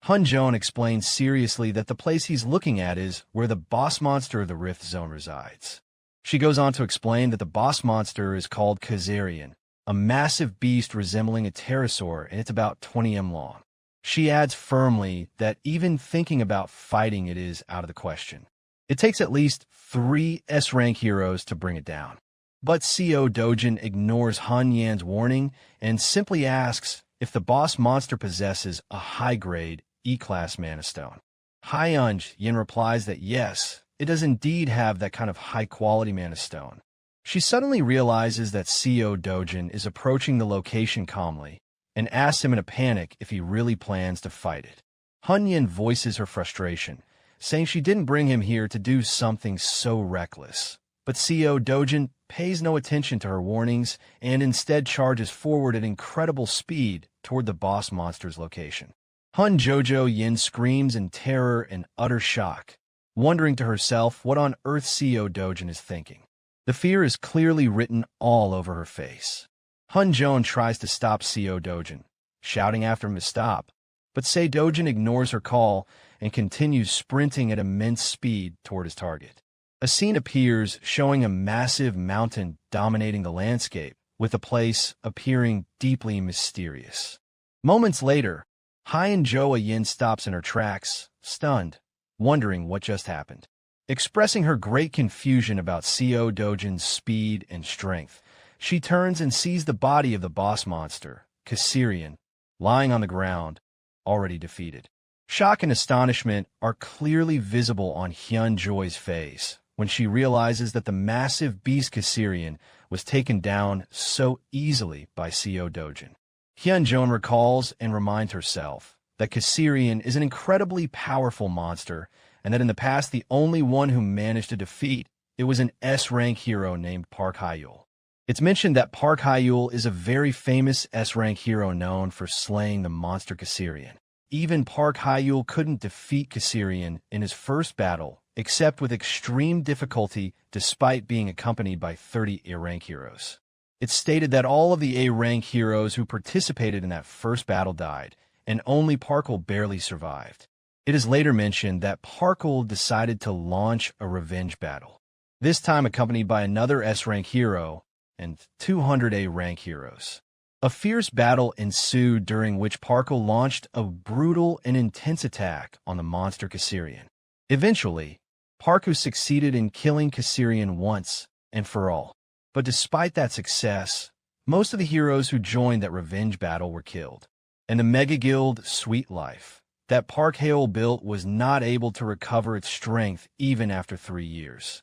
Hun-jong explains seriously that the place he's looking at is where the boss monster of the Rift Zone resides. She goes on to explain that the boss monster is called Kazarian, a massive beast resembling a pterosaur, and it's about 20 m long. She adds firmly that even thinking about fighting it is out of the question. It takes at least 3 S-rank heroes to bring it down. But Seo Dojin ignores Han Yan's warning and simply asks if the boss monster possesses a high-grade E-class Mana Stone. Hyunj Yin replies that yes, it does indeed have that kind of high-quality Mana Stone. She suddenly realizes that Seo Dojin is approaching the location calmly and asks him in a panic if he really plans to fight it. Hun Yin voices her frustration, saying she didn't bring him here to do something so reckless. But Seo Dojin pays no attention to her warnings and instead charges forward at incredible speed toward the boss monster's location. Hun Jojo Yin screams in terror and utter shock, wondering to herself what on earth Seo Dojin is thinking. The fear is clearly written all over her face. Hun Joan tries to stop Seo Dojin, shouting after him to stop, but Seo Dojin ignores her call and continues sprinting at immense speed toward his target. A scene appears showing a massive mountain dominating the landscape, with the place appearing deeply mysterious. Moments later, Hien Joa Yin stops in her tracks, stunned, wondering what just happened. Expressing her great confusion about Seo Dojin's speed and strength, she turns and sees the body of the boss monster, Caesarion, lying on the ground, already defeated. Shock and astonishment are clearly visible on Hyun Joy's face when she realizes that the massive beast Caesarion was taken down so easily by Seo Dojin. Hyun Joan recalls and reminds herself that Caesarion is an incredibly powerful monster, and that in the past the only one who managed to defeat it was an S-rank hero named Park Hyul. It's mentioned that Park Hyul is a very famous S-rank hero known for slaying the monster Caesarion. Even Park Hyul couldn't defeat Caesarion in his first battle, except with extreme difficulty despite being accompanied by 30 A-rank heroes. It's stated that all of the A-rank heroes who participated in that first battle died, and only Parkul barely survived. It is later mentioned that Parkul decided to launch a revenge battle, this time accompanied by another S-rank hero and 200 A-rank heroes. A fierce battle ensued during which Parkul launched a brutal and intense attack on the monster Caesarion. Eventually, Parkul succeeded in killing Caesarion once and for all. But despite that success, most of the heroes who joined that revenge battle were killed, and the Mega Guild Sweet Life that Park Hyul built was not able to recover its strength even after 3 years.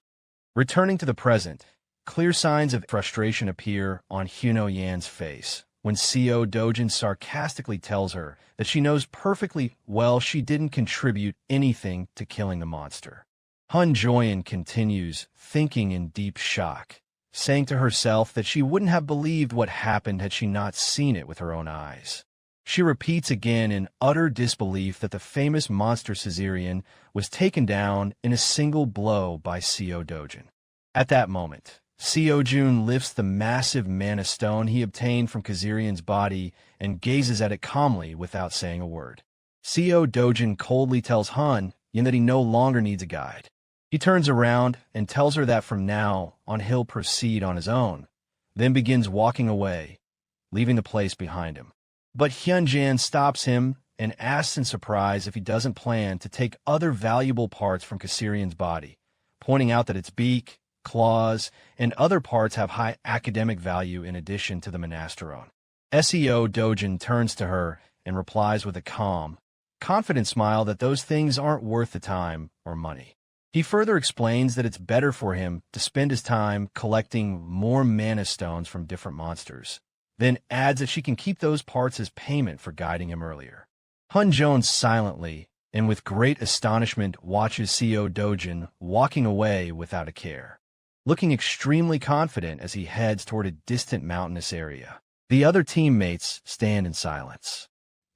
Returning to the present, clear signs of frustration appear on Hyun Yan's face when Seo Dojin sarcastically tells her that she knows perfectly well she didn't contribute anything to killing the monster. Hun Joyan continues, thinking in deep shock, saying to herself that she wouldn't have believed what happened had she not seen it with her own eyes. She repeats again in utter disbelief that the famous monster Caesarion was taken down in a single blow by Seo Dojin. At that moment, Seo Jun lifts the massive mana stone he obtained from Caesarion's body and gazes at it calmly without saying a word. Seo Dojin coldly tells Hun Yin that he no longer needs a guide. He turns around and tells her that from now on he'll proceed on his own, then begins walking away, leaving the place behind him. But Hyunjan stops him and asks in surprise if he doesn't plan to take other valuable parts from Caesarion's body, pointing out that its beak, claws, and other parts have high academic value in addition to the Monasteron. Seo Dojin turns to her and replies with a calm, confident smile that those things aren't worth the time or money. He further explains that it's better for him to spend his time collecting more mana stones from different monsters, then adds that she can keep those parts as payment for guiding him earlier. Hun Jones silently and with great astonishment watches Seo Dojin walking away without a care, looking extremely confident as he heads toward a distant mountainous area. The other teammates stand in silence,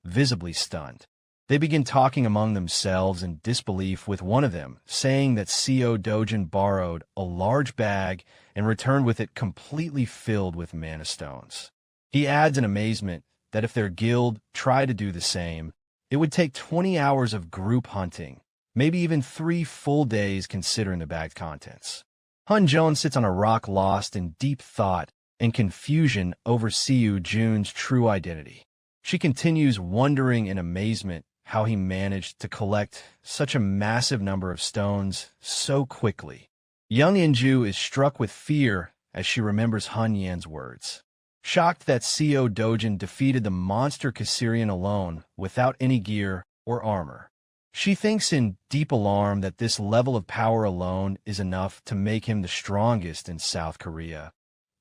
visibly stunned. They begin talking among themselves in disbelief, with one of them saying that Seo Dojin borrowed a large bag and returned with it completely filled with mana stones. He adds in amazement that if their guild tried to do the same, it would take 20 hours of group hunting, maybe even 3 full days considering the bag's contents. Hun Joan sits on a rock lost in deep thought and confusion over Seo Jun's true identity. She continues wondering in amazement how he managed to collect such a massive number of stones so quickly. Young Inju is struck with fear as she remembers Hun Yan's words. Shocked that Seo Dojin defeated the monster Caesarion alone without any gear or armor, she thinks in deep alarm that this level of power alone is enough to make him the strongest in South Korea,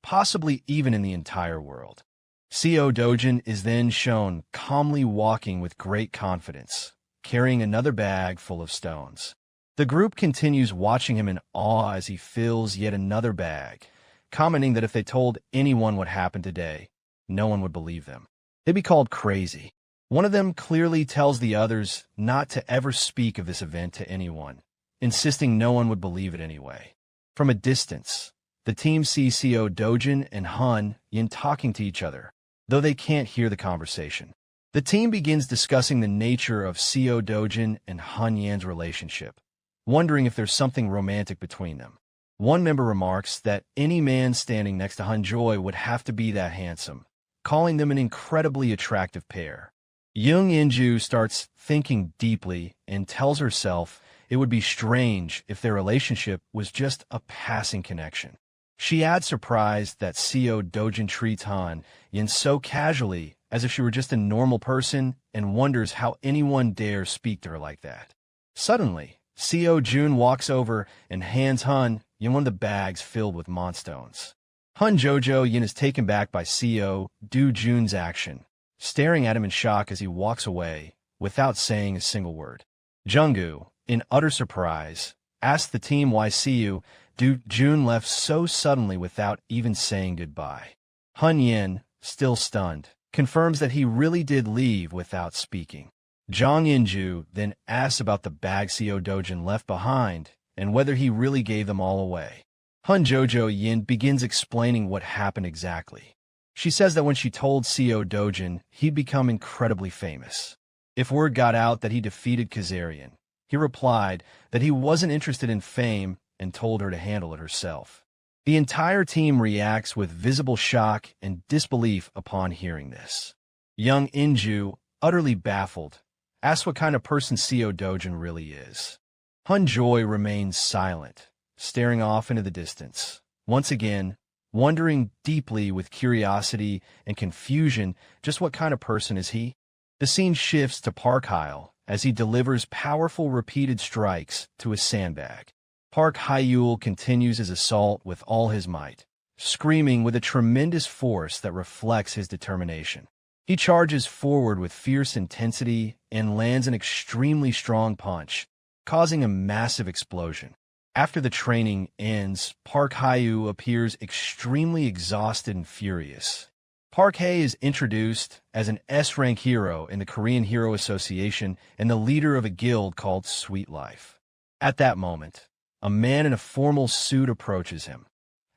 possibly even in the entire world. Seo Dojin is then shown calmly walking with great confidence, carrying another bag full of stones. The group continues watching him in awe as he fills yet another bag, commenting that if they told anyone what happened today, no one would believe them. They'd be called crazy. One of them clearly tells the others not to ever speak of this event to anyone, insisting no one would believe it anyway. From a distance, the team sees Seo Dojin and Han Yin talking to each other, though they can't hear the conversation. The team begins discussing the nature of Seo Dojin and Han Yan's relationship, wondering if there's something romantic between them. One member remarks that any man standing next to Han Joy would have to be that handsome, calling them an incredibly attractive pair. Young Inju starts thinking deeply and tells herself it would be strange if their relationship was just a passing connection. She adds surprise that Seo Dojin treats Han Yin so casually as if she were just a normal person and wonders how anyone dares speak to her like that. Suddenly, Seo Jun walks over and hands Han Yin one of the bags filled with Monstones. Han Jojo Yin is taken back by Seo Do Jun's action, staring at him in shock as he walks away without saying a single word. Junggu, in utter surprise, asks the team why Seo Do Jun left so suddenly without even saying goodbye. Han Yin, still stunned, confirms that he really did leave without speaking. Zhang Yinju then asks about the bag Seo Dojin left behind and whether he really gave them all away. Han Jojo Yin begins explaining what happened exactly. She says that when she told Seo Dojin he'd become incredibly famous, if word got out that he defeated Kazarian, he replied that he wasn't interested in fame and told her to handle it herself. The entire team reacts with visible shock and disbelief upon hearing this. Young Inju, utterly baffled, asks what kind of person Seo Dojin really is. Han Joy remains silent, staring off into the distance, once again wondering deeply with curiosity and confusion just what kind of person is he. The scene shifts to Park Hyle as he delivers powerful repeated strikes to his sandbag. Park Hyul continues his assault with all his might, screaming with a tremendous force that reflects his determination. He charges forward with fierce intensity and lands an extremely strong punch, causing a massive explosion. After the training ends, Park Hyu appears extremely exhausted and furious. Park Hae is introduced as an S-rank hero in the Korean Hero Association and the leader of a guild called Sweet Life. At that moment, a man in a formal suit approaches him,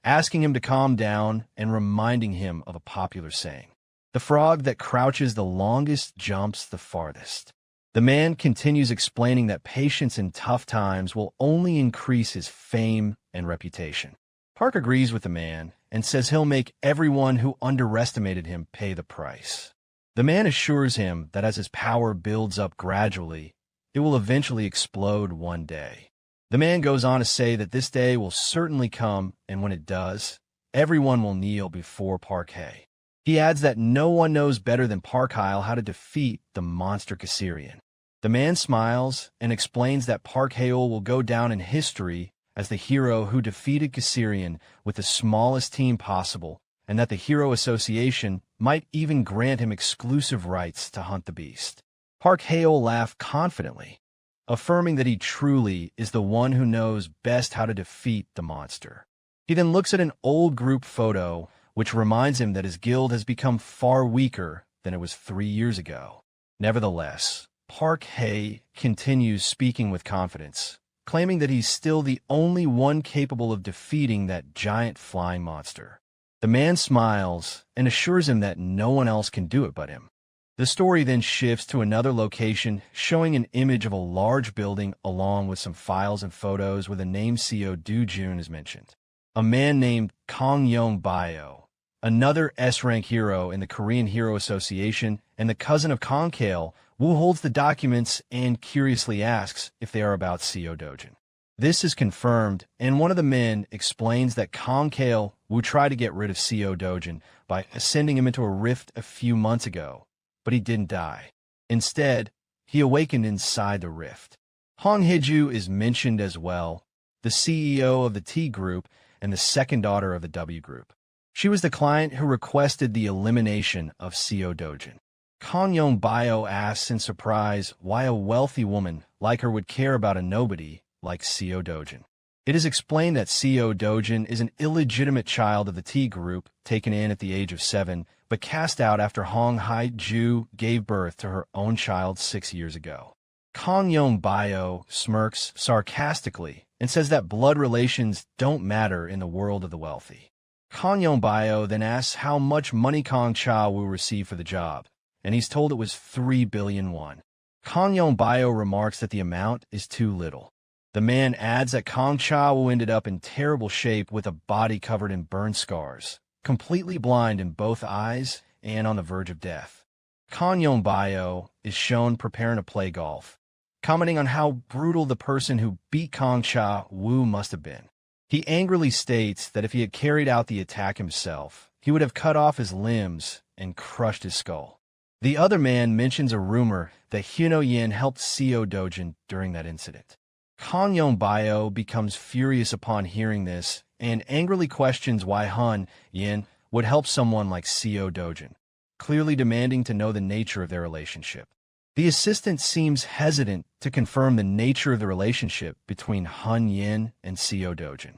asking him to calm down and reminding him of a popular saying, "The frog that crouches the longest jumps the farthest." The man continues explaining that patience in tough times will only increase his fame and reputation. Park agrees with the man and says he'll make everyone who underestimated him pay the price. The man assures him that as his power builds up gradually, it will eventually explode one day. The man goes on to say that this day will certainly come, and when it does, everyone will kneel before Park Hae. He adds that no one knows better than Park Hyle how to defeat the monster Kazarian. The man smiles and explains that Park Hae-ul will go down in history as the hero who defeated Kazarian with the smallest team possible, and that the Hero Association might even grant him exclusive rights to hunt the beast. Park Hae-ul laughed confidently, affirming that he truly is the one who knows best how to defeat the monster. He then looks at an old group photo, which reminds him that his guild has become far weaker than it was 3 years ago. Nevertheless, Park Hae continues speaking with confidence, claiming that he's still the only one capable of defeating that giant flying monster. The man smiles and assures him that no one else can do it but him. The story then shifts to another location, showing an image of a large building along with some files and photos where the name Seo Do Jun is mentioned. A man named Kong Yong Bio, another S-rank hero in the Korean Hero Association and the cousin of Kong Kale, Wu holds the documents and curiously asks if they are about Seo Dojin. This is confirmed, and one of the men explains that Kong Kale Wu tried to get rid of Seo Dojin by sending him into a rift a few months ago, but he didn't die. Instead, he awakened inside the rift. Hong Hiju is mentioned as well, the CEO of the T Group and the second daughter of the W Group. She was the client who requested the elimination of Seo Dojin. Kong Yong Bio asks in surprise why a wealthy woman like her would care about a nobody like Seo Dojin. It is explained that Seo Dojin is an illegitimate child of the T Group, taken in at the age of 7, but cast out after Hong Hai-ju gave birth to her own child 6 years ago. Kang Yong-bio smirks sarcastically and says that blood relations don't matter in the world of the wealthy. Kang Yong-bio then asks how much money Kang Cha will receive for the job, and he's told it was 3 billion won. Kang Yong-bio remarks that the amount is too little. The man adds that Kang Cha will ended up in terrible shape with a body covered in burn scars, completely blind in both eyes and on the verge of death. Kang Yong-bio is shown preparing to play golf, commenting on how brutal the person who beat Kang Cha-woo must have been. He angrily states that if he had carried out the attack himself, he would have cut off his limbs and crushed his skull. The other man mentions a rumor that Hyuno Yin helped Seo Dojin during that incident. Kang Yong-bio becomes furious upon hearing this and angrily questions why Hyun Yin would help someone like Seo Dojin, clearly demanding to know the nature of their relationship. The assistant seems hesitant to confirm the nature of the relationship between Hyun Yin and Seo Dojin,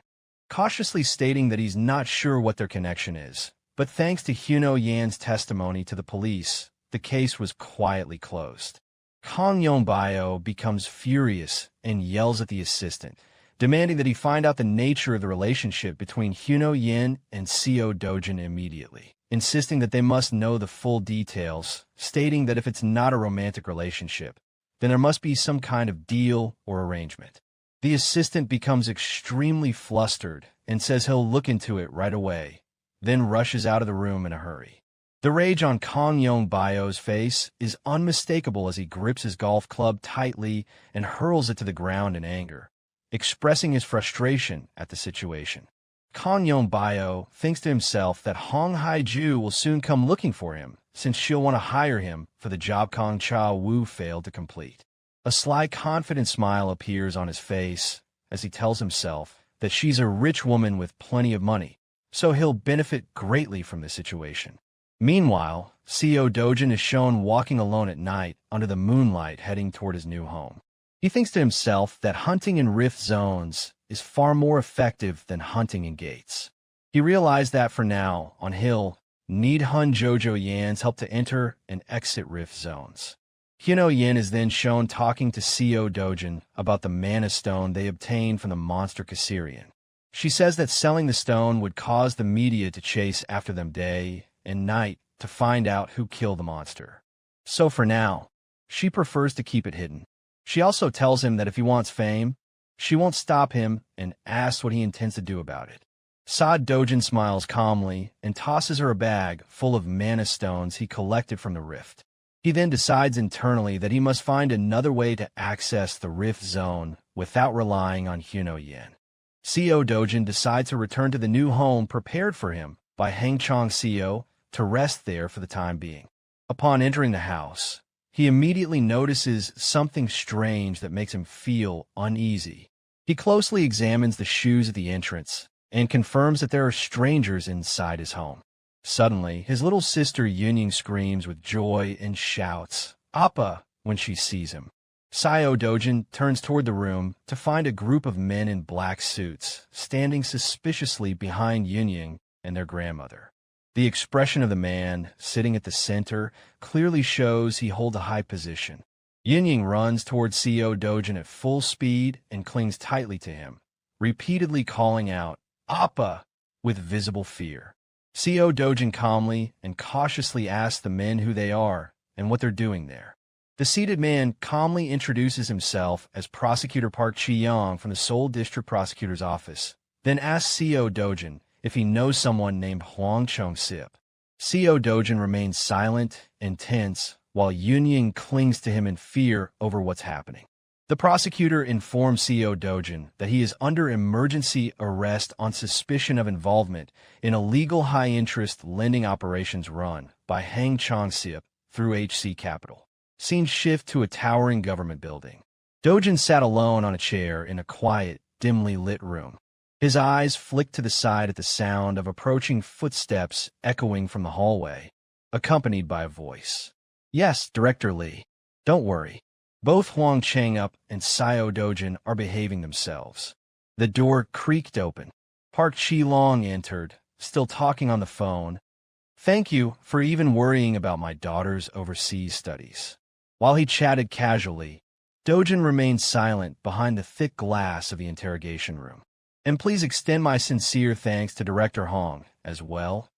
cautiously stating that he's not sure what their connection is, but thanks to Hyuno Yan's testimony to the police, the case was quietly closed. Kang Yong-bio becomes furious and yells at the assistant, demanding that he find out the nature of the relationship between Hyuno Yin and Seo Dojin immediately, insisting that they must know the full details, stating that if it's not a romantic relationship, then there must be some kind of deal or arrangement. The assistant becomes extremely flustered and says he'll look into it right away, then rushes out of the room in a hurry. The rage on Kang Yong-bio's face is unmistakable as he grips his golf club tightly and hurls it to the ground in anger, expressing his frustration at the situation. Kang Yong-bio thinks to himself that Hong Hai-ju will soon come looking for him, since she'll want to hire him for the job Kang Cha-woo failed to complete. A sly, confident smile appears on his face as he tells himself that she's a rich woman with plenty of money, so he'll benefit greatly from the situation. Meanwhile, Seo Dojin is shown walking alone at night under the moonlight heading toward his new home. He thinks to himself that hunting in rift zones is far more effective than hunting in gates. He realized that for now, on Hill, Need Hun Jojo Yan's help to enter and exit rift zones. Hyuno Yin is then shown talking to Seo Dojin about the mana stone they obtained from the monster Kasserian. She says that selling the stone would cause the media to chase after them day and night to find out who killed the monster. So for now, she prefers to keep it hidden. She also tells him that if he wants fame, she won't stop him and asks what he intends to do about it. Seo Dojin smiles calmly and tosses her a bag full of mana stones he collected from the rift. He then decides internally that he must find another way to access the rift zone without relying on Hyuno Yin. Seo Dojin decides to return to the new home prepared for him by Hangchong Seo to rest there for the time being. Upon entering the house, he immediately notices something strange that makes him feel uneasy. He closely examines the shoes at the entrance and confirms that there are strangers inside his home. Suddenly, his little sister Yunying screams with joy and shouts, "Appa!" when she sees him. Seo Dojin turns toward the room to find a group of men in black suits standing suspiciously behind Yunying and their grandmother. The expression of the man sitting at the center clearly shows he holds a high position. Yunying runs towards Seo Dojin at full speed and clings tightly to him, repeatedly calling out, "Appa!" with visible fear. Seo Dojin calmly and cautiously asks the men who they are and what they're doing there. The seated man calmly introduces himself as Prosecutor Park Chi-young from the Seoul District Prosecutor's Office, then asks Seo Dojin if he knows someone named Hwang Chung-sip. Seo Dojin remains silent and tense while Yunying clings to him in fear over what's happening. The prosecutor informs Seo Dojin that he is under emergency arrest on suspicion of involvement in illegal high-interest lending operations run by Hang Chong-sip through HC Capital. Scene shift to a towering government building. Dojin sat alone on a chair in a quiet, dimly lit room. His eyes flicked to the side at the sound of approaching footsteps echoing from the hallway, accompanied by a voice. "Yes, Director Lee. Don't worry. Both Huang Chang-up and Seo Dojin are behaving themselves." The door creaked open. Park Chi-long entered, still talking on the phone, Thank you for even worrying about my daughter's overseas studies. While he chatted casually, Dojin remained silent behind the thick glass of the interrogation room. And please extend my sincere thanks to Director Hong as well.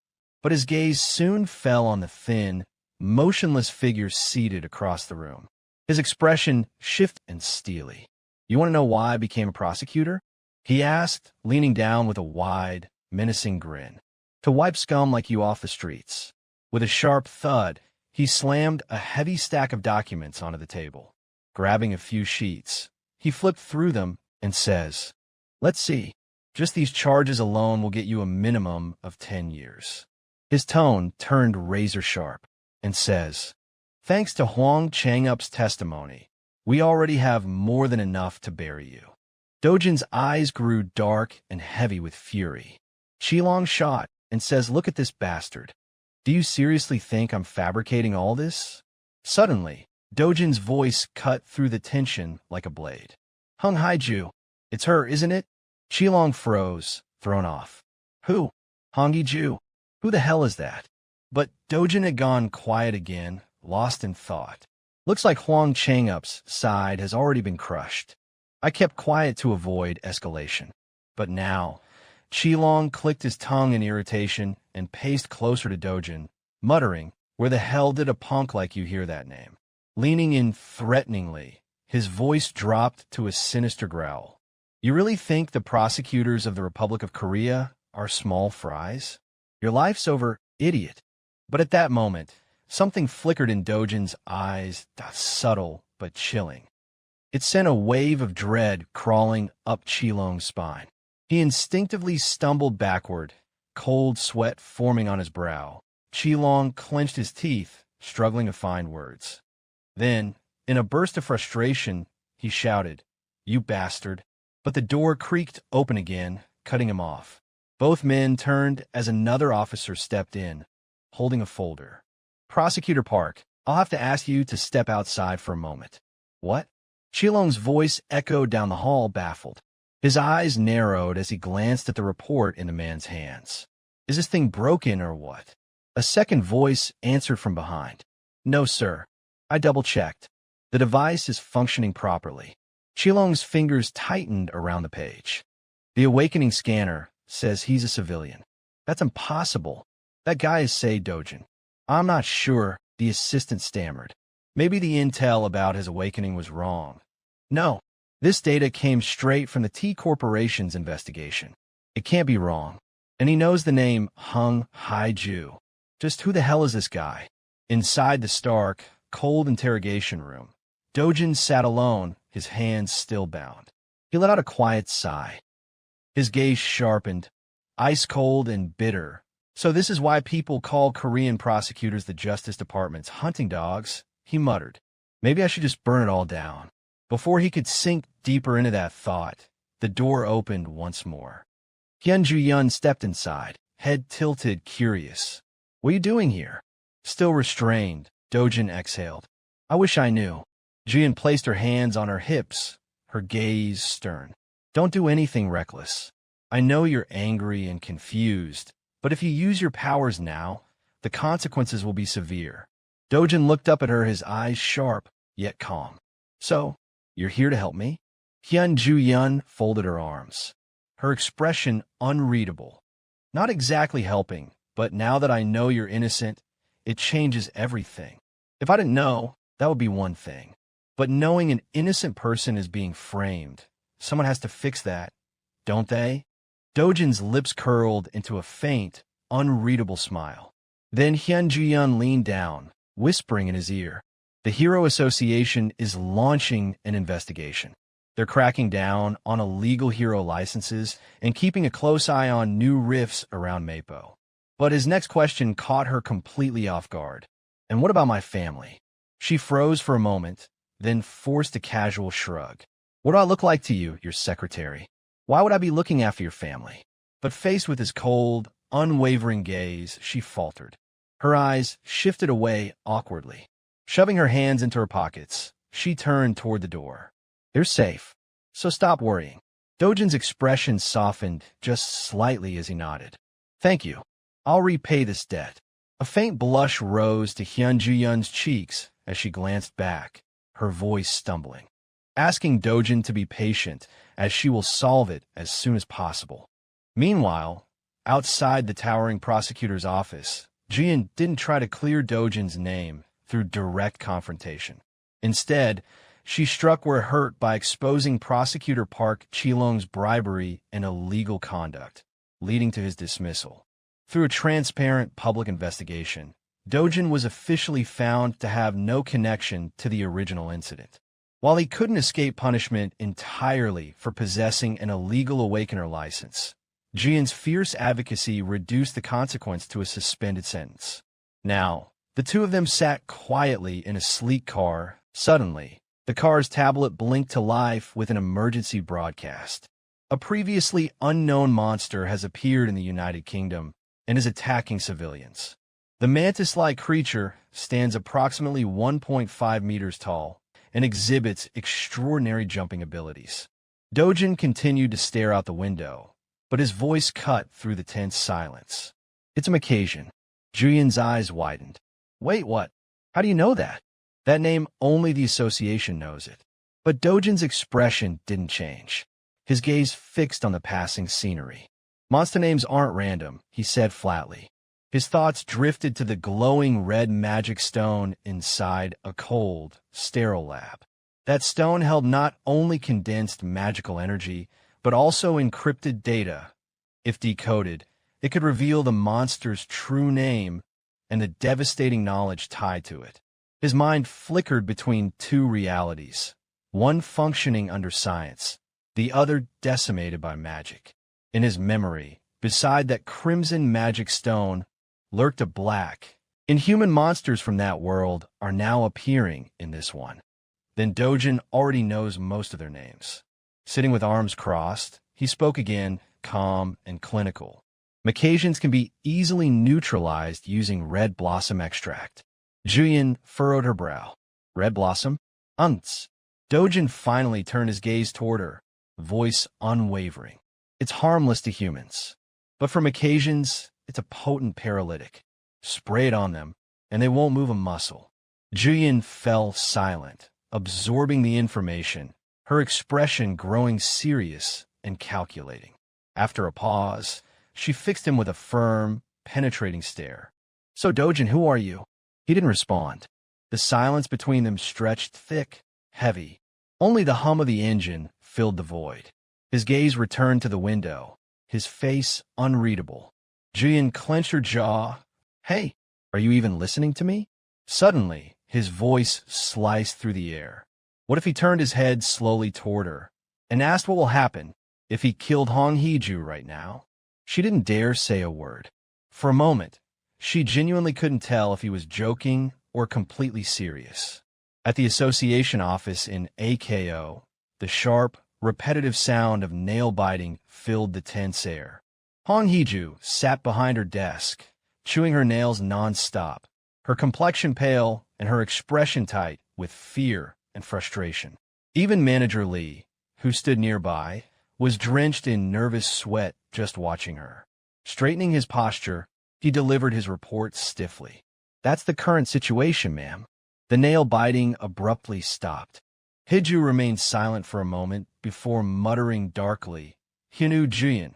But his gaze soon fell on the thin, motionless figure seated across the room. His expression shifted and steely. You want to know why I became a prosecutor? He asked, leaning down with a wide, menacing grin. To wipe scum like you off the streets. With a sharp thud, he slammed a heavy stack of documents onto the table. Grabbing a few sheets, he flipped through them and says, "Let's see. Just these charges alone will get you a minimum of 10 years. His tone turned razor sharp and says, "Thanks to Huang Changup's testimony, we already have more than enough to bury you." Dojin's eyes grew dark and heavy with fury. Qilong shot and says, "Look at this bastard. Do you seriously think I'm fabricating all this?" Suddenly, Dojin's voice cut through the tension like a blade. "Hung Haiju. It's her, isn't it?" Qilong froze, thrown off. "Who? Hongiju? Who the hell is that?" But Dojin had gone quiet again, lost in thought. Looks like Huang Changup's side has already been crushed. I kept quiet to avoid escalation. But now, Qilong clicked his tongue in irritation and paced closer to Dojin, muttering, "Where the hell did a punk like you hear that name?" Leaning in threateningly, his voice dropped to a sinister growl. "You really think the prosecutors of the Republic of Korea are small fries? Your life's over, idiot." But at that moment, something flickered in Dojin's eyes, subtle but chilling. It sent a wave of dread crawling up Qilong's spine. He instinctively stumbled backward, cold sweat forming on his brow. Qilong clenched his teeth, struggling to find words. Then, in a burst of frustration, he shouted, "You bastard." But the door creaked open again, cutting him off. Both men turned as another officer stepped in, holding a folder. "Prosecutor Park, I'll have to ask you to step outside for a moment." "What?" Qilong's voice echoed down the hall, baffled. His eyes narrowed as he glanced at the report in the man's hands. "Is this thing broken or what?" A second voice answered from behind. "No, sir. I double-checked. The device is functioning properly." Qilong's fingers tightened around the page. "The awakening scanner says he's a civilian." "That's impossible. That guy is Sei Dojin." "I'm not sure," the assistant stammered. "Maybe the intel about his awakening was wrong." "No. This data came straight from the T Corporation's investigation. It can't be wrong. And he knows the name Hung Haiju. Just who the hell is this guy?" Inside the stark, cold interrogation room, Dojin sat alone, his hands still bound. He let out a quiet sigh. His gaze sharpened, ice-cold and bitter. "So this is why people call Korean prosecutors the Justice Department's hunting dogs," he muttered. "Maybe I should just burn it all down." Before he could sink deeper into that thought, the door opened once more. Hyun Ju-yun stepped inside, head tilted, curious. "What are you doing here?" Still restrained, Dojin exhaled. "I wish I knew." Ji-yun placed her hands on her hips, her gaze stern. "Don't do anything reckless. I know you're angry and confused, but if you use your powers now, the consequences will be severe." Dojin looked up at her, his eyes sharp, yet calm. "So, you're here to help me?" Hyun Ju-yun folded her arms, her expression unreadable. "Not exactly helping, but now that I know you're innocent, it changes everything. If I didn't know, that would be one thing. But knowing an innocent person is being framed, someone has to fix that, don't they?" Dojin's lips curled into a faint, unreadable smile. Then Hyun Ju-yun leaned down, whispering in his ear, "The Hero Association is launching an investigation. They're cracking down on illegal hero licenses and keeping a close eye on new rifts around Mapo." But his next question caught her completely off guard. "And what about my family?" She froze for a moment, then forced a casual shrug. "What do I look like to you, your secretary? Why would I be looking after your family?" But faced with his cold, unwavering gaze, she faltered. Her eyes shifted away awkwardly. Shoving her hands into her pockets, she turned toward the door. "They're safe, so stop worrying." Dojin's expression softened just slightly as he nodded. "Thank you. I'll repay this debt." A faint blush rose to Hyun Ju-yeon's cheeks as she glanced back, her voice stumbling, asking Dojin to be patient as she will solve it as soon as possible. Meanwhile, outside the towering prosecutor's office, Jian didn't try to clear Dojin's name through direct confrontation. Instead, she struck where it hurt by exposing Prosecutor Park Chi-long's bribery and illegal conduct, leading to his dismissal. Through a transparent public investigation, Dojin was officially found to have no connection to the original incident. While he couldn't escape punishment entirely for possessing an illegal awakener license, Jian's fierce advocacy reduced the consequence to a suspended sentence. Now, the two of them sat quietly in a sleek car. Suddenly, the car's tablet blinked to life with an emergency broadcast. A previously unknown monster has appeared in the United Kingdom and is attacking civilians. The mantis-like creature stands approximately 1.5 meters tall and exhibits extraordinary jumping abilities. Dojin continued to stare out the window, but his voice cut through the tense silence. "It's a Macasion." Julian's eyes widened. "Wait, what? How do you know that?" "That name, only the association knows it." But Dojin's expression didn't change. His gaze fixed on the passing scenery. "Monster names aren't random," he said flatly. His thoughts drifted to the glowing red magic stone inside a cold, sterile lab. That stone held not only condensed magical energy, but also encrypted data. If decoded, it could reveal the monster's true name and the devastating knowledge tied to it. His mind flickered between two realities, one functioning under science, the other decimated by magic. In his memory, beside that crimson magic stone, lurked a black. Inhuman monsters from that world are now appearing in this one. Then Dojin already knows most of their names. Sitting with arms crossed, he spoke again, calm and clinical. "Macasions can be easily neutralized using red blossom extract." Julian furrowed her brow. "Red blossom? Unts." Dojin finally turned his gaze toward her, voice unwavering. "It's harmless to humans. But for Macasions, it's a potent paralytic. Spray it on them, and they won't move a muscle." Julian fell silent, absorbing the information, her expression growing serious and calculating. After a pause, she fixed him with a firm, penetrating stare. "So, Dojin, who are you?" He didn't respond. The silence between them stretched thick, heavy. Only the hum of the engine filled the void. His gaze returned to the window, his face unreadable. Julian clenched her jaw. "Hey, are you even listening to me?" Suddenly, his voice sliced through the air. What if he turned his head slowly toward her and asked what will happen if he killed Hong Hee-ju right now? She didn't dare say a word. For a moment, she genuinely couldn't tell if he was joking or completely serious. At the association office in AKO, the sharp, repetitive sound of nail-biting filled the tense air. Hong Hee-ju sat behind her desk, chewing her nails non-stop, her complexion pale and her expression tight with fear and frustration. Even Manager Lee, who stood nearby, was drenched in nervous sweat just watching her. Straightening his posture, he delivered his report stiffly. "That's the current situation, ma'am." The nail-biting abruptly stopped. Hee-ju remained silent for a moment before muttering darkly, "Hyunu Juyeon."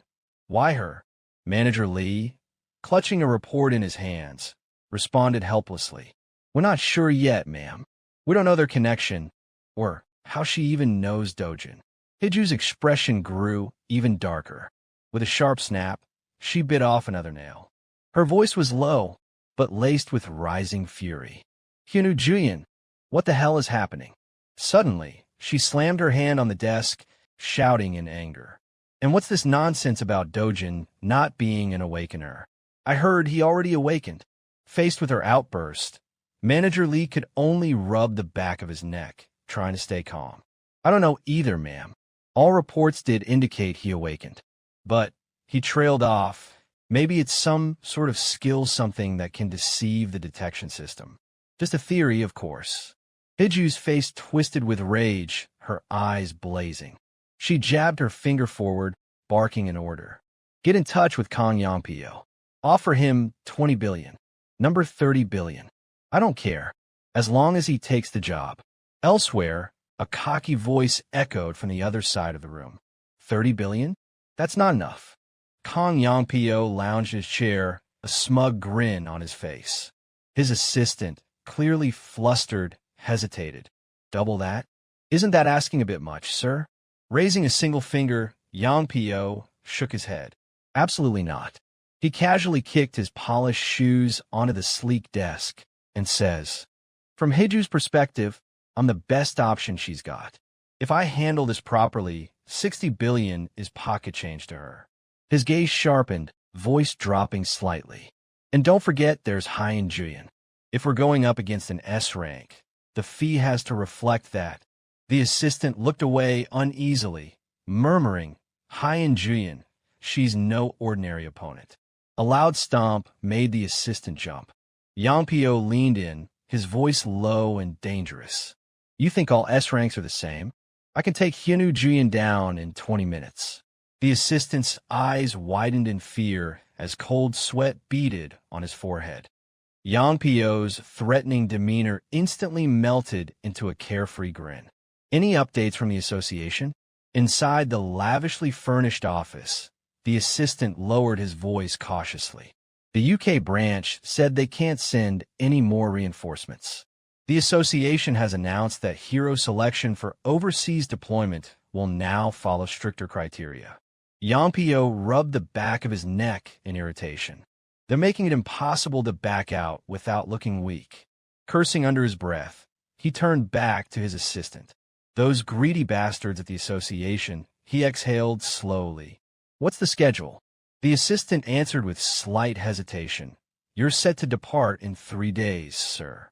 "Why her?" Manager Lee, clutching a report in his hands, responded helplessly. "We're not sure yet, ma'am. We don't know their connection, or how she even knows Dojin." Hee-ju's expression grew even darker. With a sharp snap, she bit off another nail. Her voice was low, but laced with rising fury. "Hyunu Juyeon, what the hell is happening?" Suddenly, she slammed her hand on the desk, shouting in anger. "And what's this nonsense about Dojin not being an awakener? I heard he already awakened." Faced with her outburst, Manager Lee could only rub the back of his neck, trying to stay calm. "I don't know either, ma'am. All reports did indicate he awakened. But," he trailed off, "maybe it's some sort of skill something that can deceive the detection system. Just a theory, of course." Hee-ju's face twisted with rage, her eyes blazing. She jabbed her finger forward, barking an order. "Get in touch with Kang Yongpyo. Offer him 20 billion. Number 30 billion. I don't care, as long as he takes the job. Elsewhere, a cocky voice echoed from the other side of the room. 30 billion? That's not enough. Kong Yangpio lounged his chair, a smug grin on his face. His assistant, clearly flustered, hesitated. Double that? Isn't that asking a bit much, sir? Raising a single finger, Yangpio shook his head. Absolutely not. He casually kicked his polished shoes onto the sleek desk and says, from Heiju's perspective, I'm the best option she's got. If I handle this properly, 60 billion is pocket change to her. His gaze sharpened, voice dropping slightly. And don't forget there's Haiyan Juyan. If we're going up against an S rank, the fee has to reflect that. The assistant looked away uneasily, murmuring, Haiyan Juyan, she's no ordinary opponent. A loud stomp made the assistant jump. Yangpio leaned in, his voice low and dangerous. You think all S ranks are the same? I can take Hyunu Juyan down in 20 minutes. The assistant's eyes widened in fear as cold sweat beaded on his forehead. Yangpio's threatening demeanor instantly melted into a carefree grin. Any updates from the association? Inside the lavishly furnished office, the assistant lowered his voice cautiously. The UK branch said they can't send any more reinforcements. The association has announced that hero selection for overseas deployment will now follow stricter criteria. Yangpio rubbed the back of his neck in irritation. They're making it impossible to back out without looking weak. Cursing under his breath, he turned back to his assistant. Those greedy bastards at the association, he exhaled slowly. What's the schedule? The assistant answered with slight hesitation. You're set to depart in 3 days, sir.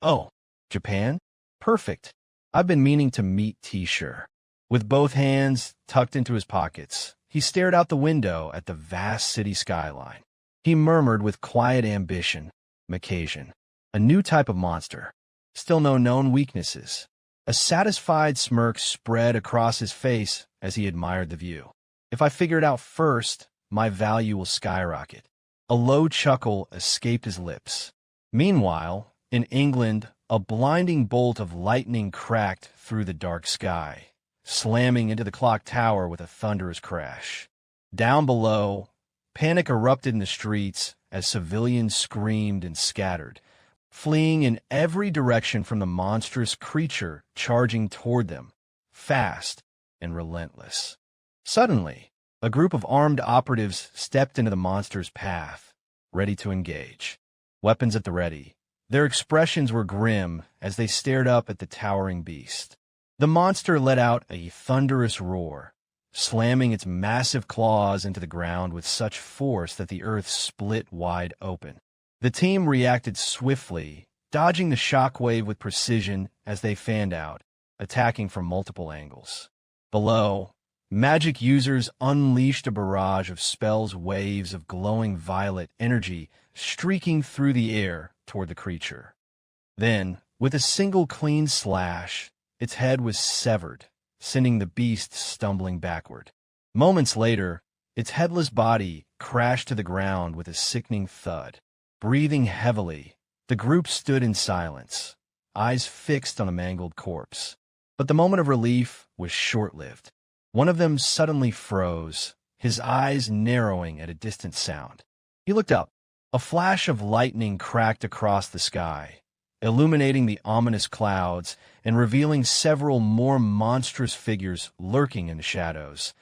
Oh, Japan? Perfect. I've been meaning to meet T-Shir. With both hands tucked into his pockets, he stared out the window at the vast city skyline. He murmured with quiet ambition, Macasian, a new type of monster. Still no known weaknesses. A satisfied smirk spread across his face as he admired the view. If I figure it out first, my value will skyrocket. A low chuckle escaped his lips. Meanwhile, in England, a blinding bolt of lightning cracked through the dark sky, slamming into the clock tower with a thunderous crash. Down below, panic erupted in the streets as civilians screamed and scattered, fleeing in every direction from the monstrous creature charging toward them, fast and relentless. Suddenly, a group of armed operatives stepped into the monster's path, ready to engage. Weapons at the ready. Their expressions were grim as they stared up at the towering beast. The monster let out a thunderous roar, slamming its massive claws into the ground with such force that the earth split wide open. The team reacted swiftly, dodging the shockwave with precision as they fanned out, attacking from multiple angles. Below, magic users unleashed a barrage of spells, waves of glowing violet energy streaking through the air toward the creature. Then, with a single clean slash, its head was severed, sending the beast stumbling backward. Moments later, its headless body crashed to the ground with a sickening thud. Breathing heavily, the group stood in silence, eyes fixed on the mangled corpse. But the moment of relief was short-lived. One of them suddenly froze, his eyes narrowing at a distant sound. He looked up. A flash of lightning cracked across the sky, illuminating the ominous clouds and revealing several more monstrous figures lurking in the shadows.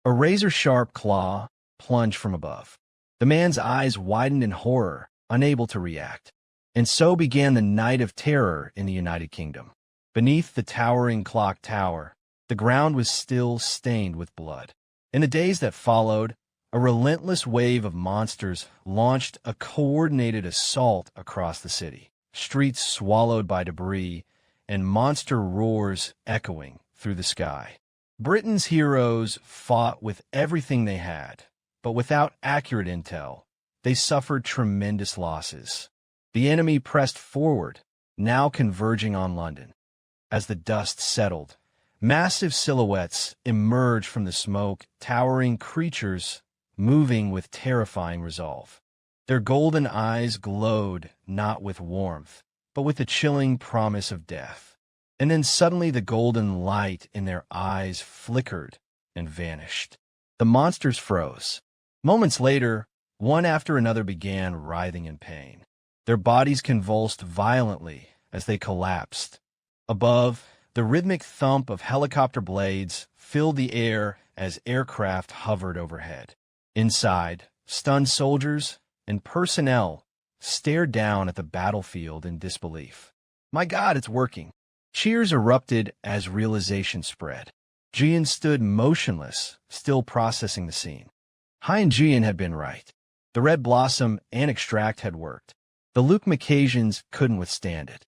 A razor-sharp claw plunged from above. The man's eyes widened in horror, unable to react. And so began the night of terror in the United Kingdom. Beneath the towering clock tower, the ground was still stained with blood. In the days that followed, a relentless wave of monsters launched a coordinated assault across the city, streets swallowed by debris, and monster roars echoing through the sky. Britain's heroes fought with everything they had, but without accurate intel, they suffered tremendous losses. The enemy pressed forward, now converging on London. As the dust settled, massive silhouettes emerged from the smoke, towering creatures moving with terrifying resolve. Their golden eyes glowed not with warmth, but with the chilling promise of death. And then suddenly the golden light in their eyes flickered and vanished. The monsters froze. Moments later, one after another began writhing in pain. Their bodies convulsed violently as they collapsed. Above, the rhythmic thump of helicopter blades filled the air as aircraft hovered overhead. Inside, stunned soldiers and personnel stared down at the battlefield in disbelief. My God, it's working. Cheers erupted as realization spread. Jian stood motionless, still processing the scene. Hai and Jian had been right. The red blossom and extract had worked. The Luke Macasians couldn't withstand it.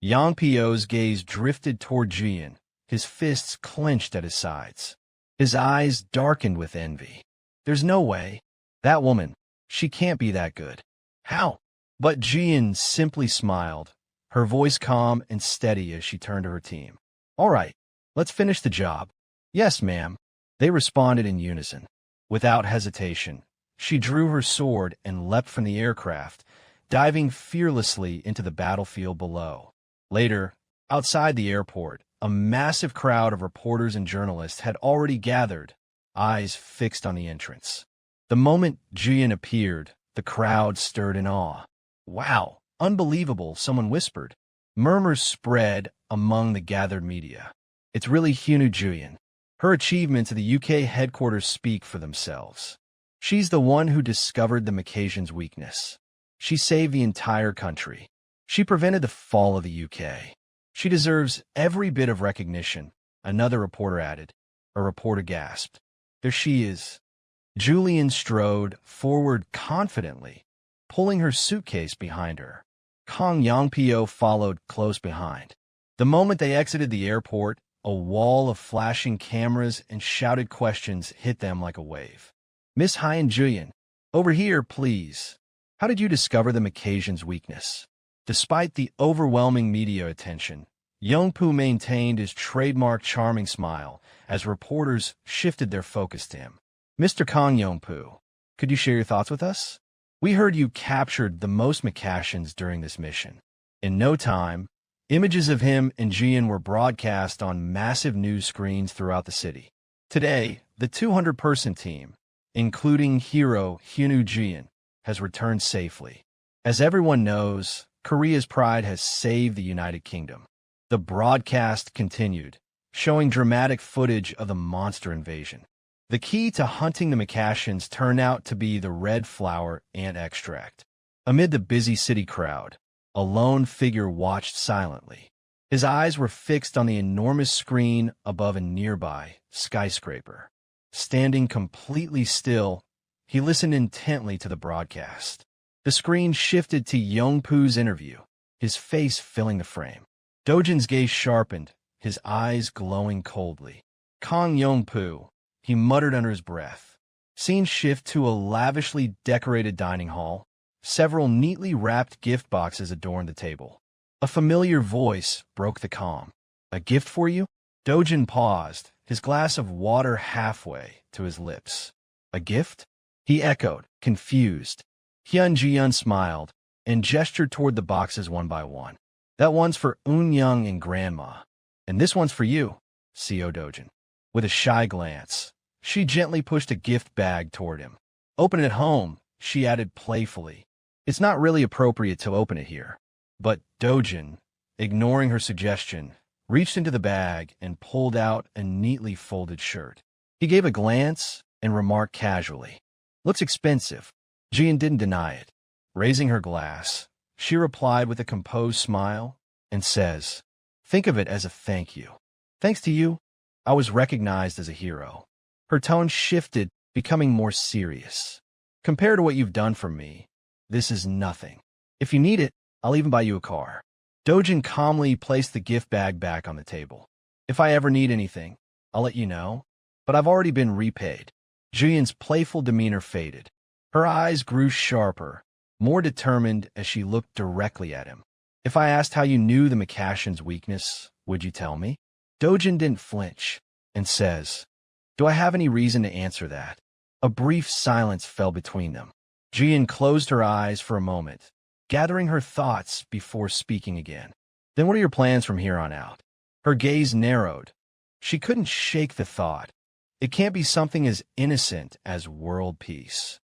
Yang Pio's gaze drifted toward Jian, his fists clenched at his sides. His eyes darkened with envy. There's no way. That woman, she can't be that good. How? But Jian simply smiled, her voice calm and steady as she turned to her team. All right, let's finish the job. Yes, ma'am. They responded in unison. Without hesitation, she drew her sword and leapt from the aircraft, diving fearlessly into the battlefield below. Later, outside the airport, a massive crowd of reporters and journalists had already gathered, eyes fixed on the entrance. The moment Jian appeared, the crowd stirred in awe. Wow, unbelievable, someone whispered. Murmurs spread among the gathered media. It's really Hyunu Jian. Her achievements at the UK headquarters speak for themselves. She's the one who discovered the Macasians' weakness. She saved the entire country. She prevented the fall of the UK. She deserves every bit of recognition, another reporter added. A reporter gasped. There she is. Julian strode forward confidently, pulling her suitcase behind her. Kong Yangpio followed close behind. The moment they exited the airport, a wall of flashing cameras and shouted questions hit them like a wave. Miss Hai and Julian, over here, please. How did you discover the Macasians' weakness? Despite the overwhelming media attention, Yongpu maintained his trademark charming smile as reporters shifted their focus to him. Mr. Kong Yongpu, could you share your thoughts with us? We heard you captured the most Macasians during this mission. In no time, images of him and Jian were broadcast on massive news screens throughout the city. Today, the 200-person team, including hero Hyunu Jian, has returned safely. As everyone knows, Korea's pride has saved the United Kingdom. The broadcast continued, showing dramatic footage of the monster invasion. The key to hunting the Macasians turned out to be the red flower ant extract. Amid the busy city crowd, a lone figure watched silently. His eyes were fixed on the enormous screen above a nearby skyscraper. Standing completely still, he listened intently to the broadcast. The screen shifted to Yongpu's interview, his face filling the frame. Dojin's gaze sharpened, his eyes glowing coldly. Kong Yongpu, he muttered under his breath. Scene shift to a lavishly decorated dining hall. Several neatly wrapped gift boxes adorned the table. A familiar voice broke the calm. A gift for you? Dojin paused, his glass of water halfway to his lips. A gift? He echoed, confused. Hyun Ji-yeon smiled and gestured toward the boxes one by one. That one's for Eun-young and Grandma. And this one's for you, C.O. Dojin. With a shy glance, she gently pushed a gift bag toward him. Open it at home, she added playfully. It's not really appropriate to open it here. But Dojin, ignoring her suggestion, reached into the bag and pulled out a neatly folded shirt. He gave a glance and remarked casually, "Looks expensive." Jian didn't deny it. Raising her glass, she replied with a composed smile and says, "Think of it as a thank you. Thanks to you, I was recognized as a hero." Her tone shifted, becoming more serious. "Compared to what you've done for me, this is nothing. If you need it, I'll even buy you a car." Dojin calmly placed the gift bag back on the table. "If I ever need anything, I'll let you know, but I've already been repaid." Jian's playful demeanor faded. Her eyes grew sharper, more determined as she looked directly at him. "If I asked how you knew the Macasians' weakness, would you tell me?" Dojin didn't flinch and says, "Do I have any reason to answer that?" A brief silence fell between them. Jian closed her eyes for a moment, gathering her thoughts before speaking again. Then what are your plans from here on out? Her gaze narrowed. She couldn't shake the thought. It can't be something as innocent as world peace.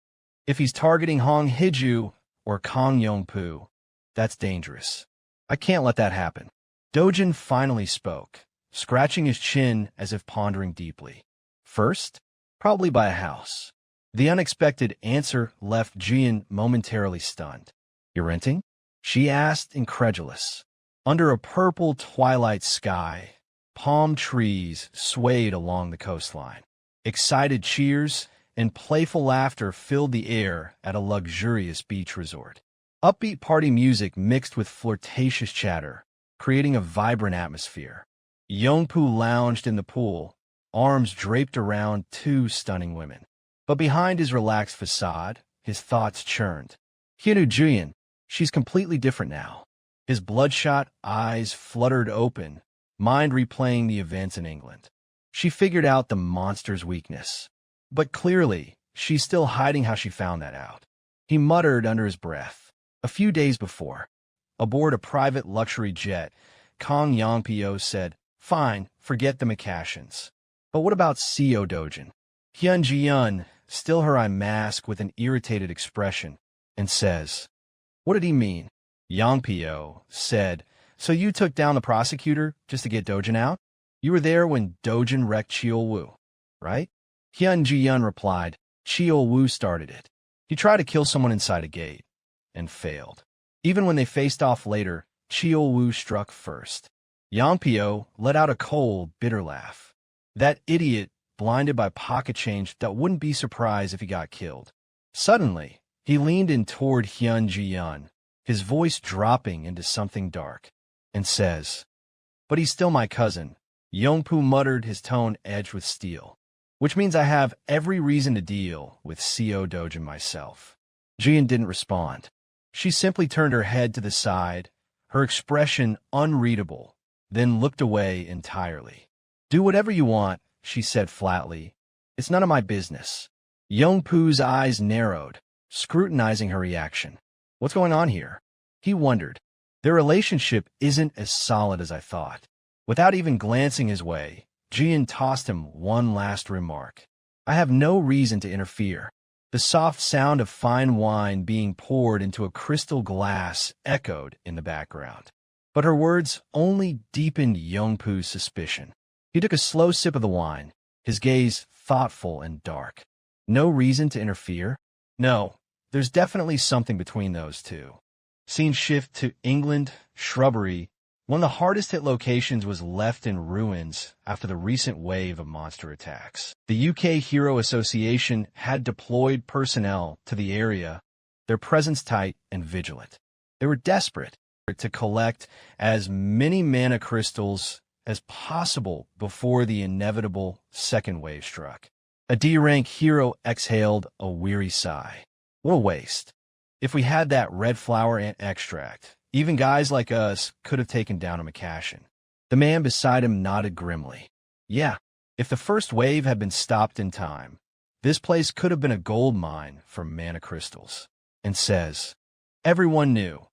If he's targeting Hong Hiju or Kong Yongpu, that's dangerous. I can't let that happen. Dojin finally spoke, scratching his chin as if pondering deeply. First, probably buy a house. The unexpected answer left Jian momentarily stunned. You're renting? She asked, incredulous. Under a purple twilight sky, palm trees swayed along the coastline. Excited cheers and playful laughter filled the air at a luxurious beach resort. Upbeat party music mixed with flirtatious chatter, creating a vibrant atmosphere. Yongpu lounged in the pool, arms draped around two stunning women. But behind his relaxed facade, his thoughts churned. Hyunu Jian, she's completely different now. His bloodshot eyes fluttered open, mind replaying the events in England. She figured out the monster's weakness. But clearly, she's still hiding how she found that out. He muttered under his breath. A few days before, aboard a private luxury jet, Kong Yongpyo said, "Fine, forget the Macassians. But what about Co Dojin?" Hyun Ji-yun, still her eye mask with an irritated expression, and says, "What did he mean?" Yongpyo said, "So you took down the prosecutor just to get Dojin out? You were there when Dojin wrecked Cheol-woo, right?" Hyun Ji-yun replied, "Cheol-woo started it. He tried to kill someone inside a gate, and failed. Even when they faced off later, Cheol-woo struck first." Yongpyo let out a cold, bitter laugh. That idiot, blinded by pocket change, that wouldn't be surprised if he got killed. Suddenly, he leaned in toward Hyun Ji-yun, his voice dropping into something dark, and says, "But he's still my cousin." Yongpu muttered, his tone edged with steel. "Which means I have every reason to deal with Co Dojin myself." Jian didn't respond. She simply turned her head to the side, her expression unreadable, then looked away entirely. "Do whatever you want," she said flatly. "It's none of my business." Yongpu's eyes narrowed, scrutinizing her reaction. What's going on here? He wondered. Their relationship isn't as solid as I thought. Without even glancing his way, Jian tossed him one last remark. "I have no reason to interfere." The soft sound of fine wine being poured into a crystal glass echoed in the background. But her words only deepened Yongpu's suspicion. He took a slow sip of the wine, his gaze thoughtful and dark. No reason to interfere? No, there's definitely something between those two. Scene shift to England, shrubbery. One of the hardest-hit locations was left in ruins after the recent wave of monster attacks. The UK Hero Association had deployed personnel to the area, their presence tight and vigilant. They were desperate to collect as many mana crystals as possible before the inevitable second wave struck. A D-rank hero exhaled a weary sigh. What a waste. If we had that red flower ant extract, even guys like us could have taken down a Macashin. The man beside him nodded grimly. Yeah, if the first wave had been stopped in time, this place could have been a gold mine for mana crystals. And says, everyone knew,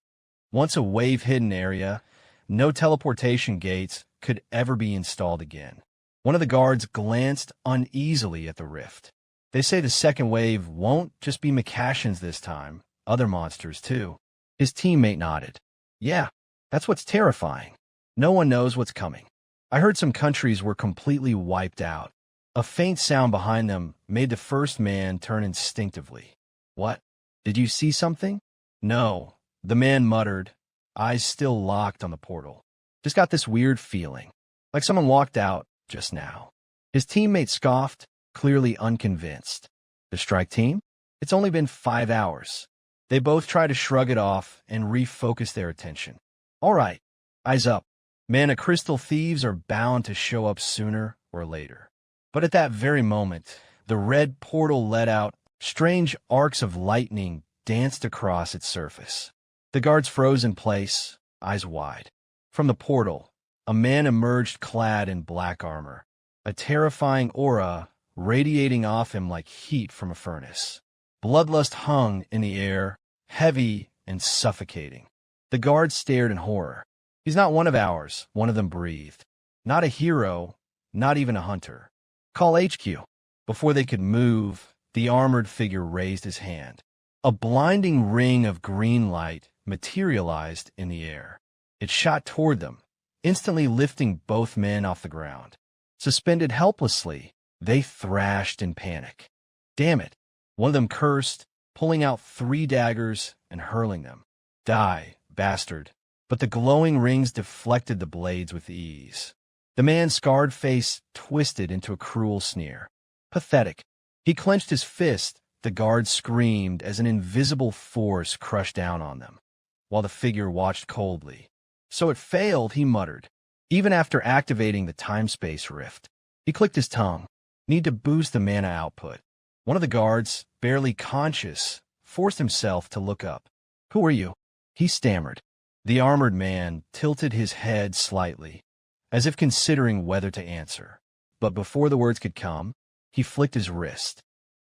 once a wave-hidden area, no teleportation gates could ever be installed again. One of the guards glanced uneasily at the rift. They say the second wave won't just be Macashins this time, other monsters too. His teammate nodded. Yeah, that's what's terrifying. No one knows what's coming. I heard some countries were completely wiped out. A faint sound behind them made the first man turn instinctively. What? Did you see something? No, the man muttered, eyes still locked on the portal. Just got this weird feeling, like someone walked out just now. His teammate scoffed, clearly unconvinced. The strike team? It's only been 5 hours. They both try to shrug it off and refocus their attention. All right, eyes up. Mana crystal thieves are bound to show up sooner or later. But at that very moment, the red portal let out. Strange arcs of lightning danced across its surface. The guards froze in place, eyes wide. From the portal, a man emerged clad in black armor, a terrifying aura radiating off him like heat from a furnace. Bloodlust hung in the air, heavy and suffocating. The guards stared in horror. He's not one of ours, one of them breathed. Not a hero, not even a hunter. Call HQ. Before they could move, the armored figure raised his hand. A blinding ring of green light materialized in the air. It shot toward them, instantly lifting both men off the ground. Suspended helplessly, they thrashed in panic. Damn it! One of them cursed, pulling out 3 daggers and hurling them. Die, bastard. But the glowing rings deflected the blades with ease. The man's scarred face twisted into a cruel sneer. Pathetic. He clenched his fist. The guards screamed as an invisible force crushed down on them, while the figure watched coldly. So it failed, he muttered. Even after activating the time-space rift, he clicked his tongue. Need to boost the mana output. One of the guards, barely conscious, forced himself to look up. Who are you? He stammered. The armored man tilted his head slightly, as if considering whether to answer. But before the words could come, he flicked his wrist.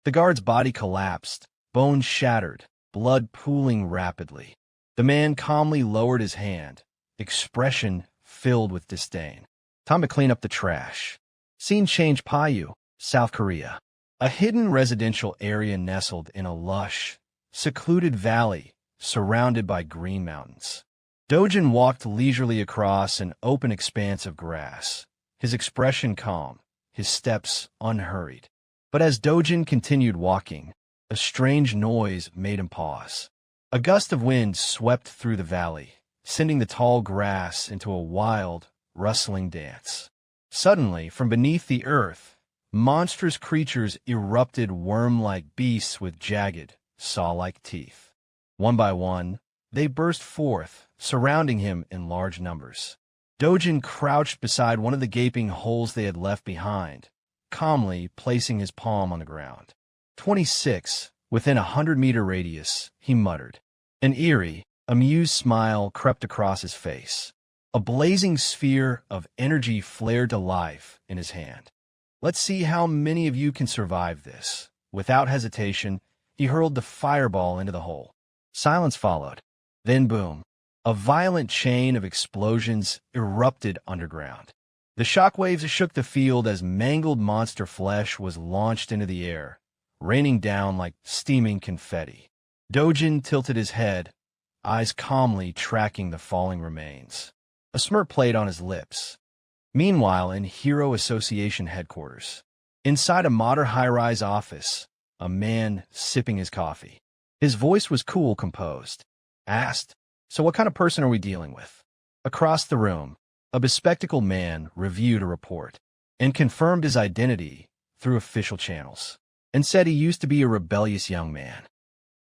The guard's body collapsed, bones shattered, blood pooling rapidly. The man calmly lowered his hand, expression filled with disdain. Time to clean up the trash. Scene change. Payu, South Korea. A hidden residential area nestled in a lush, secluded valley surrounded by green mountains. Dojin walked leisurely across an open expanse of grass, his expression calm, his steps unhurried. But as Dojin continued walking, a strange noise made him pause. A gust of wind swept through the valley, sending the tall grass into a wild, rustling dance. Suddenly, from beneath the earth, monstrous creatures erupted, worm-like beasts with jagged, saw-like teeth. One by one, they burst forth, surrounding him in large numbers. Dojin crouched beside one of the gaping holes they had left behind, calmly placing his palm on the ground. 26, within 100-meter radius, he muttered. An eerie, amused smile crept across his face. A blazing sphere of energy flared to life in his hand. Let's see how many of you can survive this. Without hesitation, he hurled the fireball into the hole. Silence followed. Then boom. A violent chain of explosions erupted underground. The shockwaves shook the field as mangled monster flesh was launched into the air, raining down like steaming confetti. Dojin tilted his head, eyes calmly tracking the falling remains. A smirk played on his lips. Meanwhile, in Hero Association headquarters, inside a modern high-rise office, a man sipping his coffee. His voice was cool, composed. Asked, "So what kind of person are we dealing with?" Across the room, a bespectacled man reviewed a report and confirmed his identity through official channels, and said he used to be a rebellious young man.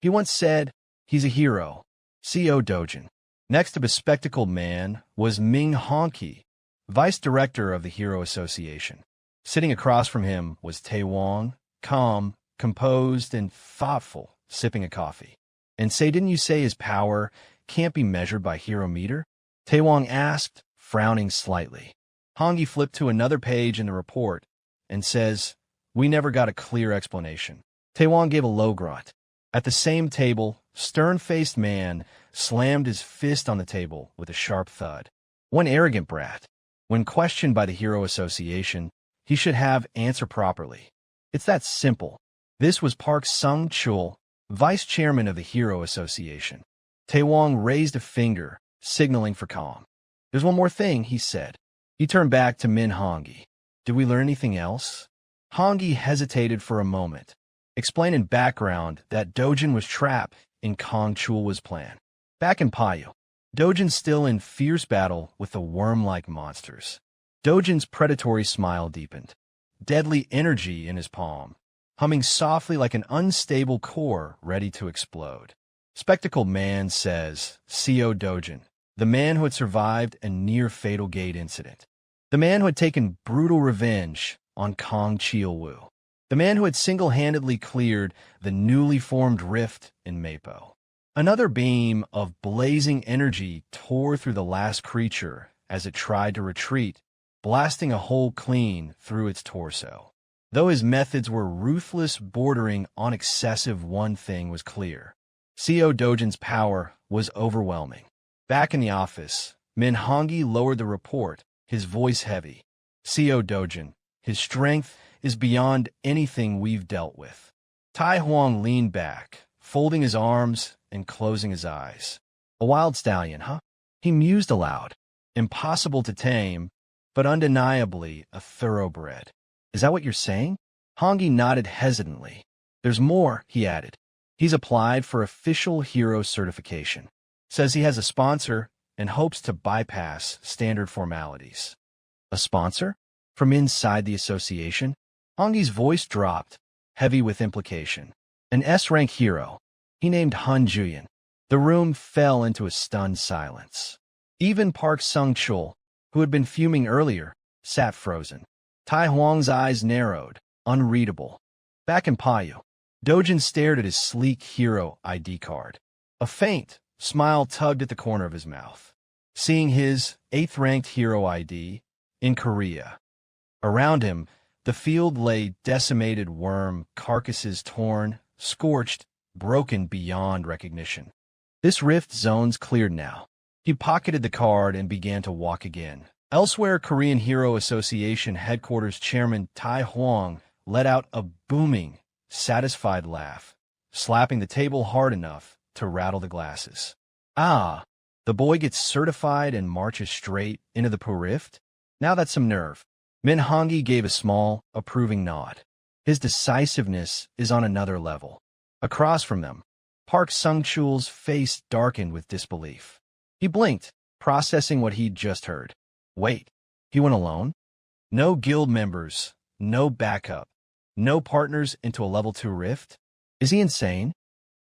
He once said, "He's a hero." CO Dojin. Next to bespectacled man was Ming Honki, vice director of the Hero Association. Sitting across from him was Tae Wong, calm, composed, and thoughtful, sipping a coffee. "And didn't you say his power can't be measured by hero meter?" Tae Wong asked, frowning slightly. Hongi flipped to another page in the report and says, "We never got a clear explanation." Tae Wong gave a low grunt. At the same table, stern-faced man slammed his fist on the table with a sharp thud. One arrogant brat. When questioned by the Hero Association, he should have answered properly. It's that simple. This was Park Sung-chul, vice chairman of the Hero Association. Tae Wong raised a finger, signaling for calm. "There's one more thing," he said. He turned back to Min Hongi. "Did we learn anything else?" Hongi hesitated for a moment, explaining background that Dojin was trapped in Kong Chulwa's plan. Back in Payu, Dojin's still in fierce battle with the worm-like monsters. Dojin's predatory smile deepened, deadly energy in his palm, humming softly like an unstable core ready to explode. Spectacled man says, CO Dojin, the man who had survived a near-fatal gate incident. The man who had taken brutal revenge on Kong Chilwu. The man who had single-handedly cleared the newly formed rift in Mapo. Another beam of blazing energy tore through the last creature as it tried to retreat, blasting a hole clean through its torso. Though his methods were ruthless, bordering on excessive, one thing was clear. CO Dojin's power was overwhelming. Back in the office, Minhongi lowered the report, his voice heavy. CO Dojin, his strength is beyond anything we've dealt with. Tai Huang leaned back, folding his arms and closing his eyes. A wild stallion, huh? He mused aloud. Impossible to tame, but undeniably a thoroughbred. Is that what you're saying? Hongi nodded hesitantly. There's more, he added. He's applied for official hero certification. Says he has a sponsor and hopes to bypass standard formalities. A sponsor? From inside the association? Hongi's voice dropped, heavy with implication. An S-rank hero. He named Han Juyan. The room fell into a stunned silence. Even Park Sung-chul, who had been fuming earlier, sat frozen. Tai Huang's eyes narrowed, unreadable. Back in Payu, Dojin stared at his sleek hero ID card. A faint smile tugged at the corner of his mouth. Seeing his 8th-ranked hero ID in Korea. Around him, the field lay decimated worm carcasses torn, scorched, broken beyond recognition. This rift zone's cleared now. He pocketed the card and began to walk again. Elsewhere, Korean Hero Association headquarters chairman Tai Huang let out a booming, satisfied laugh, slapping the table hard enough to rattle the glasses. Ah, the boy gets certified and marches straight into the rift? Now that's some nerve. Minhongi gave a small, approving nod. His decisiveness is on another level. Across from them, Park Sung-chul's face darkened with disbelief. He blinked, processing what he'd just heard. Wait, he went alone? No guild members, no backup, no partners into a level 2 rift? Is he insane?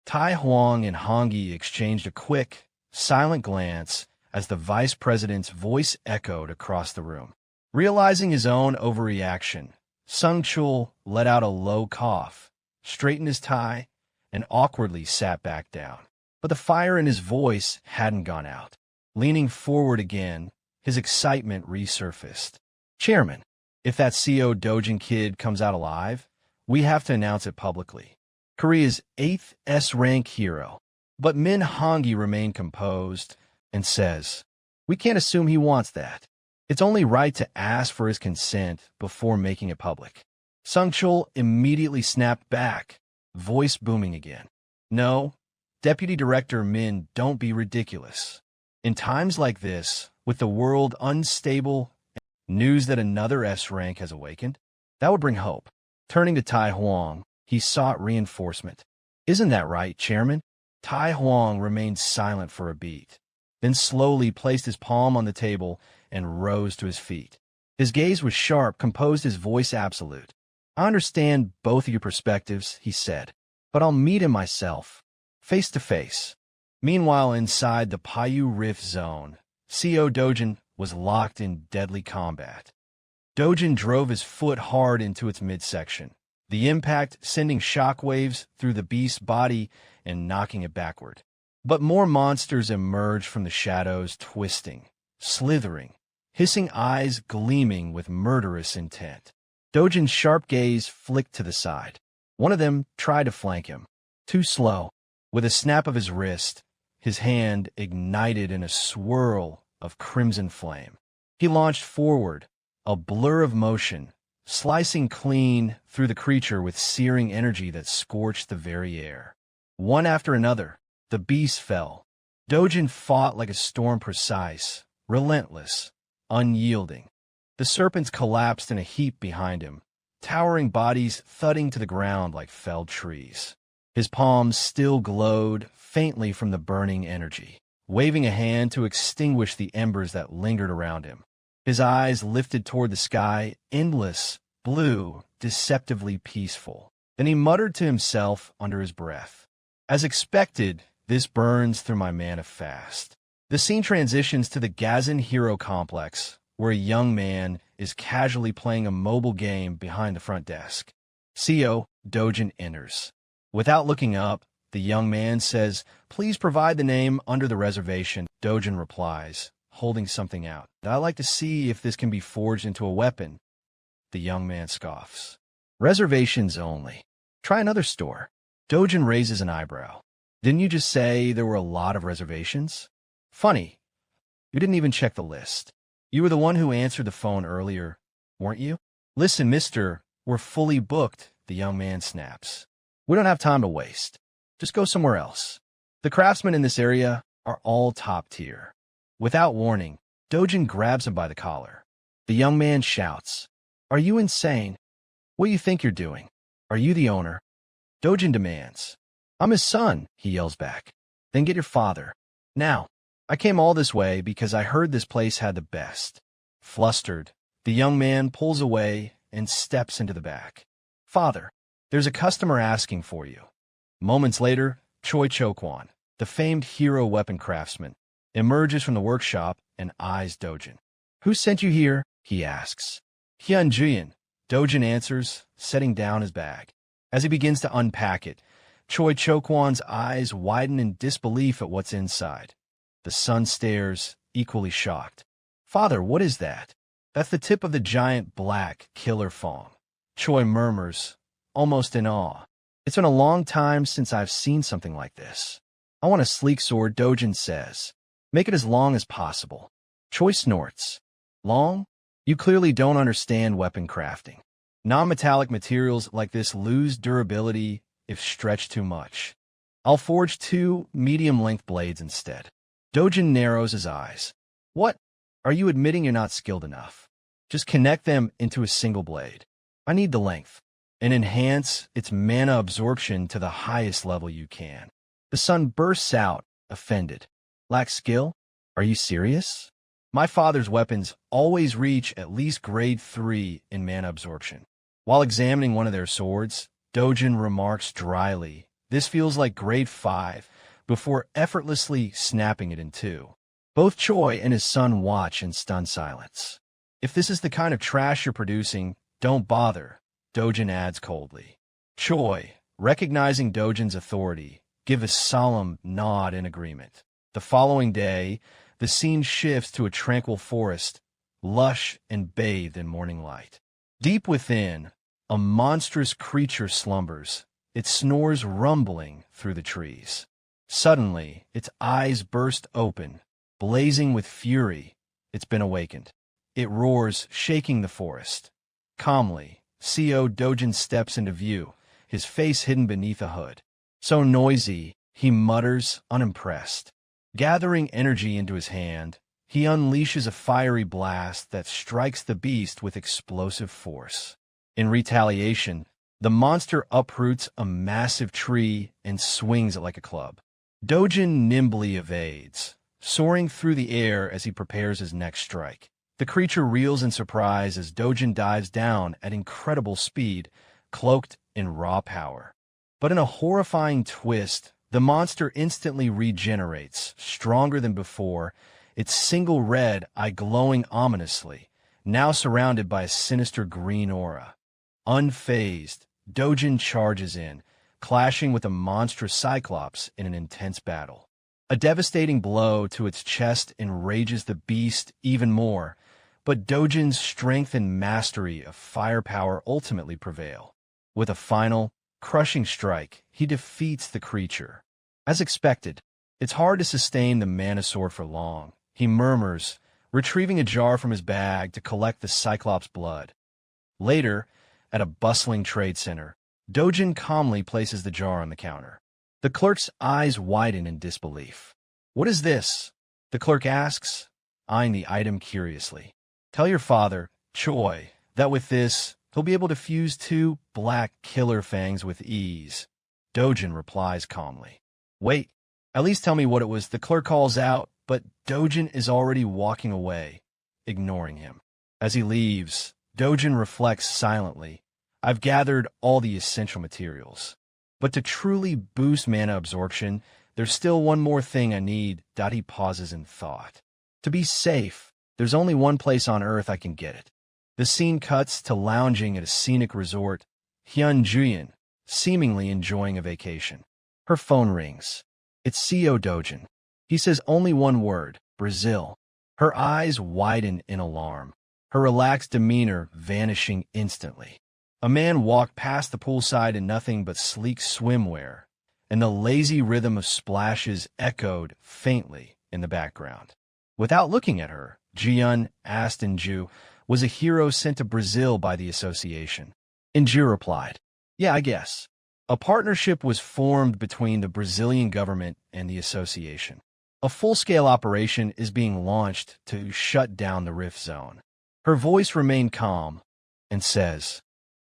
Tai Huang and Hongi exchanged a quick, silent glance as the vice president's voice echoed across the room. Realizing his own overreaction, Sung-chul let out a low cough, straightened his tie, and awkwardly sat back down. But the fire in his voice hadn't gone out. Leaning forward again, his excitement resurfaced. Chairman, if that CO Dojin kid comes out alive, we have to announce it publicly. Korea's 8th S-rank hero. But Min Hongi remained composed and says, we can't assume he wants that. It's only right to ask for his consent before making it public. Sung-chul immediately snapped back, voice booming again. No, Deputy Director Min, don't be ridiculous. In times like this, with the world unstable, news that another S-rank has awakened, that would bring hope. Turning to Tai Huang, he sought reinforcement. Isn't that right, Chairman? Tai Huang remained silent for a beat, then slowly placed his palm on the table and rose to his feet. His gaze was sharp, composed, his voice absolute. I understand both of your perspectives, he said, but I'll meet him myself, face to face. Meanwhile, inside the Payu Rift Zone, CO Dojin was locked in deadly combat. Dojin drove his foot hard into its midsection, the impact sending shockwaves through the beast's body and knocking it backward. But more monsters emerged from the shadows, twisting, slithering, hissing eyes gleaming with murderous intent. Dojin's sharp gaze flicked to the side. One of them tried to flank him. Too slow. With a snap of his wrist, his hand ignited in a swirl of crimson flame. He launched forward, a blur of motion, slicing clean through the creature with searing energy that scorched the very air. One after another, the beasts fell. Dojin fought like a storm, precise, relentless, unyielding. The serpents collapsed in a heap behind him, towering bodies thudding to the ground like felled trees. His palms still glowed faintly from the burning energy, waving a hand to extinguish the embers that lingered around him. His eyes lifted toward the sky, endless, blue, deceptively peaceful. Then he muttered to himself under his breath. As expected, this burns through my mana fast. The scene transitions to the Gazan Hero Complex, where a young man is casually playing a mobile game behind the front desk. CO Dojin enters. Without looking up, the young man says, "Please provide the name under the reservation." Dojin replies, holding something out. "I'd like to see if this can be forged into a weapon." The young man scoffs. Reservations only. Try another store. Dojin raises an eyebrow. Didn't you just say there were a lot of reservations? Funny, you didn't even check the list. You were the one who answered the phone earlier, weren't you? Listen, mister, we're fully booked, the young man snaps. We don't have time to waste. Just go somewhere else. The craftsmen in this area are all top tier. Without warning, Dojin grabs him by the collar. The young man shouts, "Are you insane? What do you think you're doing? Are you the owner?" Dojin demands. "I'm his son," he yells back. "Then get your father. Now, I came all this way because I heard this place had the best." Flustered, the young man pulls away and steps into the back. "Father, there's a customer asking for you." Moments later, Choi Chokwon, the famed hero weapon craftsman, emerges from the workshop and eyes Dojin. "Who sent you here?" he asks. "Hyun Juyin," Dojin answers, setting down his bag. As he begins to unpack it, Choi Chokwon's eyes widen in disbelief at what's inside. The son stares, equally shocked. "Father, what is that?" "That's the tip of the giant black killer fong," Choi murmurs, almost in awe. "It's been a long time since I've seen something like this." "I want a sleek sword," Dojin says. "Make it as long as possible." Choi snorts. "Long? You clearly don't understand weapon crafting. Non-metallic materials like this lose durability if stretched too much. I'll forge 2 medium-length blades instead." Dojin narrows his eyes. "What? Are you admitting you're not skilled enough? Just connect them into a single blade. I need the length, and enhance its mana absorption to the highest level you can." The son bursts out, offended. "Lack skill? Are you serious? My father's weapons always reach at least grade 3 in mana absorption." While examining one of their swords, Dojin remarks dryly, "This feels like grade 5, before effortlessly snapping it in two." Both Choi and his son watch in stunned silence. "If this is the kind of trash you're producing, don't bother," Dojin adds coldly. Choi, recognizing Dojin's authority, give a solemn nod in agreement. The following day, the scene shifts to a tranquil forest, lush and bathed in morning light. Deep within, a monstrous creature slumbers, its snores rumbling through the trees. Suddenly, its eyes burst open, blazing with fury. It's been awakened. It roars, shaking the forest. Calmly, CO Dojin steps into view, his face hidden beneath a hood. "So noisy," he mutters, unimpressed. Gathering energy into his hand, he unleashes a fiery blast that strikes the beast with explosive force. In retaliation, the monster uproots a massive tree and swings it like a club. Dojin nimbly evades, soaring through the air as he prepares his next strike. The creature reels in surprise as Dojin dives down at incredible speed, cloaked in raw power. But in a horrifying twist, the monster instantly regenerates, stronger than before, its single red eye glowing ominously, now surrounded by a sinister green aura. Unfazed, Dojin charges in, clashing with a monstrous cyclops in an intense battle. A devastating blow to its chest enrages the beast even more, but Dojin's strength and mastery of firepower ultimately prevail. With a final, crushing strike, he defeats the creature. As expected, it's hard to sustain the mana sword for long, he murmurs, retrieving a jar from his bag to collect the cyclops' blood. Later, at a bustling trade center, Dojin calmly places the jar on the counter. The clerk's eyes widen in disbelief. "What is this?" the clerk asks, eyeing the item curiously. "Tell your father, Choi, that with this, he'll be able to fuse 2 black killer fangs with ease," Dojin replies calmly. "Wait, at least tell me what it was," the clerk calls out, but Dojin is already walking away, ignoring him. As he leaves, Dojin reflects silently. "I've gathered all the essential materials. But to truly boost mana absorption, there's still one more thing I need." He pauses in thought. "To be safe, there's only one place on Earth I can get it." The scene cuts to lounging at a scenic resort, Hyun Juyin, seemingly enjoying a vacation. Her phone rings. It's CO Dojin. He says only one word, Brazil. Her eyes widen in alarm, her relaxed demeanor vanishing instantly. A man walked past the poolside in nothing but sleek swimwear, and the lazy rhythm of splashes echoed faintly in the background. Without looking at her, Ji-yun asked Inju, was a hero sent to Brazil by the association? Inju replied, yeah, I guess. A partnership was formed between the Brazilian government and the association. A full-scale operation is being launched to shut down the Rift Zone. Her voice remained calm and says,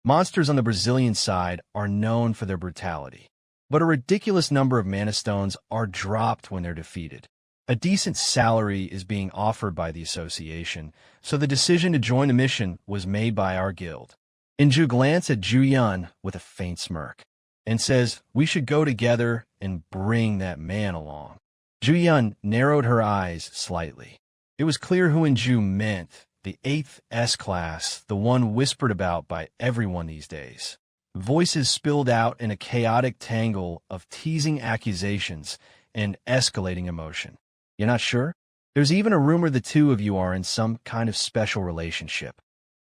monsters on the Brazilian side are known for their brutality, but a ridiculous number of mana stones are dropped when they're defeated. A decent salary is being offered by the association, so the decision to join the mission was made by our guild. Inju glanced at Ju-yun with a faint smirk and says, we should go together and bring that man along. Ju-yun narrowed her eyes slightly. It was clear who Inju meant, the 8th S-class, the one whispered about by everyone these days. Voices spilled out in a chaotic tangle of teasing accusations and escalating emotion. You're not sure? There's even a rumor the two of you are in some kind of special relationship.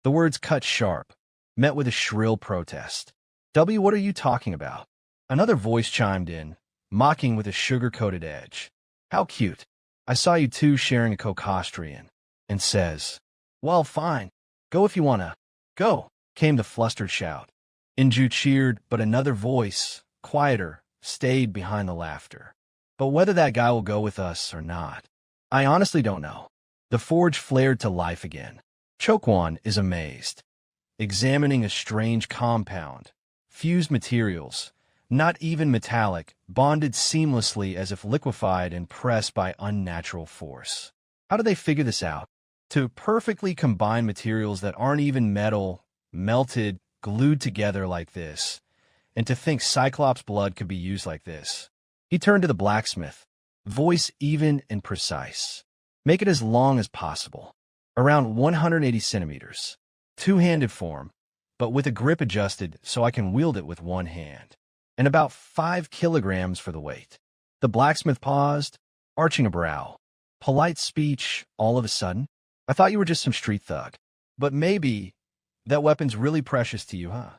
The words cut sharp, met with a shrill protest. W, what are you talking about? Another voice chimed in, mocking with a sugar-coated edge. How cute. I saw you two sharing a cocostrian. And says, well, fine. Go if you wanna. Go, came the flustered shout. Inju cheered, but another voice, quieter, stayed behind the laughter. But whether that guy will go with us or not, I honestly don't know. The forge flared to life again. Chokwon is amazed, examining a strange compound. Fused materials, not even metallic, bonded seamlessly as if liquefied and pressed by unnatural force. How do they figure this out? To perfectly combine materials that aren't even metal, melted, glued together like this, and to think Cyclops' blood could be used like this. He turned to the blacksmith, voice even and precise. Make it as long as possible, around 180 centimeters. Two-handed form, but with a grip adjusted so I can wield it with one hand. And about 5 kilograms for the weight. The blacksmith paused, arching a brow. Polite speech all of a sudden. I thought you were just some street thug. But maybe that weapon's really precious to you, huh?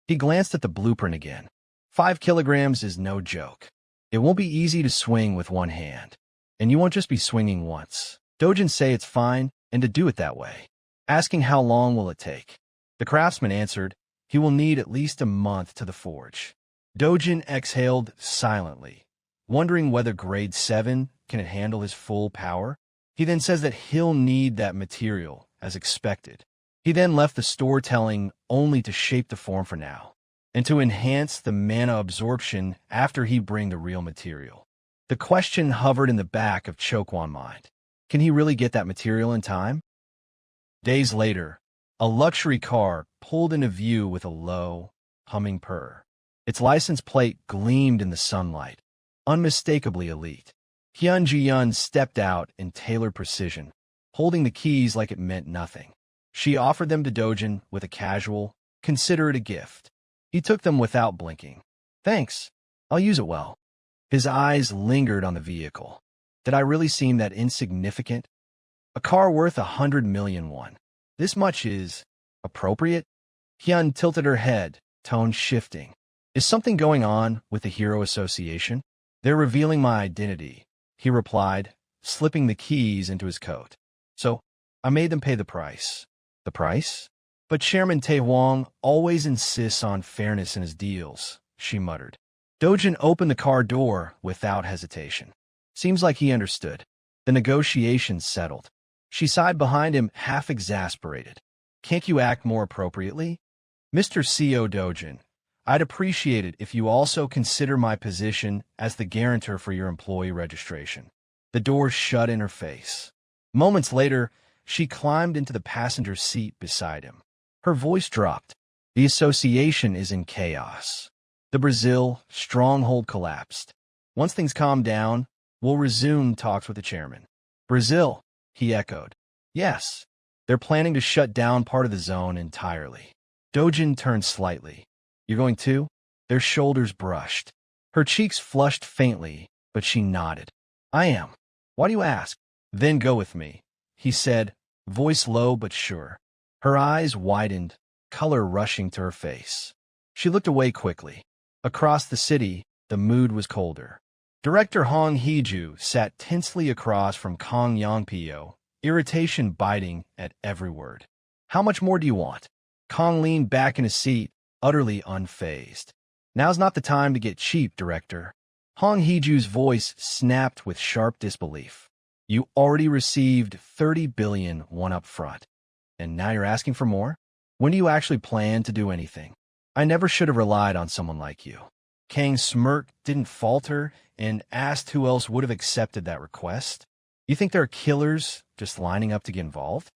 He glanced at the blueprint again. 5 kilograms is no joke. It won't be easy to swing with one hand. And you won't just be swinging once. Dojin say it's fine, and to do it that way. Asking how long will it take? The craftsman answered, he will need at least a month to the forge. Dojin exhaled silently, wondering whether grade 7 can it handle his full power. He then says that he'll need that material, as expected. He then left the store telling only to shape the form for now, and to enhance the mana absorption after he bring the real material. The question hovered in the back of Chokwon's mind. Can he really get that material in time? Days later, a luxury car pulled into view with a low, humming purr. Its license plate gleamed in the sunlight, unmistakably elite. Hyun Ji-yun stepped out in tailored precision, holding the keys like it meant nothing. She offered them to Dojin with a casual, consider it a gift. He took them without blinking. Thanks. I'll use it well. His eyes lingered on the vehicle. Did I really seem that insignificant? A car worth 100 million won. This much is appropriate? Hyun tilted her head, tone shifting. Is something going on with the Hero Association? They're revealing my identity, he replied, slipping the keys into his coat. So, I made them pay the price. The price? But Chairman Tae-hwang always insists on fairness in his deals, she muttered. Dojin opened the car door without hesitation. Seems like he understood. The negotiations settled. She sighed behind him, half exasperated. Can't you act more appropriately? Mr. C.O. Dojin, I'd appreciate it if you also consider my position as the guarantor for your employee registration. The door shut in her face. Moments later, she climbed into the passenger seat beside him. Her voice dropped. The association is in chaos. The Brazil stronghold collapsed. Once things calm down, we'll resume talks with the chairman. Brazil, he echoed. Yes, they're planning to shut down part of the zone entirely. Dojin turned slightly. You're going too? Their shoulders brushed. Her cheeks flushed faintly, but she nodded. I am. Why do you ask? Then go with me, he said, voice low but sure. Her eyes widened, color rushing to her face. She looked away quickly. Across the city, the mood was colder. Director Hong Hee-ju sat tensely across from Kang Yongpyo, irritation biting at every word. "How much more do you want?" Kang leaned back in his seat, utterly unfazed. "Now's not the time to get cheap, Director." Hong Hee-ju's voice snapped with sharp disbelief. "You already received 30 billion won up front, and now you're asking for more? When do you actually plan to do anything? I never should have relied on someone like you." Kang's smirk didn't falter and asked who else would have accepted that request. "You think there are killers just lining up to get involved?"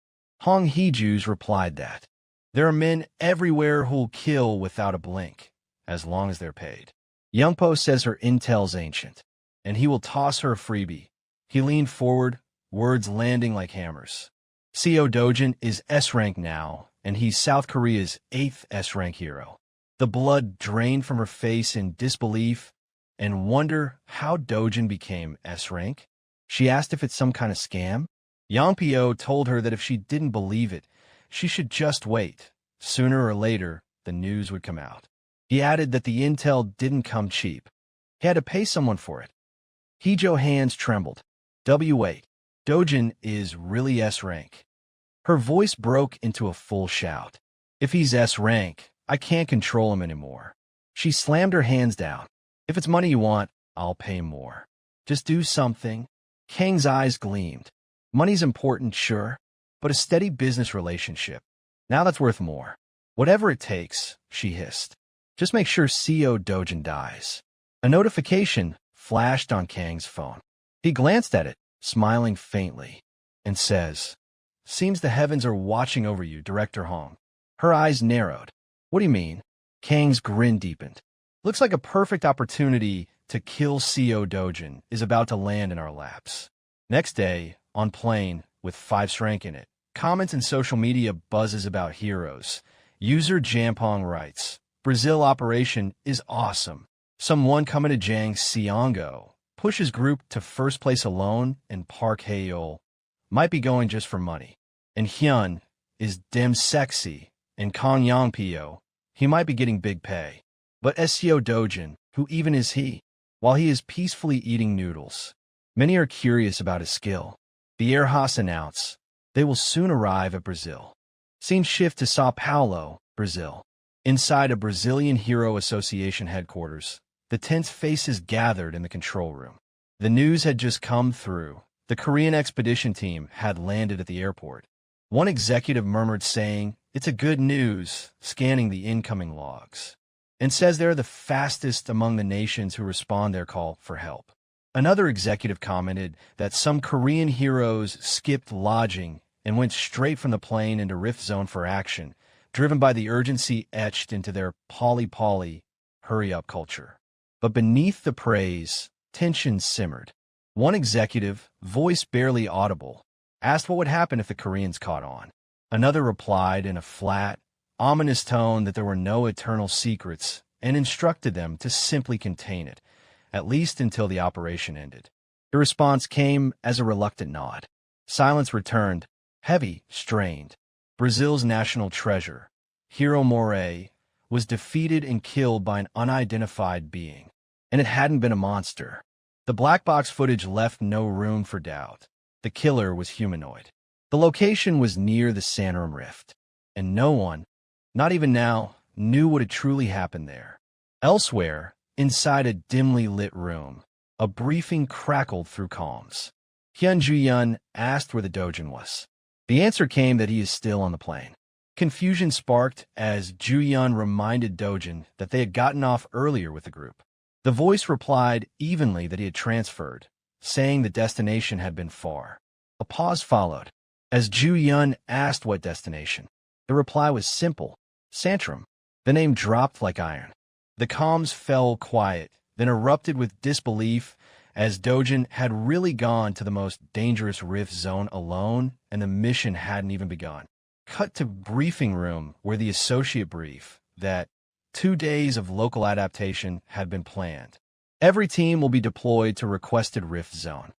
Hong Hee-ju's replied that there are men everywhere who'll kill without a blink, as long as they're paid. Youngpo says her intel's ancient, and he will toss her a freebie. He leaned forward, words landing like hammers. Seo Dojin is S-rank now, and he's South Korea's 8th S-rank hero. The blood drained from her face in disbelief and wonder how Dojin became S-rank. She asked if it's some kind of scam. Yongpyo told her that if she didn't believe it, she should just wait. Sooner or later, the news would come out. He added that the intel didn't come cheap. He had to pay someone for it. Heejo hands trembled. "W8. Dojin is really S-rank." Her voice broke into a full shout. "If he's S-rank, I can't control him anymore." She slammed her hands down. "If it's money you want, I'll pay more. Just do something." Kang's eyes gleamed. "Money's important, sure, but a steady business relationship, now that's worth more." "Whatever it takes," she hissed. "Just make sure Seo Dojin dies." A notification flashed on Kang's phone. He glanced at it, smiling faintly, and says, "Seems the heavens are watching over you, Director Hong." Her eyes narrowed. "What do you mean?" Kang's grin deepened. "Looks like a perfect opportunity to kill Seo Dojin is about to land in our laps." Next day, on plane, with 5 rank in it, comments in social media buzzes about heroes. User Jampong writes, "Brazil operation is awesome. Someone coming to Jang Siongo, pushes group to first place alone, and Park Haeol might be going just for money. And Hyun is dem sexy, and Kang Yongpyo, he might be getting big pay. But Seo Dojin, who even is he? While he is peacefully eating noodles, many are curious about his skill." The air hosts announce they will soon arrive at Brazil. Scene shift to Sao Paulo, Brazil. Inside a Brazilian Hero Association headquarters, the tense faces gathered in the control room. The news had just come through. The Korean expedition team had landed at the airport. One executive murmured saying, "It's a good news," scanning the incoming logs, and says they're the fastest among the nations who respond their call for help. Another executive commented that some Korean heroes skipped lodging and went straight from the plane into Rift Zone for action, driven by the urgency etched into their poly, hurry-up culture. But beneath the praise, tension simmered. One executive, voice barely audible, asked what would happen if the Koreans caught on. Another replied in a flat, ominous tone that there were no eternal secrets and instructed them to simply contain it, at least until the operation ended. The response came as a reluctant nod. Silence returned, heavy, strained. Brazil's national treasure, Hero Moray, was defeated and killed by an unidentified being. And it hadn't been a monster. The black box footage left no room for doubt. The killer was humanoid. The location was near the Santorum Rift, and no one, not even now, knew what had truly happened there. Elsewhere, inside a dimly lit room, a briefing crackled through comms. Hyun Ju-yun asked where the Dojin was. The answer came that he is still on the plane. Confusion sparked as Ju-yun reminded Dojin that they had gotten off earlier with the group. The voice replied evenly that he had transferred, saying the destination had been far. A pause followed. As Ju-yun asked what destination, the reply was simple, Santorum. The name dropped like iron. The comms fell quiet, then erupted with disbelief as Dojin had really gone to the most dangerous rift zone alone and the mission hadn't even begun. Cut to briefing room where the associate brief that 2 days of local adaptation had been planned. Every team will be deployed to requested rift zone.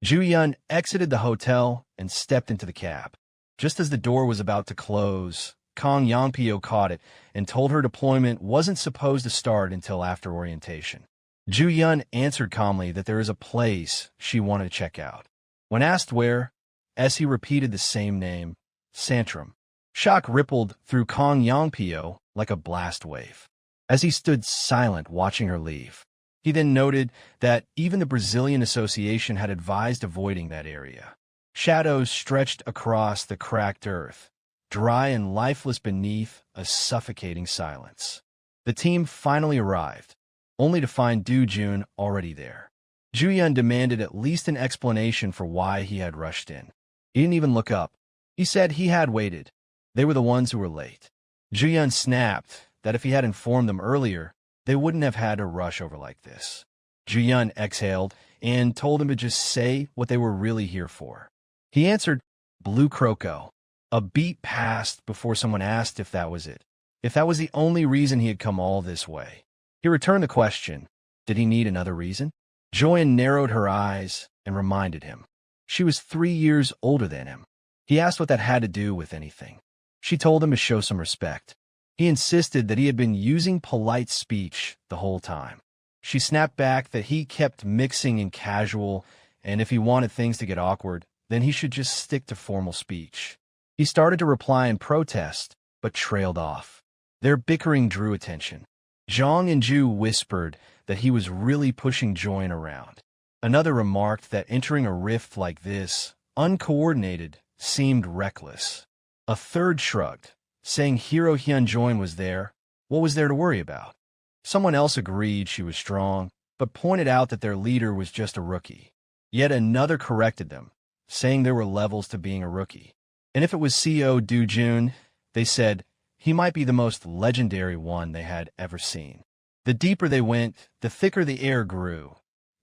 Ju-yun exited the hotel and stepped into the cab. Just as the door was about to close, Kong Yongpyo caught it and told her deployment wasn't supposed to start until after orientation. Ju Yun answered calmly that there is a place she wanted to check out. When asked where, he repeated the same name, Santrum. Shock rippled through Kong Yongpyo like a blast wave. As he stood silent watching her leave, he then noted that even the Brazilian Association had advised avoiding that area. Shadows stretched across the cracked earth, dry and lifeless beneath a suffocating silence. The team finally arrived, only to find Du Jun already there. Ju Yun demanded at least an explanation for why he had rushed in. He didn't even look up. He said he had waited. They were the ones who were late. Ju Yun snapped that if he had informed them earlier, they wouldn't have had to rush over like this. Ju Yun exhaled and told him to just say what they were really here for. He answered, Blue Croco. A beat passed before someone asked if that was it. If that was the only reason he had come all this way. He returned the question. Did he need another reason? Joanne narrowed her eyes and reminded him. She was 3 years older than him. He asked what that had to do with anything. She told him to show some respect. He insisted that he had been using polite speech the whole time. She snapped back that he kept mixing in casual, and if he wanted things to get awkward, then he should just stick to formal speech. He started to reply in protest, but trailed off. Their bickering drew attention. Zhang and Ju whispered that he was really pushing Join around. Another remarked that entering a rift like this, uncoordinated, seemed reckless. A third shrugged, saying Hero Hyun-join was there. What was there to worry about? Someone else agreed she was strong, but pointed out that their leader was just a rookie. Yet another corrected them, saying there were levels to being a rookie. And if it was CO Du Jun, they said, he might be the most legendary one they had ever seen. The deeper they went, the thicker the air grew,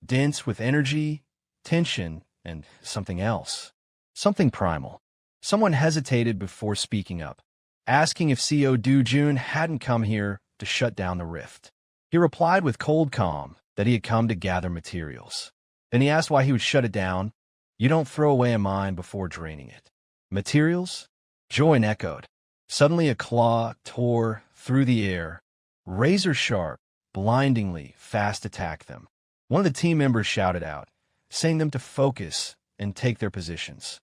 dense with energy, tension, and something else. Something primal. Someone hesitated before speaking up, asking if CO Du Jun hadn't come here to shut down the rift. He replied with cold calm that he had come to gather materials. Then he asked why he would shut it down. You don't throw away a mine before draining it. Materials? Join echoed. Suddenly a claw tore through the air, razor-sharp, blindingly fast attacked them. One of the team members shouted out, saying them to focus and take their positions.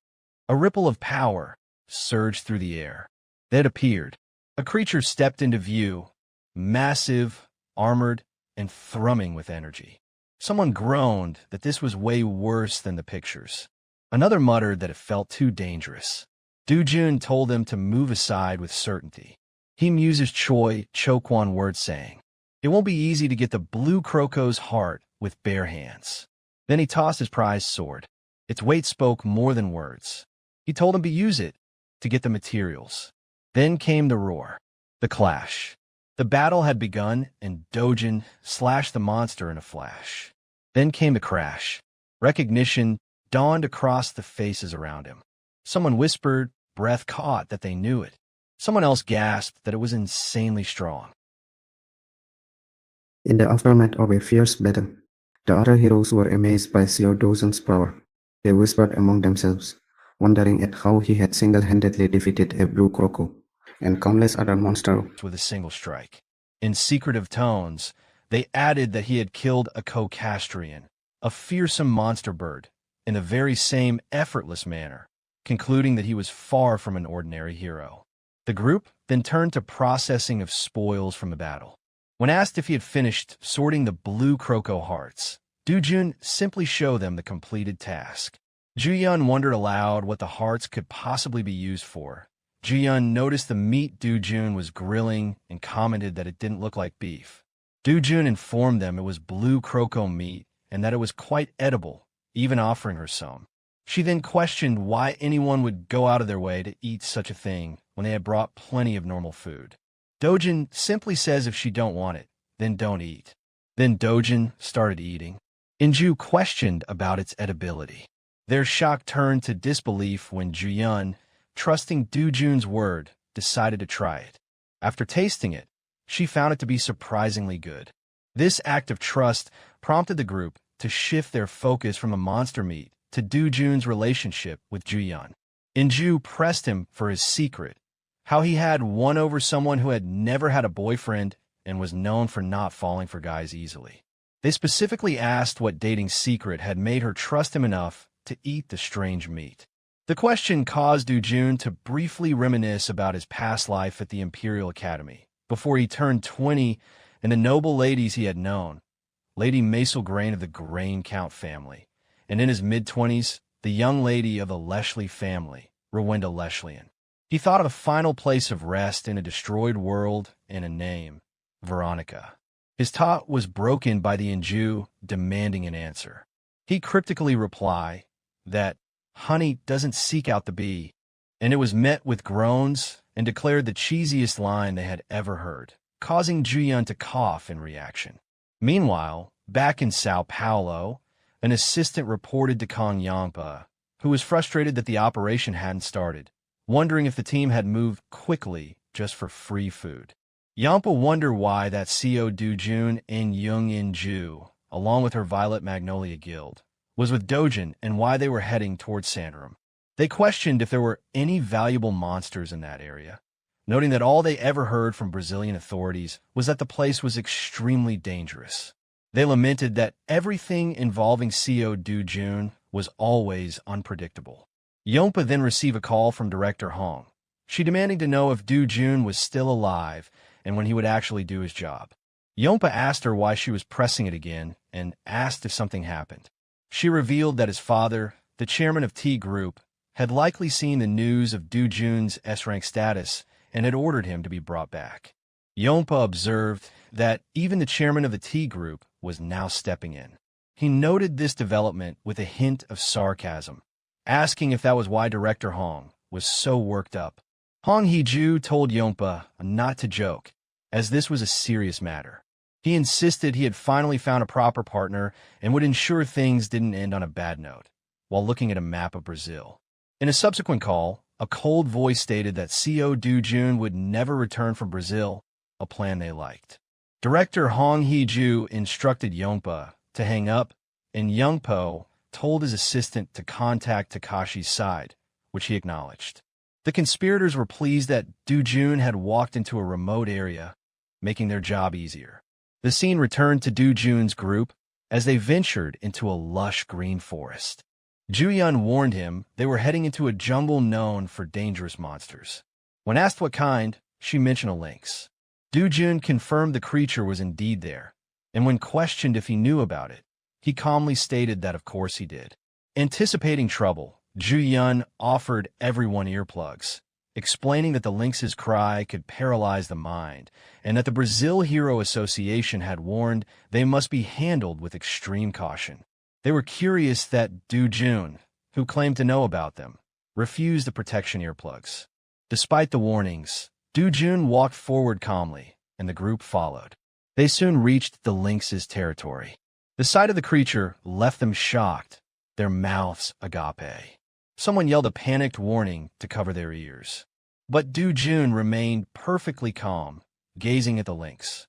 A ripple of power surged through the air. They had appeared. A creature stepped into view, massive, armored, and thrumming with energy. Someone groaned that this was way worse than the pictures. Another muttered that it felt too dangerous. Du Jun told them to move aside with certainty. He muses Choi Chokwon word saying, it won't be easy to get the Blue Croco's heart with bare hands. Then he tossed his prized sword. Its weight spoke more than words. He told him to use it to get the materials. Then came the roar, the clash. The battle had begun, and Dojin slashed the monster in a flash. Then came the crash. Recognition dawned across the faces around him. Someone whispered, breath caught, that they knew it. Someone else gasped that it was insanely strong. In the aftermath of a fierce battle, the other heroes were amazed by Xiao Dozhen's power. They whispered among themselves, wondering at how he had single-handedly defeated a blue croco and countless other monsters with a single strike. In secretive tones, they added that he had killed a Cocastrian, a fearsome monster bird, in the very same effortless manner, concluding that he was far from an ordinary hero. The group then turned to processing of spoils from the battle. When asked if he had finished sorting the blue croco hearts, Du Jun simply showed them the completed task. Ju Yun wondered aloud what the hearts could possibly be used for. Ju Yun noticed the meat Du Jun was grilling and commented that it didn't look like beef. Du Jun informed them it was blue croco meat and that it was quite edible, even offering her some. She then questioned why anyone would go out of their way to eat such a thing when they had brought plenty of normal food. Dojin simply says if she don't want it, then don't eat. Then Dojin started eating. Inju questioned about its edibility. Their shock turned to disbelief when Juyun, trusting Du Jun's word, decided to try it. After tasting it, she found it to be surprisingly good. This act of trust prompted the group to shift their focus from the monster meat to Du Jun's relationship with Juyun. Inju pressed him for his secret, how he had won over someone who had never had a boyfriend and was known for not falling for guys easily. They specifically asked what dating secret had made her trust him enough to eat the strange meat. The question caused Do-jun to briefly reminisce about his past life at the Imperial Academy, before he turned 20, and the noble ladies he had known, Lady Maisel Grain of the Grain Count family, and in his mid-20s, the young lady of the Leshley family, Rowenda Leshlian. He thought of a final place of rest in a destroyed world and a name, Veronica. His thought was broken by the Inju demanding an answer. He cryptically replied that honey doesn't seek out the bee, and it was met with groans and declared the cheesiest line they had ever heard, causing Ju-yun to cough in reaction. Meanwhile, back in Sao Paulo, an assistant reported to Kong Yampa, who was frustrated that the operation hadn't started, wondering if the team had moved quickly just for free food. Yampa wondered why that CO Do-jun and Young In-ju, along with her Violet Magnolia Guild, was with Dojin and why they were heading towards Sandarum. They questioned if there were any valuable monsters in that area, noting that all they ever heard from Brazilian authorities was that the place was extremely dangerous. They lamented that everything involving CO Do-jun was always unpredictable. Yompa then received a call from Director Hong, she demanding to know if Do-jun was still alive and when he would actually do his job. Yompa asked her why she was pressing it again and asked if something happened. She revealed that his father, the chairman of T Group, had likely seen the news of Do-jun's S-rank status and had ordered him to be brought back. Yompa observed that even the chairman of the T Group was now stepping in. He noted this development with a hint of sarcasm, asking if that was why Director Hong was so worked up. Hong Hee-ju told Yompa not to joke, as this was a serious matter. He insisted he had finally found a proper partner and would ensure things didn't end on a bad note, while looking at a map of Brazil. In a subsequent call, a cold voice stated that CO Do-jun would never return from Brazil, a plan they liked. Director Hong Hee-ju instructed Yompa to hang up, and Youngpo told his assistant to contact Takashi's side, which he acknowledged. The conspirators were pleased that Do-jun had walked into a remote area, making their job easier. The scene returned to Do-jun's group as they ventured into a lush green forest. Ju-yun warned him they were heading into a jungle known for dangerous monsters. When asked what kind, she mentioned a lynx. Do-jun confirmed the creature was indeed there, and when questioned if he knew about it, he calmly stated that of course he did. Anticipating trouble, Ju-yun offered everyone earplugs, explaining that the lynx's cry could paralyze the mind, and that the Brazil Hero Association had warned they must be handled with extreme caution. They were curious that Do-jun, who claimed to know about them, refused the protection earplugs. Despite the warnings, Do-jun walked forward calmly, and the group followed. They soon reached the lynx's territory. The sight of the creature left them shocked, their mouths agape. Someone yelled a panicked warning to cover their ears. But Do-jun remained perfectly calm, gazing at the lynx,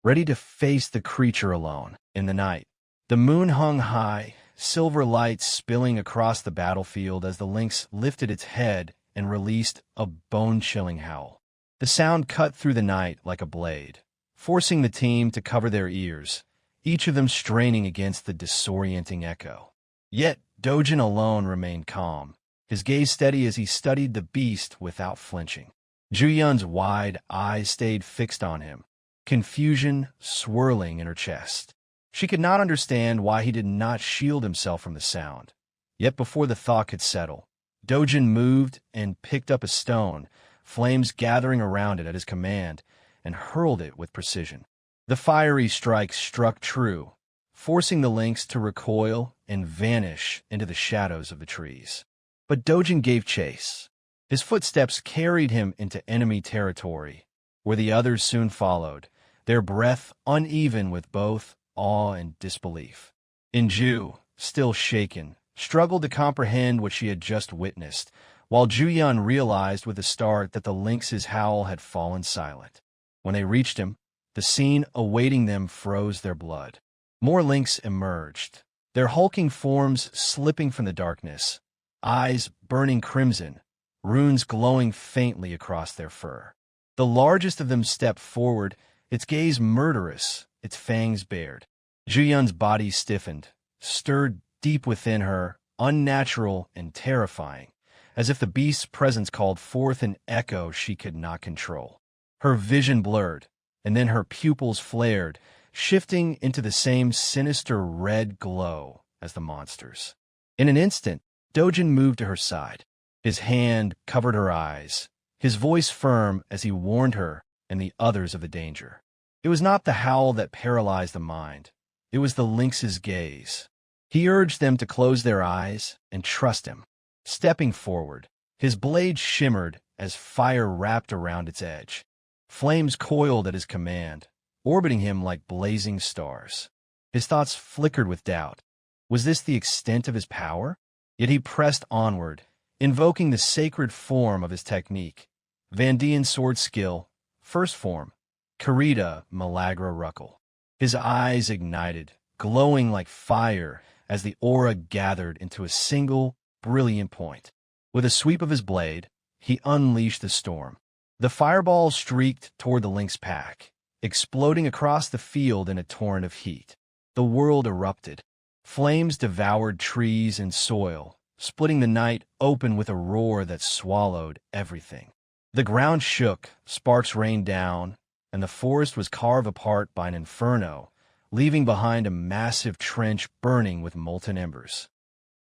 ready to face the creature alone. In the night, the moon hung high, silver light spilling across the battlefield as the lynx lifted its head and released a bone-chilling howl. The sound cut through the night like a blade, forcing the team to cover their ears, each of them straining against the disorienting echo. Yet Dojin alone remained calm, his gaze steady as he studied the beast without flinching. Ju-yun's wide eyes stayed fixed on him, confusion swirling in her chest. She could not understand why he did not shield himself from the sound. Yet before the thought could settle, Dojin moved and picked up a stone, flames gathering around it at his command, and hurled it with precision. The fiery strike struck true, forcing the lynx to recoil and vanish into the shadows of the trees. But Dojin gave chase. His footsteps carried him into enemy territory, where the others soon followed, their breath uneven with both awe and disbelief. Inju, still shaken, struggled to comprehend what she had just witnessed, while Ju-yun realized with a start that the lynx's howl had fallen silent. When they reached him, the scene awaiting them froze their blood. More lynx emerged, their hulking forms slipping from the darkness, eyes burning crimson, runes glowing faintly across their fur. The largest of them stepped forward, its gaze murderous, its fangs bared. Zhu Yun's body stiffened, stirred deep within her, unnatural and terrifying, as if the beast's presence called forth an echo she could not control. Her vision blurred, and then her pupils flared, shifting into the same sinister red glow as the monster's. In an instant, Dojin moved to her side. His hand covered her eyes, his voice firm as he warned her and the others of the danger. It was not the howl that paralyzed the mind. It was the lynx's gaze. He urged them to close their eyes and trust him. Stepping forward, his blade shimmered as fire wrapped around its edge. Flames coiled at his command, orbiting him like blazing stars. His thoughts flickered with doubt. Was this the extent of his power? Yet he pressed onward, invoking the sacred form of his technique. Vandian sword skill, first form, Karita Malagra Ruckle. His eyes ignited, glowing like fire as the aura gathered into a single, brilliant point. With a sweep of his blade, he unleashed the storm. The fireball streaked toward the lynx pack, exploding across the field in a torrent of heat. The world erupted. Flames devoured trees and soil, splitting the night open with a roar that swallowed everything. The ground shook, sparks rained down, and the forest was carved apart by an inferno, leaving behind a massive trench burning with molten embers.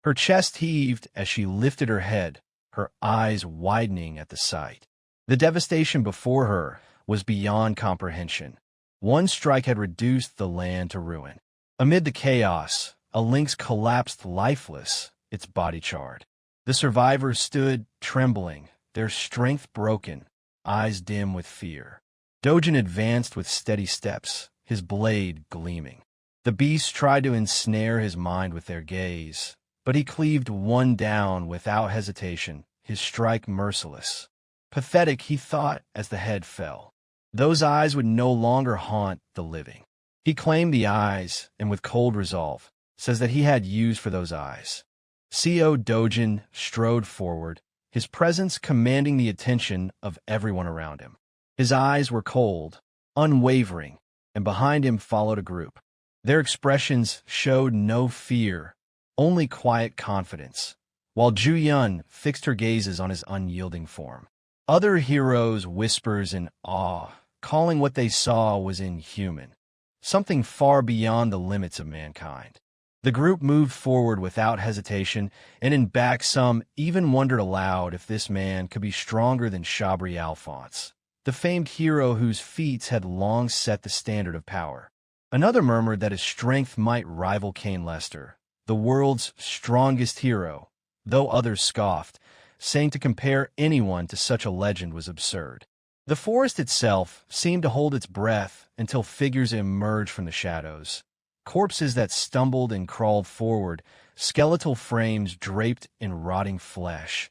Her chest heaved as she lifted her head, her eyes widening at the sight. The devastation before her was beyond comprehension. One strike had reduced the land to ruin. Amid the chaos, a lynx collapsed lifeless, its body charred. The survivors stood, trembling, their strength broken, eyes dim with fear. Dojin advanced with steady steps, his blade gleaming. The beasts tried to ensnare his mind with their gaze, but he cleaved one down without hesitation, his strike merciless. Pathetic, he thought, as the head fell. Those eyes would no longer haunt the living. He claimed the eyes, and with cold resolve, says that he had use for those eyes. Co. Dojin strode forward, his presence commanding the attention of everyone around him. His eyes were cold, unwavering, and behind him followed a group. Their expressions showed no fear, only quiet confidence, while Zhu Yun fixed her gazes on his unyielding form. Other heroes whispers in awe, calling what they saw was inhuman, something far beyond the limits of mankind. The group moved forward without hesitation, and in back some even wondered aloud if this man could be stronger than Shabri Alphonse, the famed hero whose feats had long set the standard of power. Another murmured that his strength might rival Cain Lester, the world's strongest hero, though others scoffed, saying to compare anyone to such a legend was absurd. The forest itself seemed to hold its breath until figures emerged from the shadows. Corpses that stumbled and crawled forward, skeletal frames draped in rotting flesh,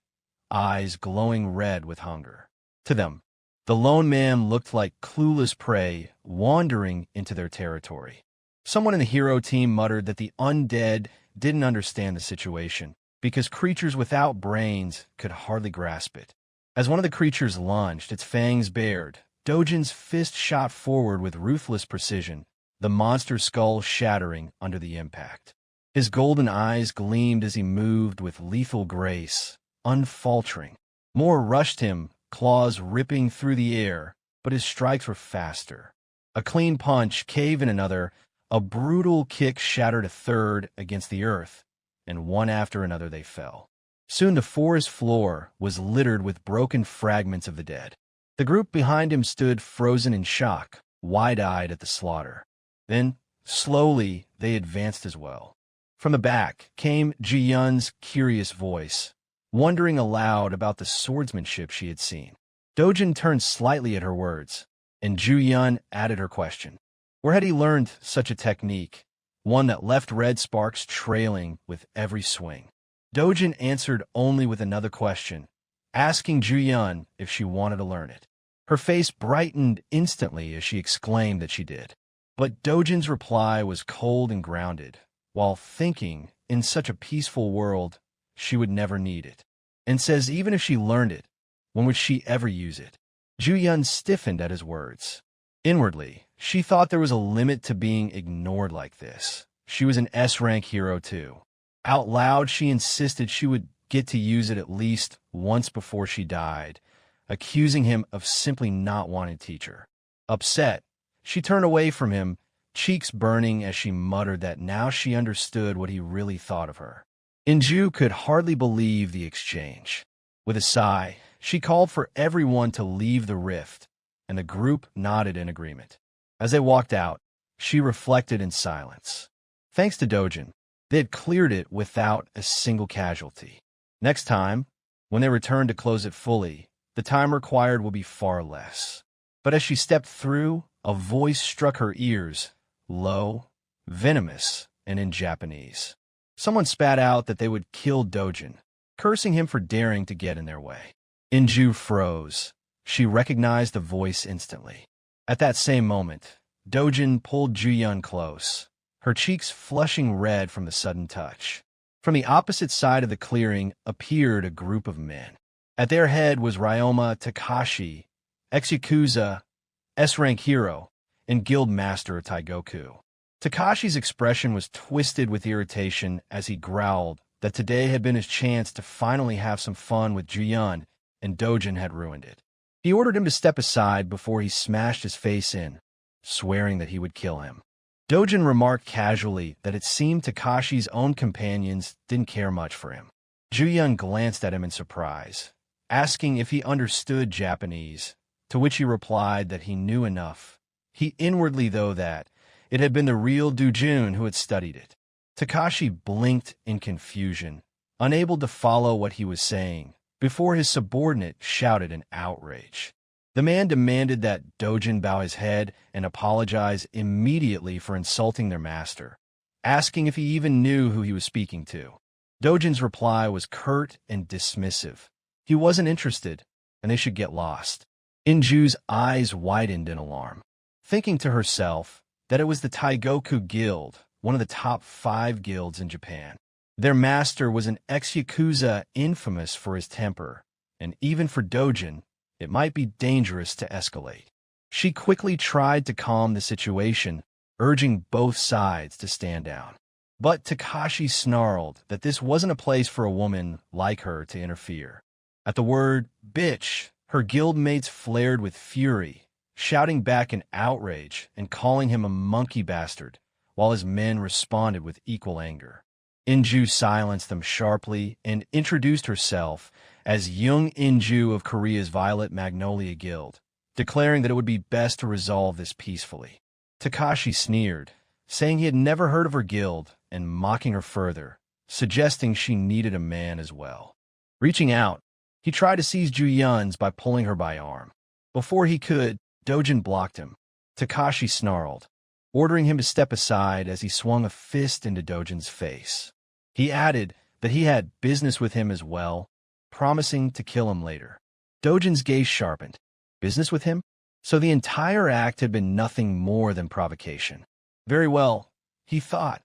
eyes glowing red with hunger. To them, the lone man looked like clueless prey wandering into their territory. Someone in the hero team muttered that the undead didn't understand the situation, because creatures without brains could hardly grasp it. As one of the creatures lunged, its fangs bared, Dojin's fist shot forward with ruthless precision, the monster's skull shattering under the impact. His golden eyes gleamed as he moved with lethal grace, unfaltering. More rushed him, claws ripping through the air, but his strikes were faster. A clean punch caved in another, a brutal kick shattered a third against the earth, and one after another they fell. Soon the forest floor was littered with broken fragments of the dead. The group behind him stood frozen in shock, wide-eyed at the slaughter. Then, slowly, they advanced as well. From the back came Ji Yun's curious voice, wondering aloud about the swordsmanship she had seen. Dojin turned slightly at her words, and Zhu Yun added her question. Where had he learned such a technique, one that left red sparks trailing with every swing? Dojin answered only with another question, asking Zhu Yun if she wanted to learn it. Her face brightened instantly as she exclaimed that she did. But Dojin's reply was cold and grounded, while thinking, in such a peaceful world, she would never need it. and says even if she learned it, when would she ever use it? Ju-yun stiffened at his words. Inwardly, she thought there was a limit to being ignored like this. She was an S-rank hero too. Out loud, she insisted she would get to use it at least once before she died, accusing him of simply not wanting to teach her. Upset, she turned away from him, cheeks burning as she muttered that now she understood what he really thought of her. Inju could hardly believe the exchange. With a sigh, she called for everyone to leave the rift, and the group nodded in agreement. As they walked out, she reflected in silence. Thanks to Dojin, they had cleared it without a single casualty. Next time, when they returned to close it fully, the time required will be far less. But as she stepped through, a voice struck her ears, low, venomous, and in Japanese. Someone spat out that they would kill Dojin, cursing him for daring to get in their way. Inju froze. She recognized the voice instantly. At that same moment, Dojin pulled Ju-yun close, her cheeks flushing red from the sudden touch. From the opposite side of the clearing appeared a group of men. At their head was Ryoma Takashi, ex-Yakuza, S-rank hero, and guild master of Taigoku. Takashi's expression was twisted with irritation as he growled that today had been his chance to finally have some fun with Ju-yun, and Dojin had ruined it. He ordered him to step aside before he smashed his face in, swearing that he would kill him. Dojin remarked casually that it seemed Takashi's own companions didn't care much for him. Ju-yun glanced at him in surprise, asking if he understood Japanese, to which he replied that he knew enough. He inwardly, though, that it had been the real Dojin who had studied it. Takashi blinked in confusion, unable to follow what he was saying, before his subordinate shouted in outrage. The man demanded that Dojin bow his head and apologize immediately for insulting their master, asking if he even knew who he was speaking to. Dojin's reply was curt and dismissive. He wasn't interested, and they should get lost. Inju's eyes widened in alarm, thinking to herself that it was the Taigoku Guild, one of the top 5 guilds in Japan. Their master was an ex-Yakuza infamous for his temper, and even for Dojin, it might be dangerous to escalate. She quickly tried to calm the situation, urging both sides to stand down. But Takashi snarled that this wasn't a place for a woman like her to interfere. At the word, bitch, her guildmates flared with fury, shouting back in outrage and calling him a monkey bastard, while his men responded with equal anger. Inju silenced them sharply and introduced herself as Young Inju of Korea's Violet Magnolia Guild, declaring that it would be best to resolve this peacefully. Takashi sneered, saying he had never heard of her guild, and mocking her further, suggesting she needed a man as well. Reaching out, he tried to seize Ju-yun's by pulling her by arm. Before he could, Dojin blocked him. Takashi snarled, ordering him to step aside as he swung a fist into Dojin's face. He added that he had business with him as well, promising to kill him later. Dojin's gaze sharpened. Business with him? So the entire act had been nothing more than provocation. Very well, he thought.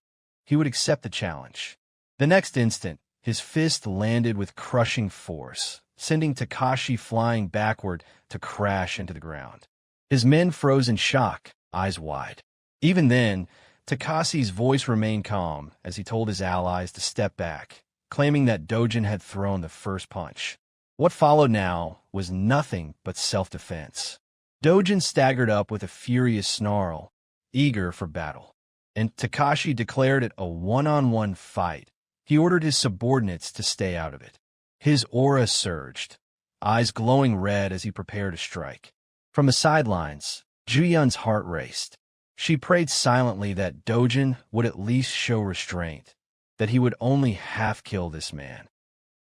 He would accept the challenge. The next instant, his fist landed with crushing force, sending Takashi flying backward to crash into the ground. His men froze in shock, eyes wide. Even then, Takashi's voice remained calm as he told his allies to step back, claiming that Dojin had thrown the first punch. What followed now was nothing but self-defense. Dojin staggered up with a furious snarl, eager for battle, and Takashi declared it a one-on-one fight. He ordered his subordinates to stay out of it. His aura surged, eyes glowing red as he prepared to strike. From the sidelines, Ju-yun's heart raced. She prayed silently that Dojin would at least show restraint, that he would only half kill this man.